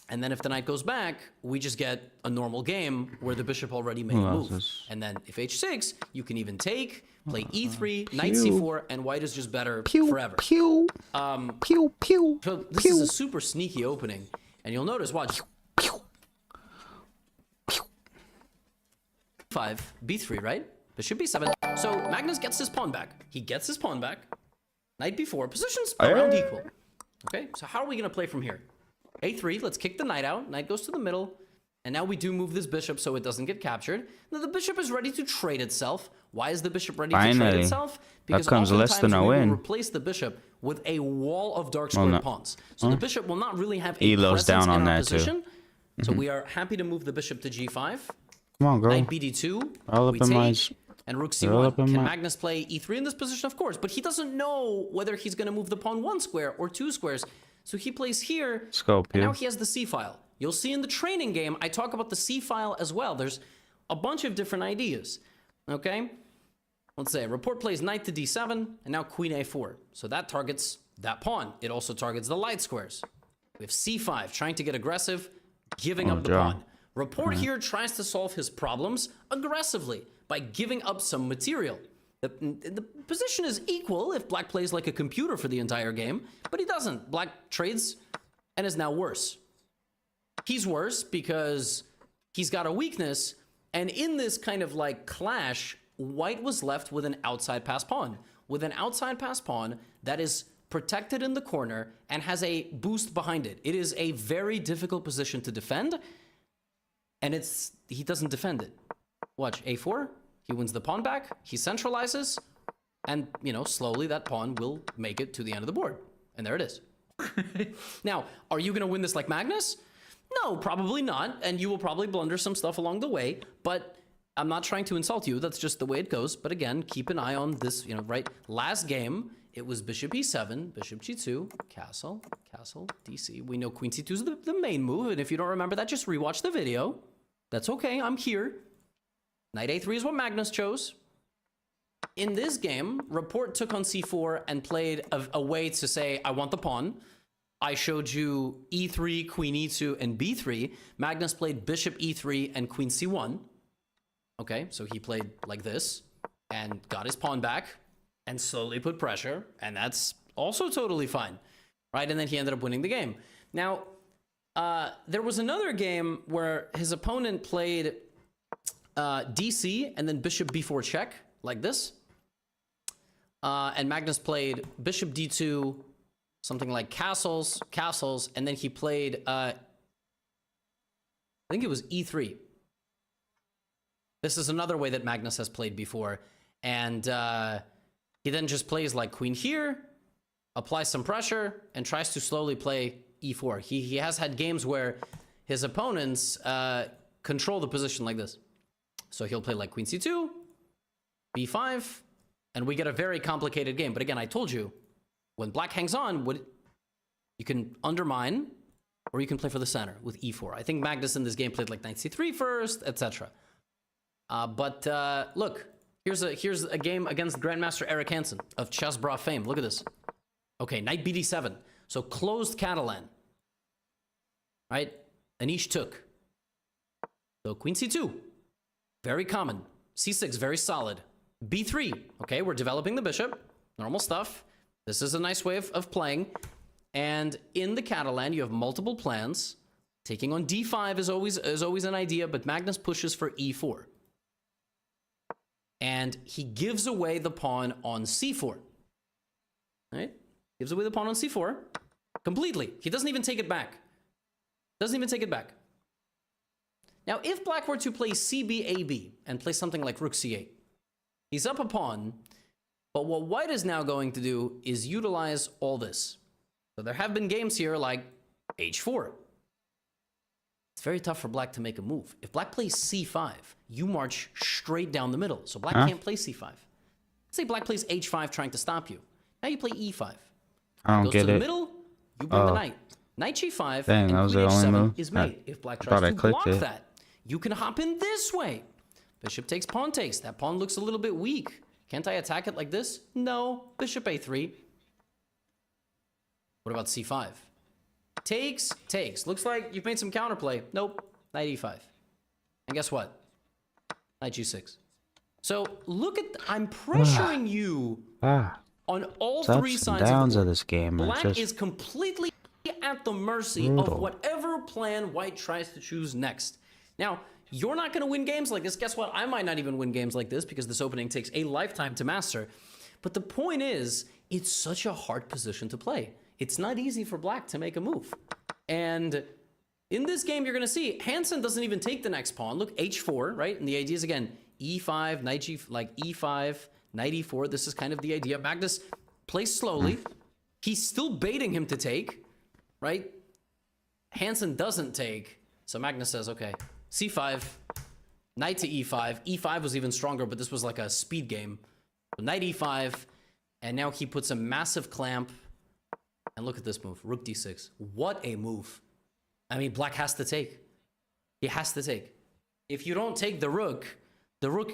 And then if the knight goes back, we just get a normal game where the bishop already made a move. And then if h6, you can even take, play e3, knight c4, and white is just better forever. So this is a super sneaky opening. And you'll notice, watch. 5, b3, right? Bishop b7. So Magnus gets his pawn back. He gets his pawn back. Knight b4. Positions around equal. Okay, so how are we going to play from here? a3, let's kick the knight out. Knight goes to the middle. And now we do move this bishop so it doesn't get captured. Now the bishop is ready to trade itself. Why is the bishop ready to trade itself? Because that comes less than a win. We will replace the bishop with a wall of dark squared pawns. So the bishop will not really have a presence down on in our position. So we are happy to move the bishop to g5. Come on, girl. Knight bd2. We take. And rook c1. Can Magnus play e3 in this position? Of course. But he doesn't know whether he's going to move the pawn 1 square or 2 squares. So he plays here. And now he has the c file. You'll see in the training game, I talk about the c file as well. There's a bunch of different ideas. Okay? Let's say report plays knight to d7, and now queen a4. So that targets that pawn. It also targets the light squares. We have c5, trying to get aggressive, giving up the pawn. Report here tries to solve his problems aggressively by giving up some material. The position is equal if black plays like a computer for the entire game, but he doesn't. Black trades and is now worse. He's worse because he's got a weakness, and in this kind of like clash, white was left with an outside pass pawn. With an outside pass pawn that is protected in the corner and has a boost behind it. It is a very difficult position to defend, and he doesn't defend it. Watch, a4, he wins the pawn back, he centralizes, and, you know, slowly that pawn will make it to the end of the board. And there it is. Now, are you going to win this like Magnus? No, probably not, and you will probably blunder some stuff along the way, but I'm not trying to insult you. That's just the way it goes. But again, keep an eye on this, you know, right? Last game, it was bishop e7, bishop g2, castle, castle, dc. We know queen c2 is the main move, and if you don't remember that, just rewatch the video. That's okay, I'm here. Knight a3 is what Magnus chose. In this game, Report took on c4 and played a way to say, I want the pawn. I showed you e3, queen e2, and b3. Magnus played bishop e3 and queen c1. Okay, so he played like this and got his pawn back. and slowly put pressure, and that's also totally fine, right? And then he ended up winning the game. Now, there was another game where his opponent played DC and then bishop b4 check, like this. And Magnus played bishop d2, something like castles, and then he played, I think it was e3. This is another way that Magnus has played before. And he then just plays like queen here, applies some pressure, and tries to slowly play e4. He has had games where his opponents control the position like this. So he'll play like queen c2, b5, and we get a very complicated game. But again, I told you, when black hangs on, you can undermine, or you can play for the center with e4. I think Magnus in this game played like knight c3 first, etc. But look, here's a game against Grandmaster Eric Hansen of Chess Bra fame. Look at this. Okay, knight bd7. So closed Catalan. Right? Anish took. So queen c2. Very common. c6, very solid. b3. Okay, we're developing the bishop. Normal stuff. This is a nice way of playing. And in the Catalan, you have multiple plans. Taking on d5 is always an idea, but Magnus pushes for e4. And he gives away the pawn on c4. Right? Gives away the pawn on c4 completely. He doesn't even take it back. Doesn't even take it back. Now, if black were to play cb-ab and play something like rook c8, he's up a pawn, but what white is now going to do is utilize all this. So there have been games here like h4. It's very tough for black to make a move. If black plays c5, you march straight down the middle. So black can't play c5. Let's say black plays h5 trying to stop you. Now you play e5. I don't Goes get to the it. middle, you bring the knight. Knight g5 Dang, and that was queen the only h7 move? is made. If black tries to block that, you can hop in this way. Bishop takes, pawn takes. That pawn looks a little bit weak. Can't I attack it like this? No. Bishop a3. What about c5? Takes, takes. Looks like you've made some counterplay. Nope. Knight e5. And guess what? Knight g6. So look at, I'm pressuring you on all three sides of this game. Black is completely at the mercy of whatever plan white tries to choose next. Now, you're not going to win games like this. Guess what? I might not even win games like this because this opening takes a lifetime to master. But the point is, it's such a hard position to play. It's not easy for black to make a move. And in this game, you're going to see Hansen doesn't even take the next pawn. Look, h4, right? And the idea is, again, e5, knight g, like e5, knight e4. This is kind of the idea. Magnus plays slowly. He's still baiting him to take, right? Hansen doesn't take. So Magnus says, okay, c5, knight to e5. e5 was even stronger, but this was like a speed game. So knight e5, and now he puts a massive clamp. And look at this move, rook d6. What a move. I mean, black has to take. He has to take. If you don't take the rook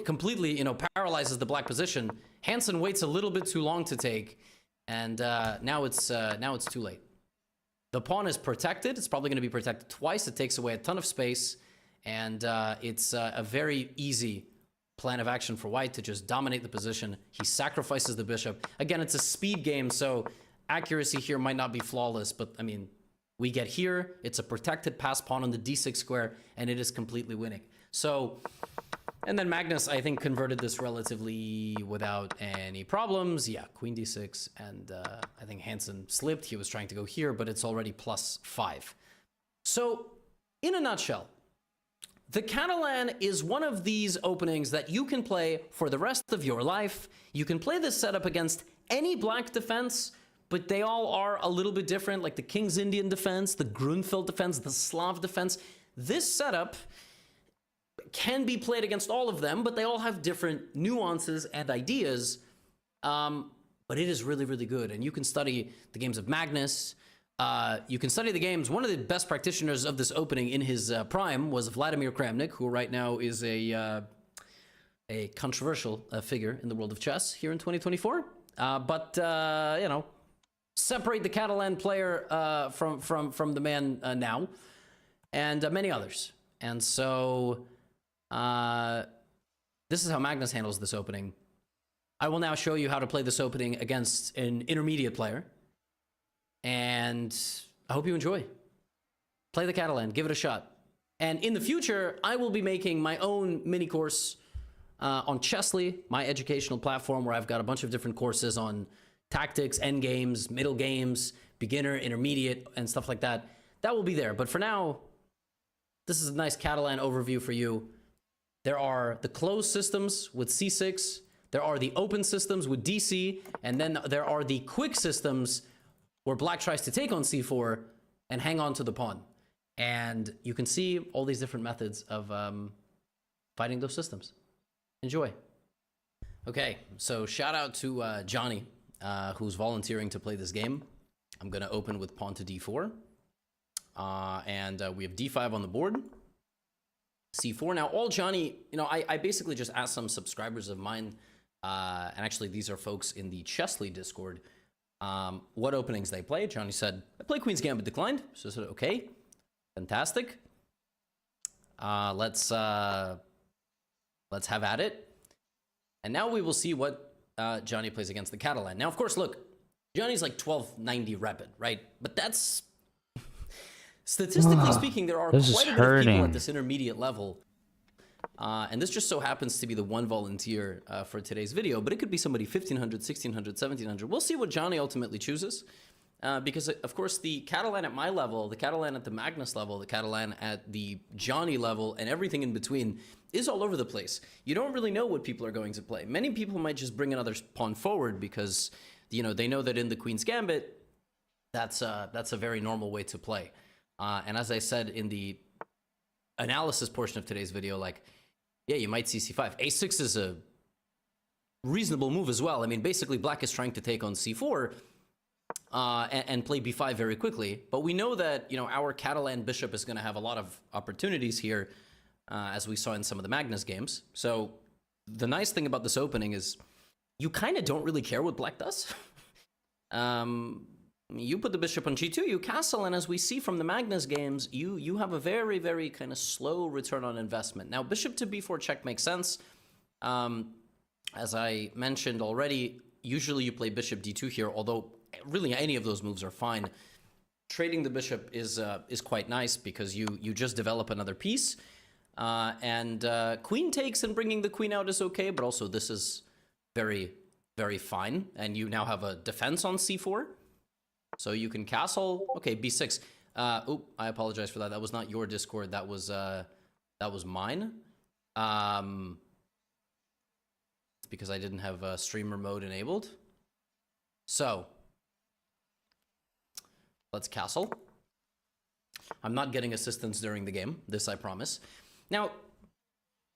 completely, paralyzes the black position. Hansen waits a little bit too long to take, and now it's too late. The pawn is protected. It's probably going to be protected twice. It takes away a ton of space, and it's a very easy plan of action for white to just dominate the position. He sacrifices the bishop. Again, it's a speed game, so accuracy here might not be flawless, but I mean, we get here, it's a protected pass pawn on the d6 square, and it is completely winning. So, and then Magnus, I think, converted this relatively without any problems. Yeah, queen d6, and I think Hansen slipped. He was trying to go here, but it's already +5. So, in a nutshell, the Catalan is one of these openings that you can play for the rest of your life. You can play this setup against any black defense, but they all are a little bit different, like the King's Indian defense, the Grunfeld defense, the Slav defense. This setup can be played against all of them, but they all have different nuances and ideas. But it is really, really good. And you can study the games of Magnus. You can study the games. One of the best practitioners of this opening in his prime was Vladimir Kramnik, who right now is a controversial figure in the world of chess here in 2024. Separate the Catalan player from the man now, and many others. And so this is how Magnus handles this opening. I will now show you how to play this opening against an intermediate player. And I hope you enjoy. Play the Catalan, give it a shot. And in the future, I will be making my own mini course on Chessly, my educational platform, where I've got a bunch of different courses on tactics, end games, middle games, beginner, intermediate, and stuff like that. That will be there. But for now, this is a nice Catalan overview for you. There are the closed systems with C6. There are the open systems with DC. And then there are the quick systems where black tries to take on C4 and hang on to the pawn. And you can see all these different methods of fighting those systems. Enjoy. Okay, so shout out to Johnny, who's volunteering to play this game. I'm going to open with pawn to D4. And we have D5 on the board. C4. Now, all Johnny, I basically just asked some subscribers of mine, and actually these are folks in the Chessly Discord, what openings they play. Johnny said, I play Queen's Gambit declined. So I said, okay, fantastic. Let's have at it. And now we will see what Johnny plays against the Catalan. Now, of course, look, Johnny's like 1290 rapid, right? But that's... Statistically speaking, there are quite a bit of people at this intermediate level. And this just so happens to be the one volunteer for today's video, but it could be somebody 1500, 1600, 1700. We'll see what Johnny ultimately chooses. Because, of course, the Catalan at my level, the Catalan at the Magnus level, the Catalan at the Johnny level, and everything in between is all over the place. You don't really know what people are going to play. Many people might just bring another pawn forward because, they know that in the Queen's Gambit, that's a very normal way to play. And as I said in the analysis portion of today's video, like, yeah, you might see C5. A6 is a reasonable move as well. I mean, basically, black is trying to take on C4 and play B5 very quickly. But we know that, our Catalan bishop is going to have a lot of opportunities here, as we saw in some of the Magnus games. So the nice thing about this opening is you kind of don't really care what black does. You put the bishop on G2, you castle, and as we see from the Magnus games, you have a very, very kind of slow return on investment. Now, bishop to B4 check makes sense. As I mentioned already, usually you play bishop D2 here, although really any of those moves are fine. Trading the bishop is quite nice because you just develop another piece. And queen takes and bringing the queen out is okay, but also this is very, very fine. And you now have a defense on C4. So you can castle. Okay, B6. I apologize for that. That was not your Discord. That was mine. It's because I didn't have streamer mode enabled. So let's castle. I'm not getting assistance during the game. This I promise. Now,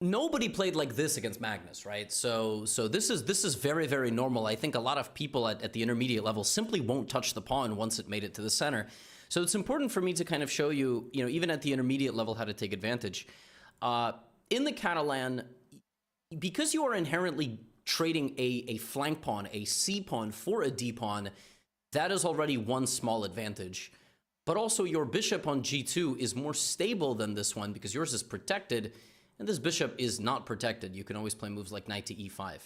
nobody played like this against Magnus, right? So this is very, very normal. I think a lot of people at the intermediate level simply won't touch the pawn once it made it to the center. So it's important for me to kind of show you, even at the intermediate level, how to take advantage. In the Catalan, because you are inherently trading a flank pawn, a C pawn for a D pawn, that is already one small advantage. But also your bishop on G2 is more stable than this one because yours is protected. And this bishop is not protected. You can always play moves like knight to e5.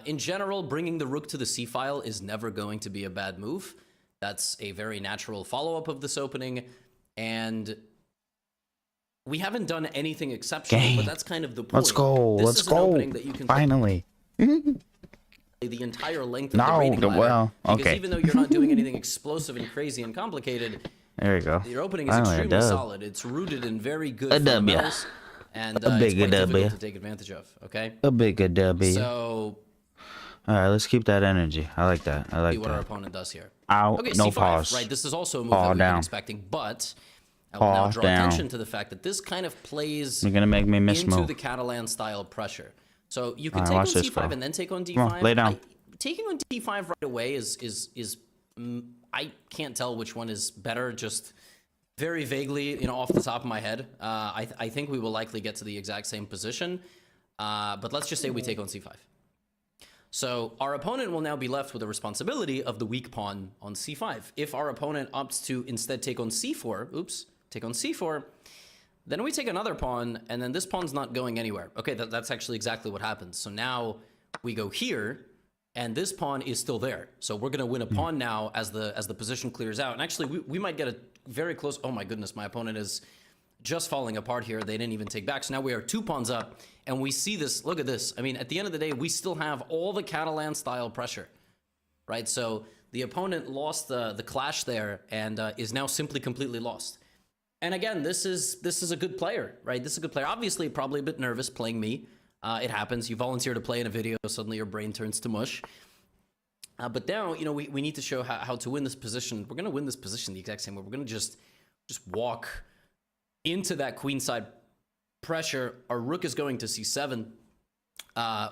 In general, bringing the rook to the c-file is never going to be a bad move. That's a very natural follow-up of this opening. And we haven't done anything exceptional, but that's kind of the point. Let's go. Let's go. That you can finally. The entire length of the rating ladder. Well, okay. Because even though you're not doing anything explosive and crazy and complicated, there you go. Your opening is extremely solid. It's rooted in very good fundamentals. And it's quite difficult to take advantage of, okay? A big W. So... Alright, let's keep that energy. I like that. I like see what that. our opponent does here. Ow, okay, no C5, pause. right? This is also a move that we've been expecting, but I will now draw attention to the fact that this kind of plays You're gonna make me miss into move. the Catalan-style pressure. So you can take on C5 and then take on D5. Come on, lay down. Taking on D5 right away is I can't tell which one is better, just... very vaguely, off the top of my head, I think we will likely get to the exact same position, but let's just say we take on c5. So our opponent will now be left with the responsibility of the weak pawn on c5. If our opponent opts to instead take on c4, take on c4, then we take another pawn, and then this pawn's not going anywhere. Okay, that's actually exactly what happens. So now we go here, and this pawn is still there. So we're going to win a pawn now as the position clears out. And actually, we might get a very close... Oh my goodness, my opponent is just falling apart here. They didn't even take back. So now we are 2 pawns up, and we see this. Look at this. I mean, at the end of the day, we still have all the Catalan-style pressure, right? So the opponent lost the clash there and is now simply completely lost. And again, this is a good player, right? This is a good player. Obviously, probably a bit nervous playing me. It happens. You volunteer to play in a video, suddenly your brain turns to mush. But now, you know, we need to show how to win this position. We're going to win this position the exact same way. We're going to just walk into that queenside pressure. Our rook is going to c7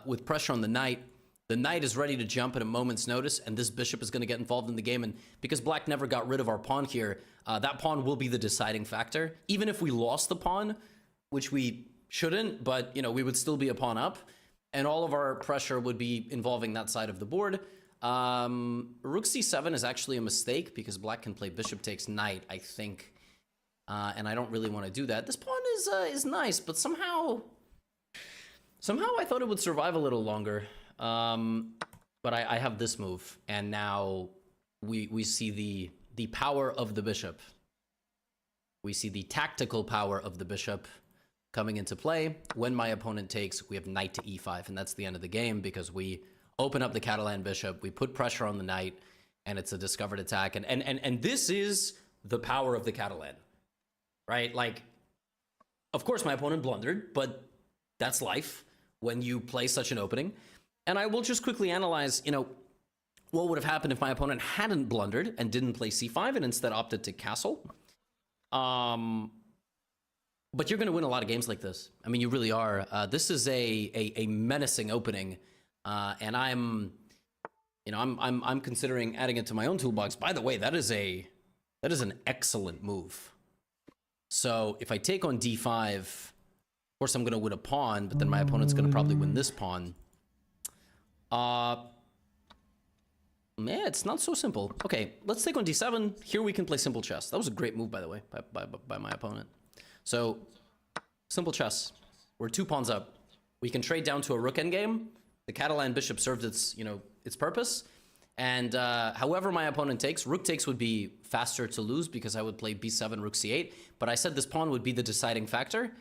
with pressure on the knight. The knight is ready to jump at a moment's notice, and this bishop is going to get involved in the game. And because black never got rid of our pawn here, that pawn will be the deciding factor. Even if we lost the pawn, which we shouldn't, but, you know, we would still be a pawn up, and all of our pressure would be involving that side of the board. Rook c7 is actually a mistake because black can play bishop takes knight, I think. And I don't really want to do that. This pawn is nice, but somehow I thought it would survive a little longer. But I have this move, and now we see the power of the bishop. We see the tactical power of the bishop coming into play. When my opponent takes, we have knight to e5, and that's the end of the game because we open up the Catalan bishop, we put pressure on the knight, and it's a discovered attack. And this is the power of the Catalan, right? Like, of course my opponent blundered, but that's life when you play such an opening. And I will just quickly analyze, you know, what would have happened if my opponent hadn't blundered and didn't play c5 and instead opted to castle. But you're going to win a lot of games like this. I mean, you really are. This is a menacing opening, and I'm considering adding it to my own toolbox. By the way, that is an excellent move. So if I take on d5, of course I'm going to win a pawn, but then my opponent's going to probably win this pawn. Man, it's not so simple. Okay, let's take on d7. Here we can play simple chess. That was a great move, by the way, by my opponent. So, simple chess. We're 2 pawns up. We can trade down to a rook endgame. The Catalan bishop served its purpose. And however my opponent takes, rook takes would be faster to lose because I would play b7, rook c8. But I said this pawn would be the deciding factor,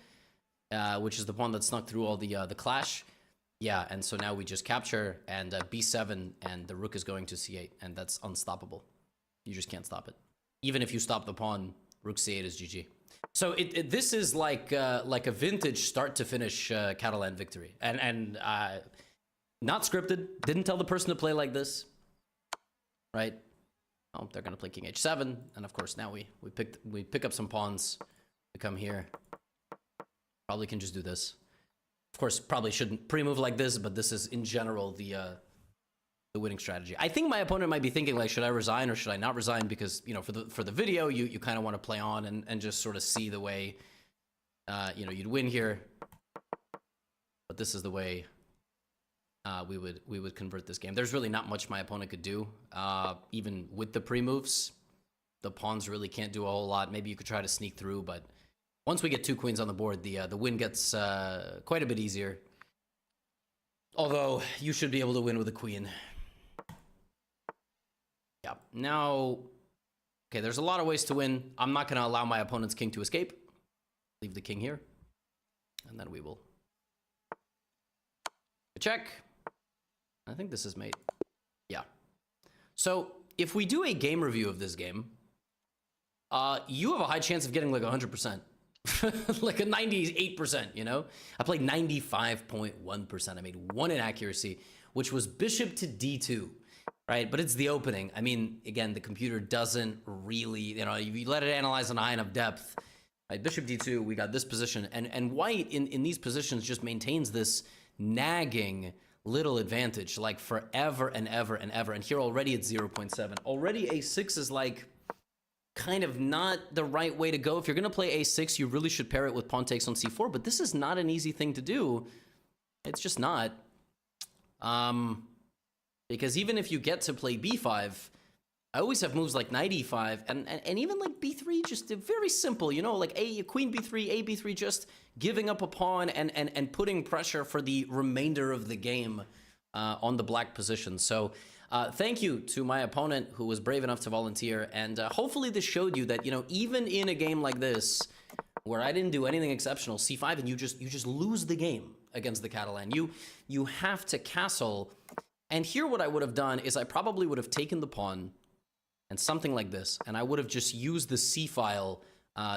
which is the pawn that snuck through all the clash. Yeah, and so now we just capture, and b7, and the rook is going to c8, and that's unstoppable. You just can't stop it. Even if you stop the pawn, rook c8 is GG. So this is like a vintage start-to-finish Catalan victory. And not scripted, didn't tell the person to play like this, right? Oh, they're going to play king h7, and of course now we pick up some pawns to come here. Probably can just do this. Of course, probably shouldn't pre-move like this, but this is in general the winning strategy. I think my opponent might be thinking like, should I resign or should I not resign? Because, you know, for the video, you kind of want to play on and just sort of see the way, you know, you'd win here. But this is the way we would convert this game. There's really not much my opponent could do, even with the pre-moves. The pawns really can't do a whole lot. Maybe you could try to sneak through, but once we get 2 queens on the board, the win gets quite a bit easier. Although, you should be able to win with a queen. Yeah, now... Okay, there's a lot of ways to win. I'm not going to allow my opponent's king to escape. Leave the king here. And then we will... check. I think this is mate. Yeah. So, if we do a game review of this game, you have a high chance of getting like 100%. Like a 98%, you know? I played 95.1%. I made 1 inaccuracy, which was bishop to d2, right? But it's the opening. I mean, again, the computer doesn't really, you know, if you let it analyze on a high enough depth, right? Bishop d2, we got this position. And white in these positions just maintains this nagging little advantage, like forever and ever and ever. And here already it's 0.7. Already a6 is like... kind of not the right way to go. If you're going to play a6, you really should pair it with pawn takes on c4, but this is not an easy thing to do. It's just not. Because even if you get to play b5, I always have moves like knight e5, and even like b3, just very simple, you know, like queen b3, a b3, just giving up a pawn and putting pressure for the remainder of the game. on the black position. So thank you to my opponent who was brave enough to volunteer. And hopefully this showed you that, you know, even in a game like this, where I didn't do anything exceptional, c5, and you just lose the game against the Catalan. You have to castle. And here what I would have done is I probably would have taken the pawn and something like this, and I would have just used the c-file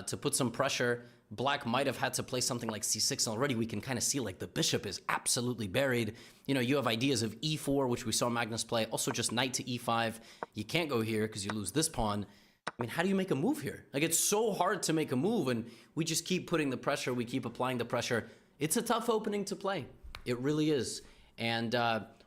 to put some pressure. Black might have had to play something like c6, and already we can kind of see like the bishop is absolutely buried. You know, you have ideas of e4, which we saw Magnus play, also just knight to e5. You can't go here because you lose this pawn. I mean, how do you make a move here? Like, it's so hard to make a move, and we just keep putting the pressure, we keep applying the pressure. It's a tough opening to play. It really is. And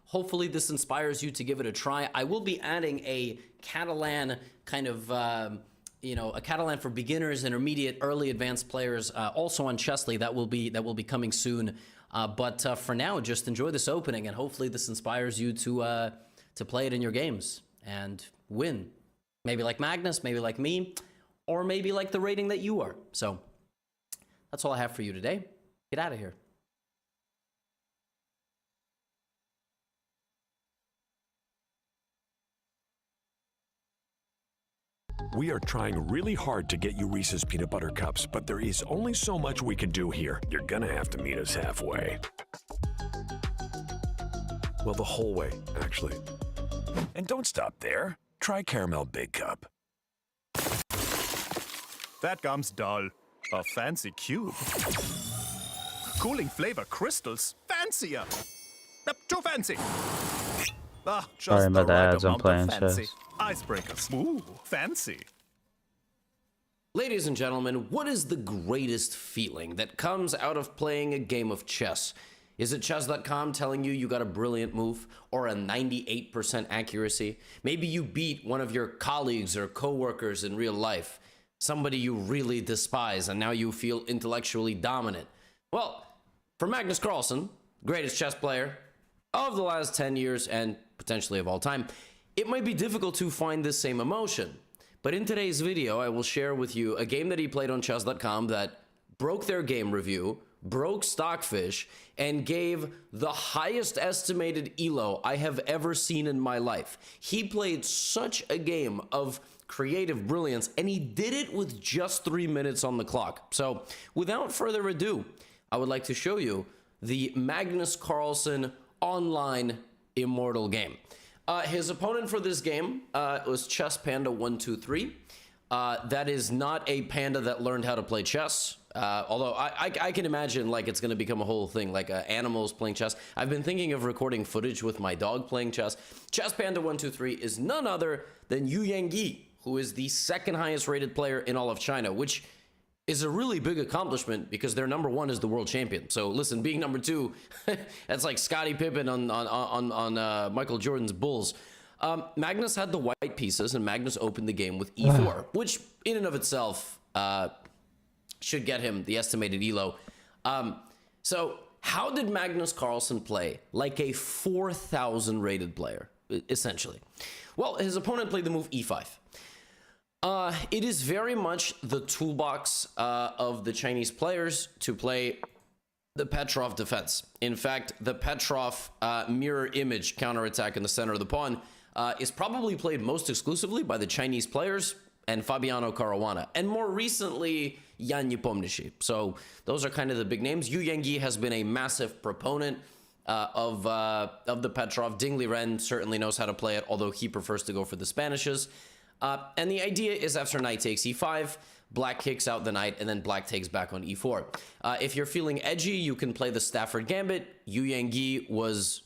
hopefully this inspires you to give it a try. I will be adding a Catalan kind of, you know, a Catalan for beginners, intermediate, early advanced players, also on Chessly. That will be coming soon. But for now, just enjoy this opening, and hopefully this inspires you to play it in your games and win. Maybe like Magnus, maybe like me, or maybe like the rating that you are. So that's all I have for you today. Get out of here. We are trying really hard to get you Reese's Peanut Butter Cups, but there is only so much we can do here. You're gonna have to meet us halfway. Well, the whole way, actually. And don't stop there. Try Caramel Big Cup. That gum's dull. A fancy cube. Cooling flavor crystals. Fancier. Too fancy. Just sorry about the ads, I'm playing fancy. chess. Icebreakers. Ooh, fancy. Ladies and gentlemen, what is the greatest feeling that comes out of playing a game of chess? Is it chess.com telling you got a brilliant move or a 98% accuracy? Maybe you beat one of your colleagues or coworkers in real life, somebody you really despise, and now you feel intellectually dominant. Well, for Magnus Carlsen, greatest chess player of the last 10 years and potentially of all time, it might be difficult to find this same emotion. But in today's video, I will share with you a game that he played on chess.com that broke their game review, broke Stockfish, and gave the highest estimated ELO I have ever seen in my life. He played such a game of creative brilliance, and he did it with just 3 minutes on the clock. So without further ado, I would like to show you the Magnus Carlsen online immortal game. His opponent for this game was Chess Panda 123. That is not a panda that learned how to play chess. Although I can imagine like it's going to become a whole thing, like animals playing chess. I've been thinking of recording footage with my dog playing chess. Chess Panda 123 is none other than Yu Yangyi, who is the second highest rated player in all of China, which is a really big accomplishment because their number one is the world champion. So listen, being number two, that's like Scottie Pippen on Michael Jordan's Bulls. Magnus had the white pieces, and Magnus opened the game with e4, which in and of itself should get him the estimated elo. So how did Magnus Carlsen play like a 4,000 rated player, essentially? Well, his opponent played the move e5. It is very much the toolbox of the Chinese players to play the Petrov defense. In fact, the Petrov mirror image counterattack in the center of the pawn is probably played most exclusively by the Chinese players and Fabiano Caruana, and more recently, Yan Nepomniachtchi. So those are kind of the big names. Yu Yangyi has been a massive proponent of the Petrov. Ding Liren certainly knows how to play it, although he prefers to go for the Spanishes. And the idea is after knight takes e5, black kicks out the knight, and then black takes back on e4. If you're feeling edgy, you can play the Stafford Gambit. Yu Yangyi was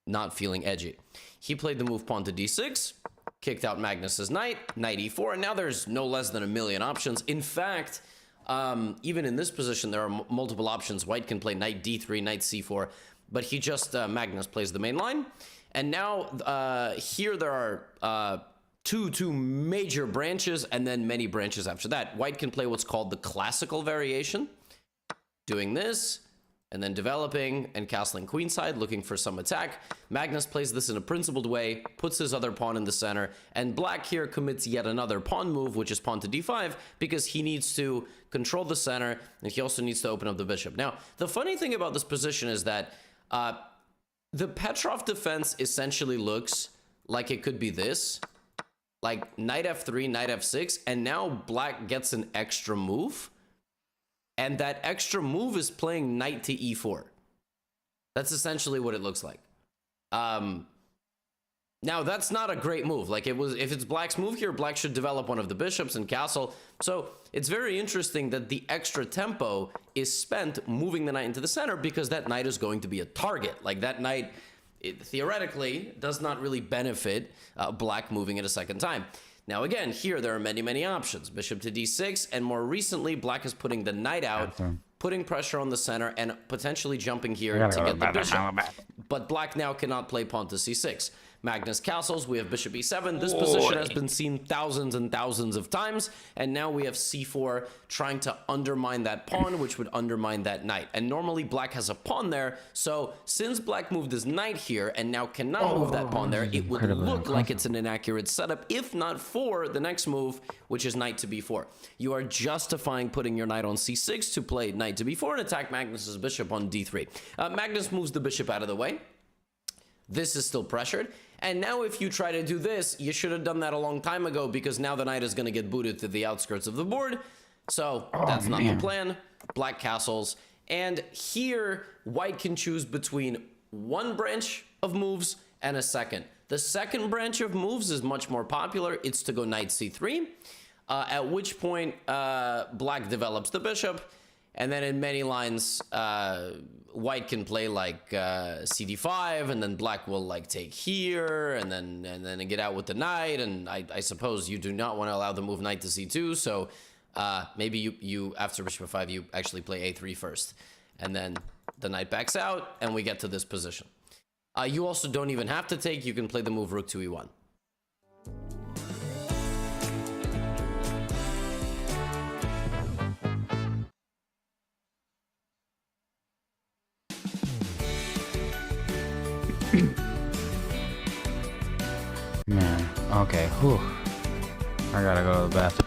not feeling edgy. He played the move pawn to d6, kicked out Magnus's knight, knight e4, and now there's no less than a million options. In fact, even in this position, there are multiple options. White can play knight d3, knight c4, but he just, Magnus plays the main line. And now here there are two major branches and then many branches after that. White can play what's called the classical variation, doing this, and then developing and castling queenside, looking for some attack. Magnus plays this in a principled way, puts his other pawn in the center, and black here commits yet another pawn move, which is pawn to d5, because he needs to control the center, and he also needs to open up the bishop. Now, the funny thing about this position is that The Petrov defense essentially looks like it could be this. Like knight f3, knight f6, and now black gets an extra move. And that extra move is playing knight to e4. That's essentially what it looks like. Now, that's not a great move. Like, if it's black's move here, black should develop one of the bishops and castle. So it's very interesting that the extra tempo is spent moving the knight into the center because that knight is going to be a target. Like, that knight, theoretically, does not really benefit black moving it a second time. Now, again, here there are many, many options. Bishop to d6, and more recently, black is putting the knight out, putting pressure on the center, and potentially jumping here to get the bishop. But black now cannot play pawn to c6. Magnus castles, we have bishop e7. This position has been seen thousands and thousands of times, and now we have c4 trying to undermine that pawn, which would undermine that knight. And normally black has a pawn there, so since black moved his knight here and now cannot move that pawn there, it would look like it's an inaccurate setup, if not for the next move, which is knight to b4. You are justifying putting your knight on c6 to play knight to b4 and attack Magnus's bishop on d3. Magnus moves the bishop out of the way. This is still pressured. And now if you try to do this, you should have done that a long time ago because now the knight is going to get booted to the outskirts of the board. So that's not the plan. Black castles. And here, white can choose between one branch of moves and a second. The second branch of moves is much more popular. It's to go knight c3, at which point black develops the bishop. And then in many lines, white can play like cd5, and then black will like take here, and then get out with the knight. And I suppose you do not want to allow the move knight to c2, so maybe you after bishop f5 you actually play a3 first, and then the knight backs out, and we get to this position. You also don't even have to take. You can play the move rook to e1. Man, okay, whew. I gotta go to the bathroom.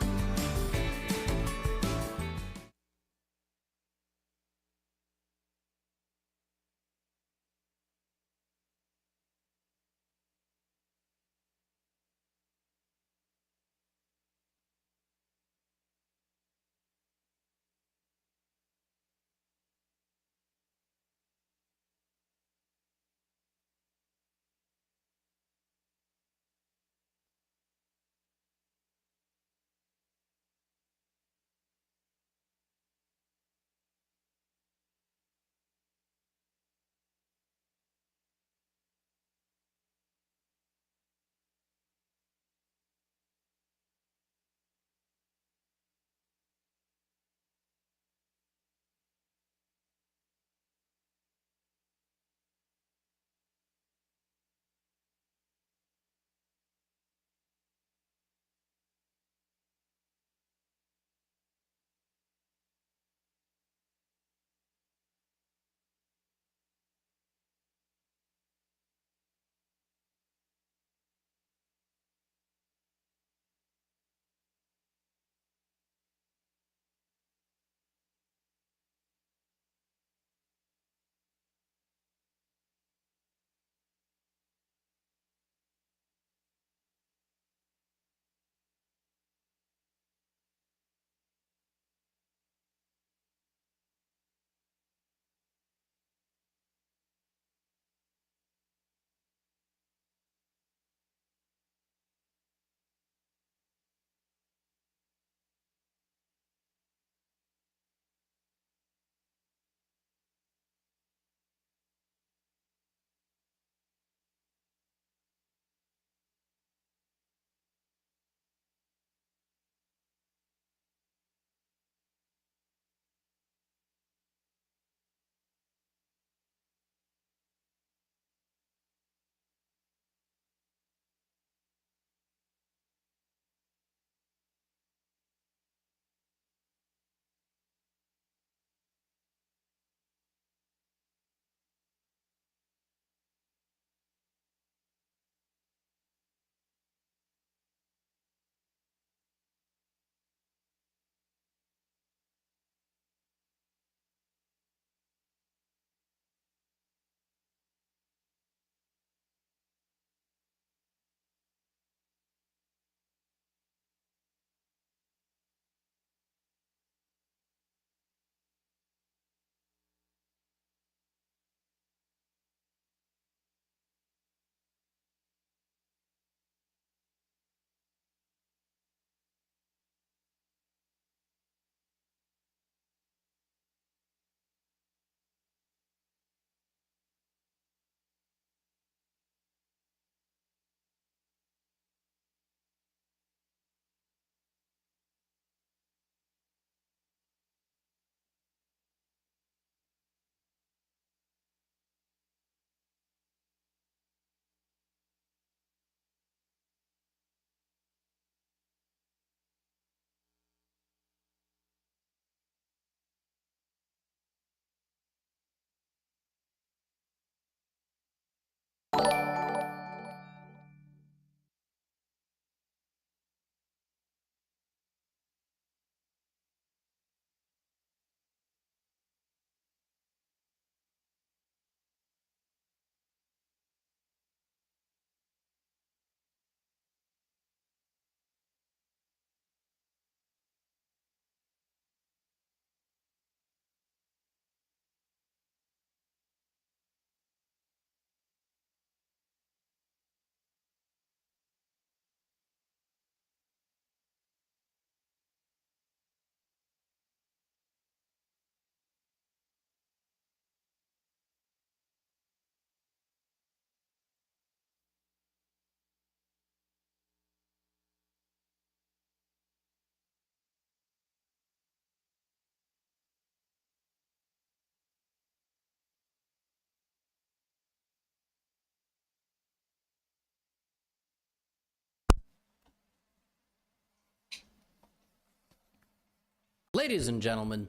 Ladies and gentlemen,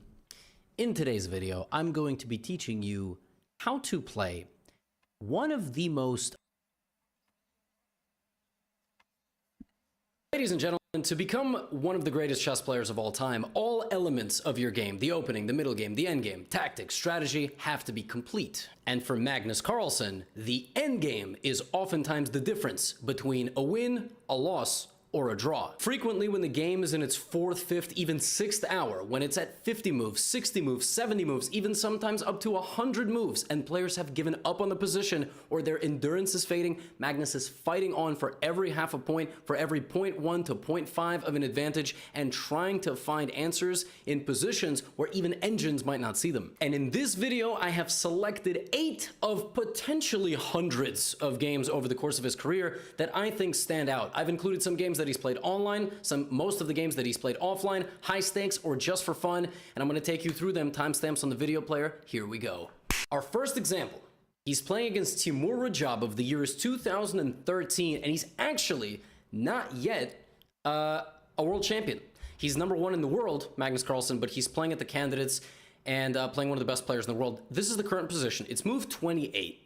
in today's video, I'm going to be teaching you how to play one of the most... Ladies and gentlemen, to become one of the greatest chess players of all time, all elements of your game, the opening, the middle game, the end game, tactics, strategy, have to be complete. And for Magnus Carlsen, the end game is oftentimes the difference between a win, a loss, or a draw. Frequently, when the game is in its 4th, 5th, even 6th hour, when it's at 50 moves, 60 moves, 70 moves, even sometimes up to 100 moves, and players have given up on the position or their endurance is fading, Magnus is fighting on for every half a point, for every 0.1 to 0.5 of an advantage, and trying to find answers in positions where even engines might not see them. And in this video, I have selected 8 of potentially hundreds of games over the course of his career that I think stand out. I've included some games that he's played online, most of the games that he's played offline, high stakes or just for fun, and I'm going to take you through them, timestamps on the video player. Here we go. Our first example, he's playing against Timur Rajab of the years 2013, and he's actually not yet a world champion. He's #1 in the world, Magnus Carlsen, but he's playing at the candidates and playing one of the best players in the world. This is the current position. It's move 28.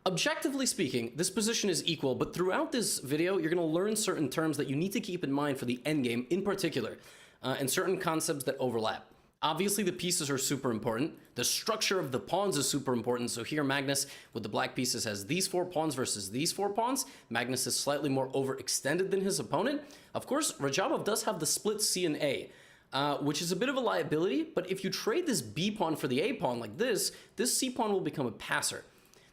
Objectively speaking, this position is equal, but throughout this video, you're going to learn certain terms that you need to keep in mind for the endgame in particular, and certain concepts that overlap. Obviously, the pieces are super important. The structure of the pawns is super important. So here, Magnus, with the black pieces, has these 4 pawns versus these 4 pawns. Magnus is slightly more overextended than his opponent. Of course, Rajabov does have the split C and A, which is a bit of a liability, but if you trade this B pawn for the A pawn like this C pawn will become a passer.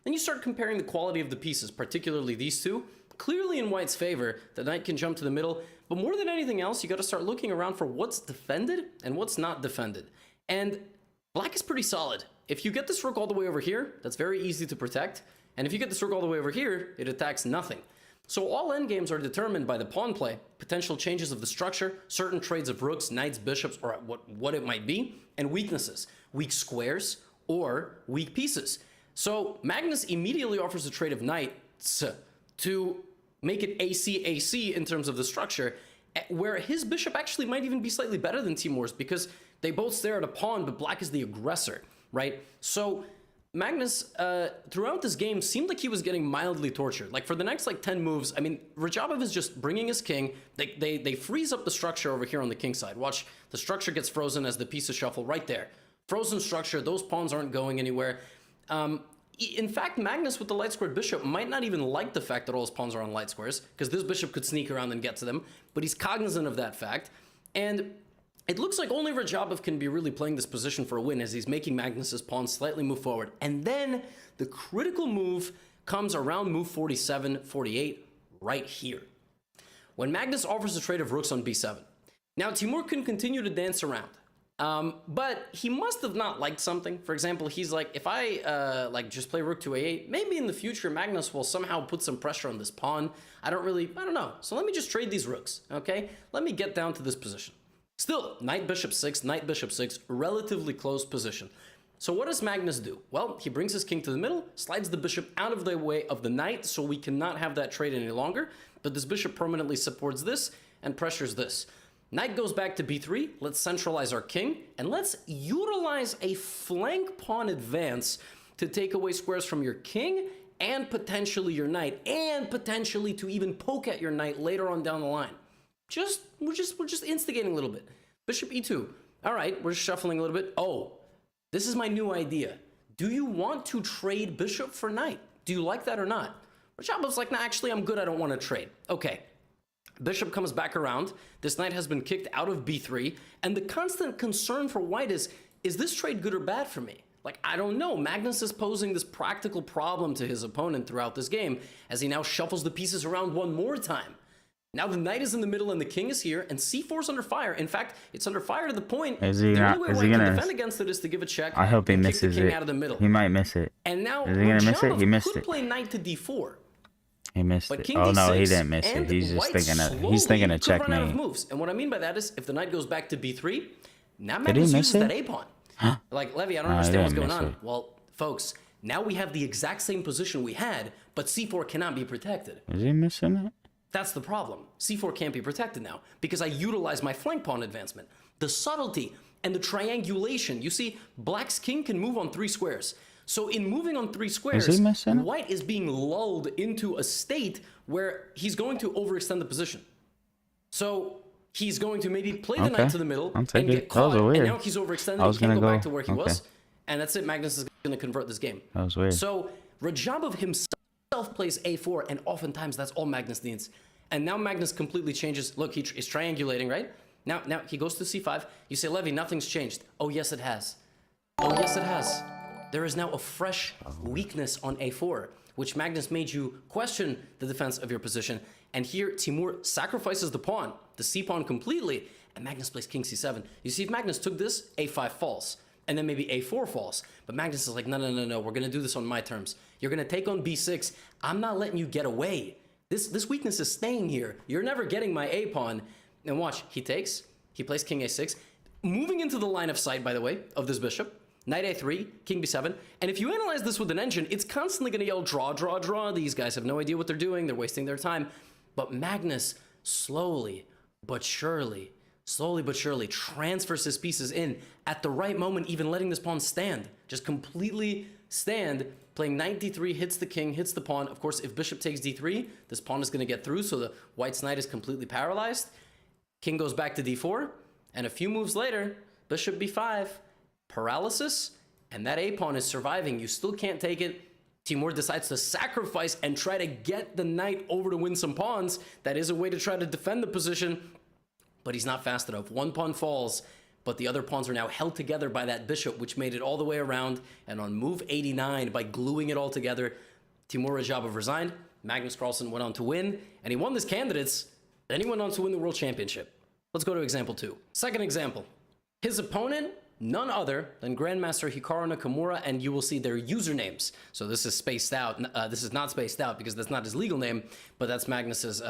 Then you start comparing the quality of the pieces, particularly these two. Clearly in white's favor, the knight can jump to the middle, but more than anything else, you got to start looking around for what's defended and what's not defended. And black is pretty solid. If you get this rook all the way over here, that's very easy to protect. And if you get this rook all the way over here, it attacks nothing. So all endgames are determined by the pawn play, potential changes of the structure, certain trades of rooks, knights, bishops, or what it might be, and weaknesses, weak squares or weak pieces. So Magnus immediately offers a trade of knights to make it AC in terms of the structure, where his bishop actually might even be slightly better than Timur's because they both stare at a pawn, but black is the aggressor, right? So Magnus, throughout this game, seemed like he was getting mildly tortured. Like for the next 10 moves, I mean, Rajabov is just bringing his king. They freeze up the structure over here on the king side. Watch, the structure gets frozen as the pieces shuffle right there. Frozen structure, those pawns aren't going anywhere. In fact, Magnus with the light squared bishop might not even like the fact that all his pawns are on light squares, because this bishop could sneak around and get to them, but he's cognizant of that fact. And it looks like only Rajabov can be really playing this position for a win, as he's making Magnus's pawns slightly move forward. And then the critical move comes around move 47, 48, right here, when Magnus offers a trade of rooks on b7. Now, Timur can continue to dance around. But he must have not liked something. For example, he's like, if I just play rook to a8, maybe in the future Magnus will somehow put some pressure on this pawn. I don't know. So let me just trade these rooks, okay? Let me get down to this position. Still, knight bishop 6, relatively close position. So what does Magnus do? Well, he brings his king to the middle, slides the bishop out of the way of the knight, so we cannot have that trade any longer. But this bishop permanently supports this and pressures this. Knight goes back to b3, let's centralize our king, and let's utilize a flank pawn advance to take away squares from your king, and potentially your knight, and potentially to even poke at your knight later on down the line. We're just instigating a little bit. Bishop e2. All right, we're shuffling a little bit. Oh, this is my new idea. Do you want to trade bishop for knight? Do you like that or not? Rajabov's like, nah, actually, I'm good. I don't want to trade. Okay. Bishop comes back around. This knight has been kicked out of b3. And the constant concern for white is this trade good or bad for me? Like, I don't know. Magnus is posing this practical problem to his opponent throughout this game as he now shuffles the pieces around one more time. Now the knight is in the middle and the king is here, and c4 is under fire. In fact, it's under fire to the point the only way white can defend against it is to give a check. I hope he misses the king it. Out of the middle. He might miss it. And now is he gonna miss it? He missed could it. play knight to d4. He missed it. Oh no, he didn't miss it. He's just thinking a checkmate. Moves. And what I mean by that is, if the knight goes back to b3, now Magnus uses that a pawn. Huh? Like, Levy, I don't understand what's going on. Well, folks, now we have the exact same position we had, but c4 cannot be protected. Is he missing it? That's the problem. c4 can't be protected now because I utilize my flank pawn advancement. The subtlety and the triangulation. You see, black's king can move on 3 squares. So in moving on 3 squares, white is being lulled into a state where he's going to overextend the position. So he's going to maybe play the knight to the middle and get caught, and now he's overextended. He can't go back to where he was, and that's it. Magnus is going to convert this game. That was weird. So Rajabov himself plays a4, and oftentimes that's all Magnus needs. And now Magnus completely changes. Look, he's triangulating, right? Now he goes to c5. You say, Levy, nothing's changed. Oh, yes, it has. Oh, yes, it has. There is now a fresh weakness on a4, which Magnus made you question the defense of your position. And here, Timur sacrifices the pawn, the c-pawn completely, and Magnus plays king c7. You see, if Magnus took this, a5 falls, and then maybe a4 falls. But Magnus is like, no, we're going to do this on my terms. You're going to take on b6. I'm not letting you get away. This weakness is staying here. You're never getting my a-pawn. And watch, he takes, he plays king a6. Moving into the line of sight, by the way, of this bishop. Knight a3, king b7. And if you analyze this with an engine, it's constantly going to yell, draw, draw, draw. These guys have no idea what they're doing. They're wasting their time. But Magnus slowly but surely transfers his pieces in at the right moment, even letting this pawn stand. Just completely stand. Playing knight d3, hits the king, hits the pawn. Of course, if bishop takes d3, this pawn is going to get through, so the white's knight is completely paralyzed. King goes back to d4, and a few moves later, bishop b5. Paralysis, and that a-pawn is surviving. You still can't take it. Timur decides to sacrifice and try to get the knight over to win some pawns. That is a way to try to defend the position, but he's not fast enough. One pawn falls, but the other pawns are now held together by that bishop, which made it all the way around. And on move 89, by gluing it all together, Timur Rajabov resigned. Magnus Carlsen went on to win, and he won this candidates. Then he went on to win the World Championship. Let's go to example 2. Second example. His opponent, none other than Grandmaster Hikaru Nakamura, and you will see their usernames. So this is spaced out. This is not spaced out because that's not his legal name, but that's Magnus's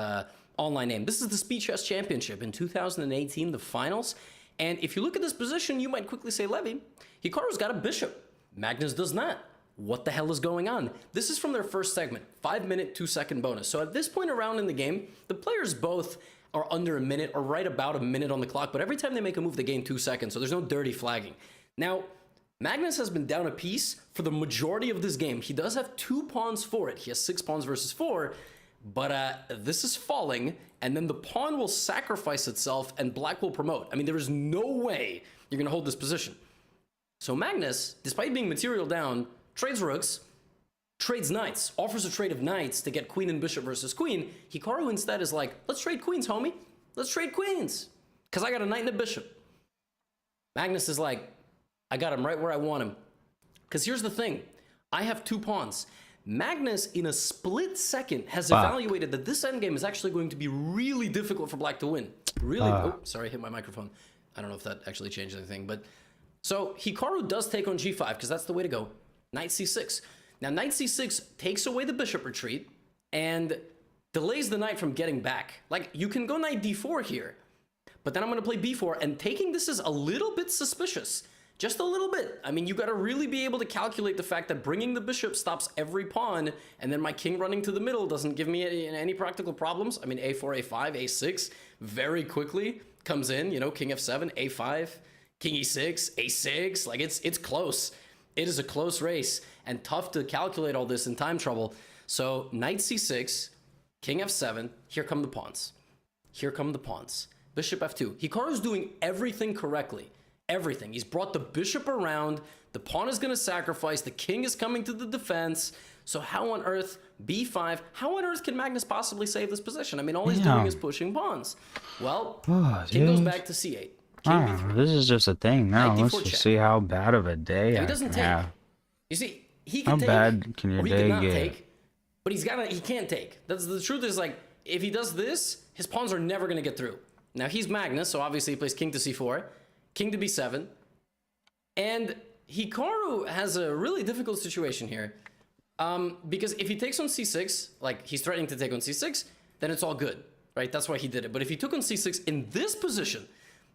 online name. This is the Speed Chess Championship in 2018, the finals. And if you look at this position, you might quickly say, Levy, Hikaru's got a bishop. Magnus does not. What the hell is going on? This is from their first segment, 5-minute, 2-second bonus. So at this point around in the game, the players both are under a minute or right about a minute on the clock, but every time they make a move, they gain 2 seconds, so there's no dirty flagging. Now, Magnus has been down a piece for the majority of this game. He does have 2 pawns for it. He has 6 pawns versus 4, but this is falling, and then the pawn will sacrifice itself, and black will promote. I mean, there is no way you're going to hold this position. So Magnus, despite being material down, trades rooks, trades knights, offers a trade of knights to get queen and bishop versus queen. Hikaru instead is like, let's trade queens, homie. Let's trade queens. Because I got a knight and a bishop. Magnus is like, I got him right where I want him. Because here's the thing. I have 2 pawns. Magnus, in a split second, has evaluated that this endgame is actually going to be really difficult for black to win. Really? Oh, sorry, I hit my microphone. I don't know if that actually changed anything. But so Hikaru does take on g5, because that's the way to go. Knight c6. Now, knight c6 takes away the bishop retreat and delays the knight from getting back. Like, you can go knight d4 here, but then I'm going to play b4, and taking this is a little bit suspicious. Just a little bit. I mean, you got to really be able to calculate the fact that bringing the bishop stops every pawn, and then my king running to the middle doesn't give me any practical problems. I mean, a4, a5, a6 very quickly comes in, you know, king f7, a5, king e6, a6. Like, it's close. It is a close race and tough to calculate all this in time trouble. So knight c6, king f7, here come the pawns. Here come the pawns. Bishop f2. Hikaru's doing everything correctly. Everything. He's brought the bishop around. The pawn is going to sacrifice. The king is coming to the defense. So how on earth, b5, how on earth can Magnus possibly save this position? I mean, all he's doing is pushing pawns. Well, king goes back to c8. This is just a thing now. Let's just see how bad of a day he doesn't take. Have. You see, he can take. How bad can your day get? Take, but he can't take. That's the truth. Is like, if he does this, his pawns are never going to get through. Now he's Magnus, so obviously he plays king to c4, king to b7, and Hikaru has a really difficult situation here, because if he takes on c6, like he's threatening to take on c6, then it's all good, right? That's why he did it. But if he took on c6 in this position,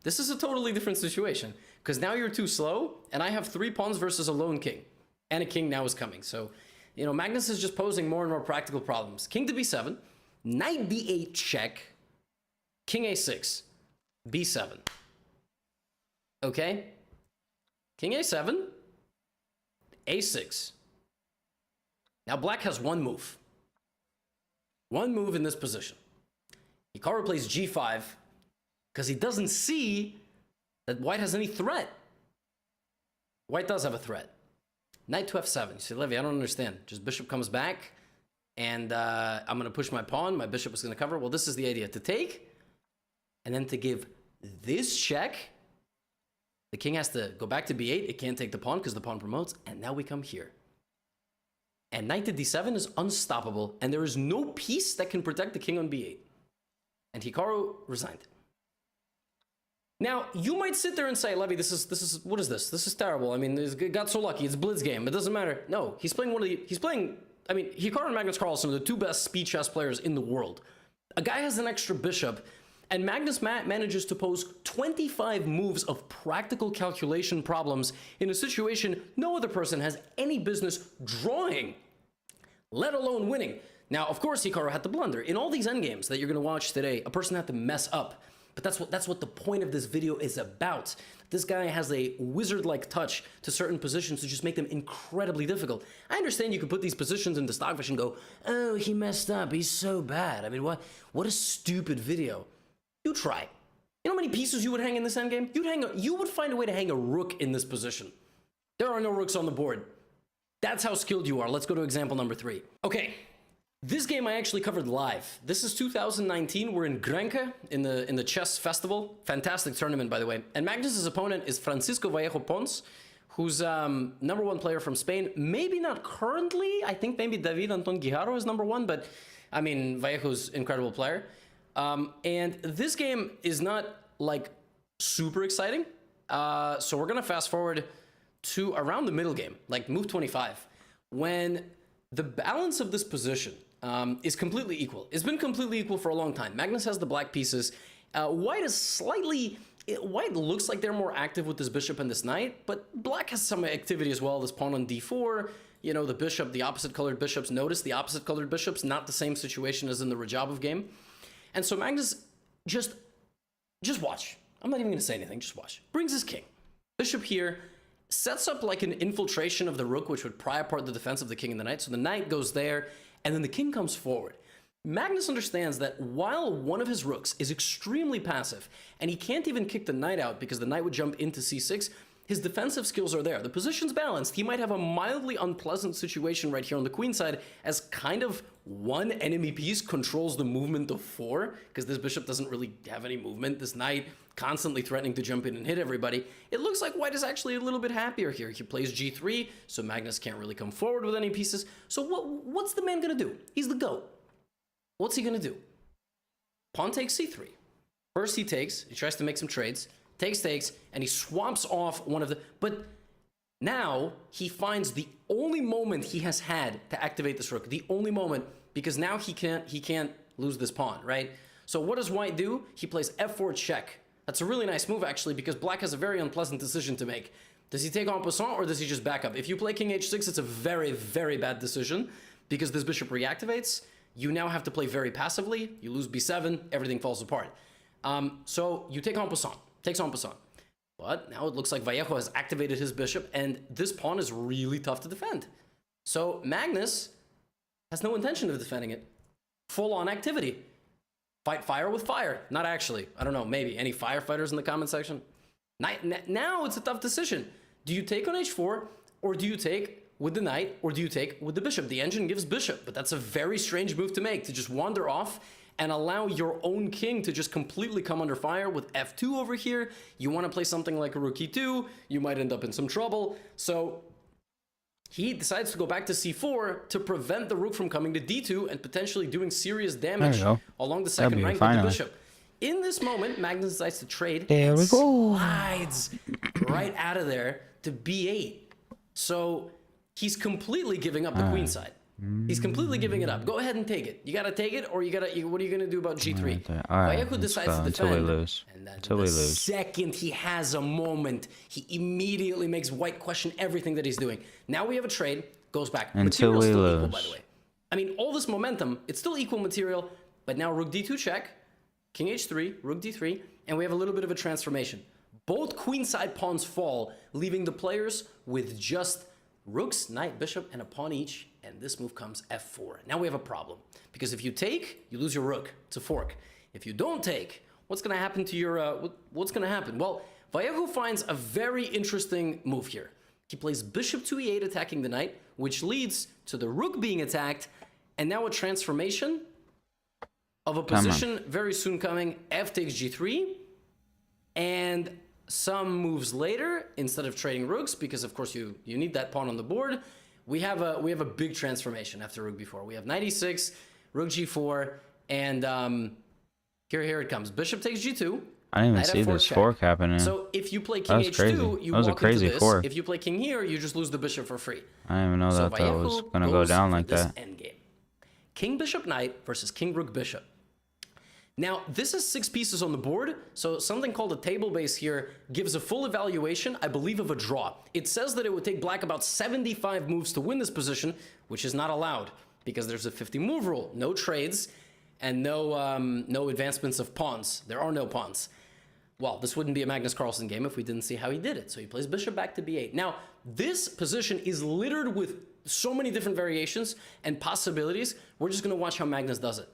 this is a totally different situation, because now you're too slow, and I have 3 pawns versus a lone king, and a king now is coming. So, you know, Magnus is just posing more and more practical problems. King to b7. Knight d8 check, king a6, b7. Okay? King a7, a6. Now black has one move. One move in this position. Hikaru plays g5 because he doesn't see that white has any threat. White does have a threat. Knight to f7. You say, Levy, I don't understand. Just bishop comes back, and I'm going to push my pawn. My bishop is going to cover. Well, this is the idea. To take, and then to give this check. The king has to go back to b8. It can't take the pawn because the pawn promotes. And now we come here. And knight to d7 is unstoppable. And there is no piece that can protect the king on b8. And Hikaru resigned. Now, you might sit there and say, Levy, this is what is this? This is terrible. I mean, it got so lucky. It's Blitz game. It doesn't matter. No, Hikaru and Magnus Carlsen are the two best speed chess players in the world. A guy has an extra bishop, and Magnus manages to pose 25 moves of practical calculation problems in a situation no other person has any business drawing, let alone winning. Now, of course, Hikaru had to blunder. In all these endgames that you're going to watch today, a person had to mess up. But that's what the point of this video is about. This guy has a wizard-like touch to certain positions to just make them incredibly difficult. I understand you could put these positions into Stockfish and go, oh, he messed up, he's so bad. I mean, what a stupid video. You try. You know how many pieces you would hang in this endgame? You would find a way to hang a rook in this position. There are no rooks on the board. That's how skilled you are. Let's go to example number 3. Okay. This game I actually covered live. This is 2019. We're in Grenke in the chess festival. Fantastic tournament, by the way. And Magnus's opponent is Francisco Vallejo Pons, who's #1 player from Spain. Maybe not currently. I think maybe David Anton Guijarro is #1, but I mean, Vallejo's an incredible player. And this game is not like super exciting. So we're gonna fast forward to around the middle game, like move 25, when the balance of this position is completely equal. It's been completely equal for a long time. Magnus has the black pieces. White looks like they're more active with this bishop and this knight, but black has some activity as well. This pawn on d4, you know, the bishop, the opposite colored bishops. Notice the opposite colored bishops, not the same situation as in the Rajabov game. And so Magnus just watch. I'm not even gonna say anything, just watch. Brings his king. Bishop here, sets up like an infiltration of the rook, which would pry apart the defense of the king and the knight. So the knight goes there, and then the king comes forward. Magnus understands that while one of his rooks is extremely passive, and he can't even kick the knight out because the knight would jump into c6, his defensive skills are there. The position's balanced. He might have a mildly unpleasant situation right here on the queen side, as kind of one enemy piece controls the movement of 4, because this bishop doesn't really have any movement. This knight constantly threatening to jump in and hit everybody. It looks like white is actually a little bit happier here. He plays g3, so Magnus can't really come forward with any pieces. So what's the man gonna do? He's the GOAT. What's he gonna do? Pawn takes c3. First he takes, he tries to make some trades, takes, and he swaps off one of the... But now he finds the only moment he has had to activate this rook. The only moment, because now he can't lose this pawn, right? So what does white do? He plays f4 check. That's a really nice move, actually, because black has a very unpleasant decision to make. Does he take en passant, or does he just back up? If you play king h6, it's a very, very bad decision, because this bishop reactivates. You now have to play very passively. You lose b7, everything falls apart. So you take en passant. Takes en passant. But now it looks like Vallejo has activated his bishop, and this pawn is really tough to defend. So Magnus has no intention of defending it. Full-on activity. Fight fire with fire. Not actually. I don't know, maybe. Any firefighters in the comment section? Now it's a tough decision. Do you take on h4, or do you take with the knight, or do you take with the bishop? The engine gives bishop, but that's a very strange move to make, to just wander off and allow your own king to just completely come under fire with f2 over here. You want to play something like a rook e2, you might end up in some trouble. So he decides to go back to c4 to prevent the rook from coming to d2 and potentially doing serious damage along the second rank with the bishop. In this moment, Magnus decides to trade. There we go. Slides right out of there to b8. So he's completely giving up the queen side. He's completely giving it up. Go ahead and take it. You gotta take it, or what are you gonna do about g3? Vallejo decides to defend. Until we lose. And then the second he has a moment, he immediately makes white question everything that he's doing. Now we have a trade, goes back. Until we lose. Equal, by the way. I mean, all this momentum, it's still equal material. But now rook d2 check, king h3, rook d3, and we have a little bit of a transformation. Both queenside pawns fall, leaving the players with just rooks, knight, bishop, and a pawn each, and this move comes f4. Now we have a problem, because if you take, you lose your rook. It's a fork. If you don't take, what's going to happen to your, what's going to happen? Well, Vallejo finds a very interesting move here. He plays bishop to e8 attacking the knight, which leads to the rook being attacked, and now a transformation of a position very soon coming, f takes g3, and some moves later, instead of trading rooks, because of course you need that pawn on the board, we have a big transformation after rook b4. We have knight e6, rook g4, and here it comes. Bishop takes g2. I didn't even see this fork happening. So if you play king h2, you walk into this. Fork. If you play king here, you just lose the bishop for free. I didn't even know that was going to go down like that. Endgame. King bishop knight versus king rook bishop. Now, this is 6 pieces on the board, so something called a table base here gives a full evaluation, I believe, of a draw. It says that it would take black about 75 moves to win this position, which is not allowed, because there's a 50 move rule. No trades, and no advancements of pawns. There are no pawns. Well, this wouldn't be a Magnus Carlsen game if we didn't see how he did it. So he plays bishop back to b8. Now, this position is littered with so many different variations and possibilities. We're just going to watch how Magnus does it.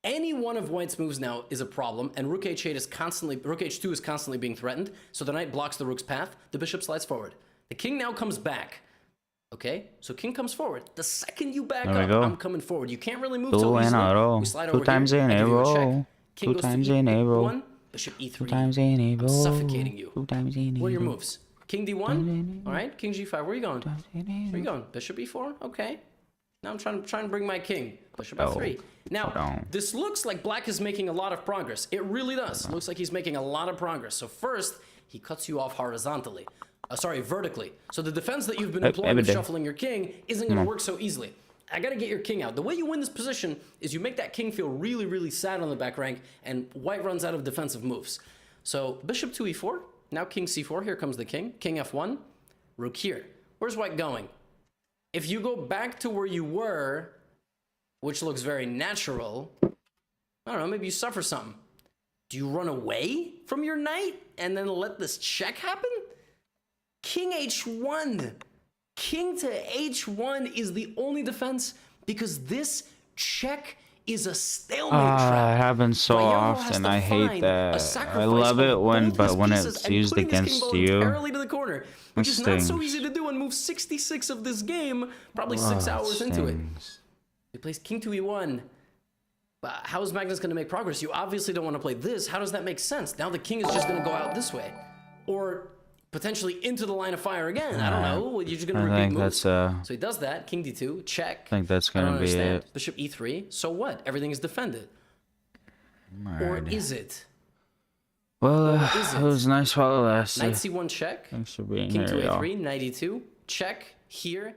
Any one of white's moves now is a problem, and rook h8 is rook h2 is constantly being threatened, so the knight blocks the rook's path, the bishop slides forward. The king now comes back. Okay, so king comes forward. The second you back up, I'm coming forward. You can't really move too easily. We slide over Two times in a row. King goes to e1, bishop e3. 2 times in a row. I'm suffocating you. 2 times in a row. What are your moves? King d1. All right, king g5. Where are you going? Where are you going? Bishop e4. Okay. Now I'm trying to bring my king. Bishop f3. Now, this looks like black is making a lot of progress. It really does. It looks like he's making a lot of progress. So first, he cuts you off horizontally. Vertically. So the defense that you've been employing with shuffling your king isn't going to work so easily. I got to get your king out. The way you win this position is you make that king feel really, really sad on the back rank, and white runs out of defensive moves. So bishop to e4. Now king c4. Here comes the king. King f1. Rook here. Where's white going? If you go back to where you were, which looks very natural, I don't know, maybe you suffer something. Do you run away from your knight and then let this check happen? King h1. King to h1 is the only defense, because this check is a stalemate trap. It happens so often. I hate that. I love it when it's used against you. To the corner, which is not so easy to do in move 66 of this game, probably 6 hours into it. He plays king to e1. But how is Magnus going to make progress? You obviously don't want to play this. How does that make sense? Now the king is just going to go out this way. Or potentially into the line of fire again. I don't know. You're just going to repeat moves. So he does that. King d2, check. I think that's going to be it. Bishop e3. So what? Everything is defended. Or is it? Well, it was nice while it lasted. Knight c1 check. Thanks for being King here, to a3, knight e2, check here.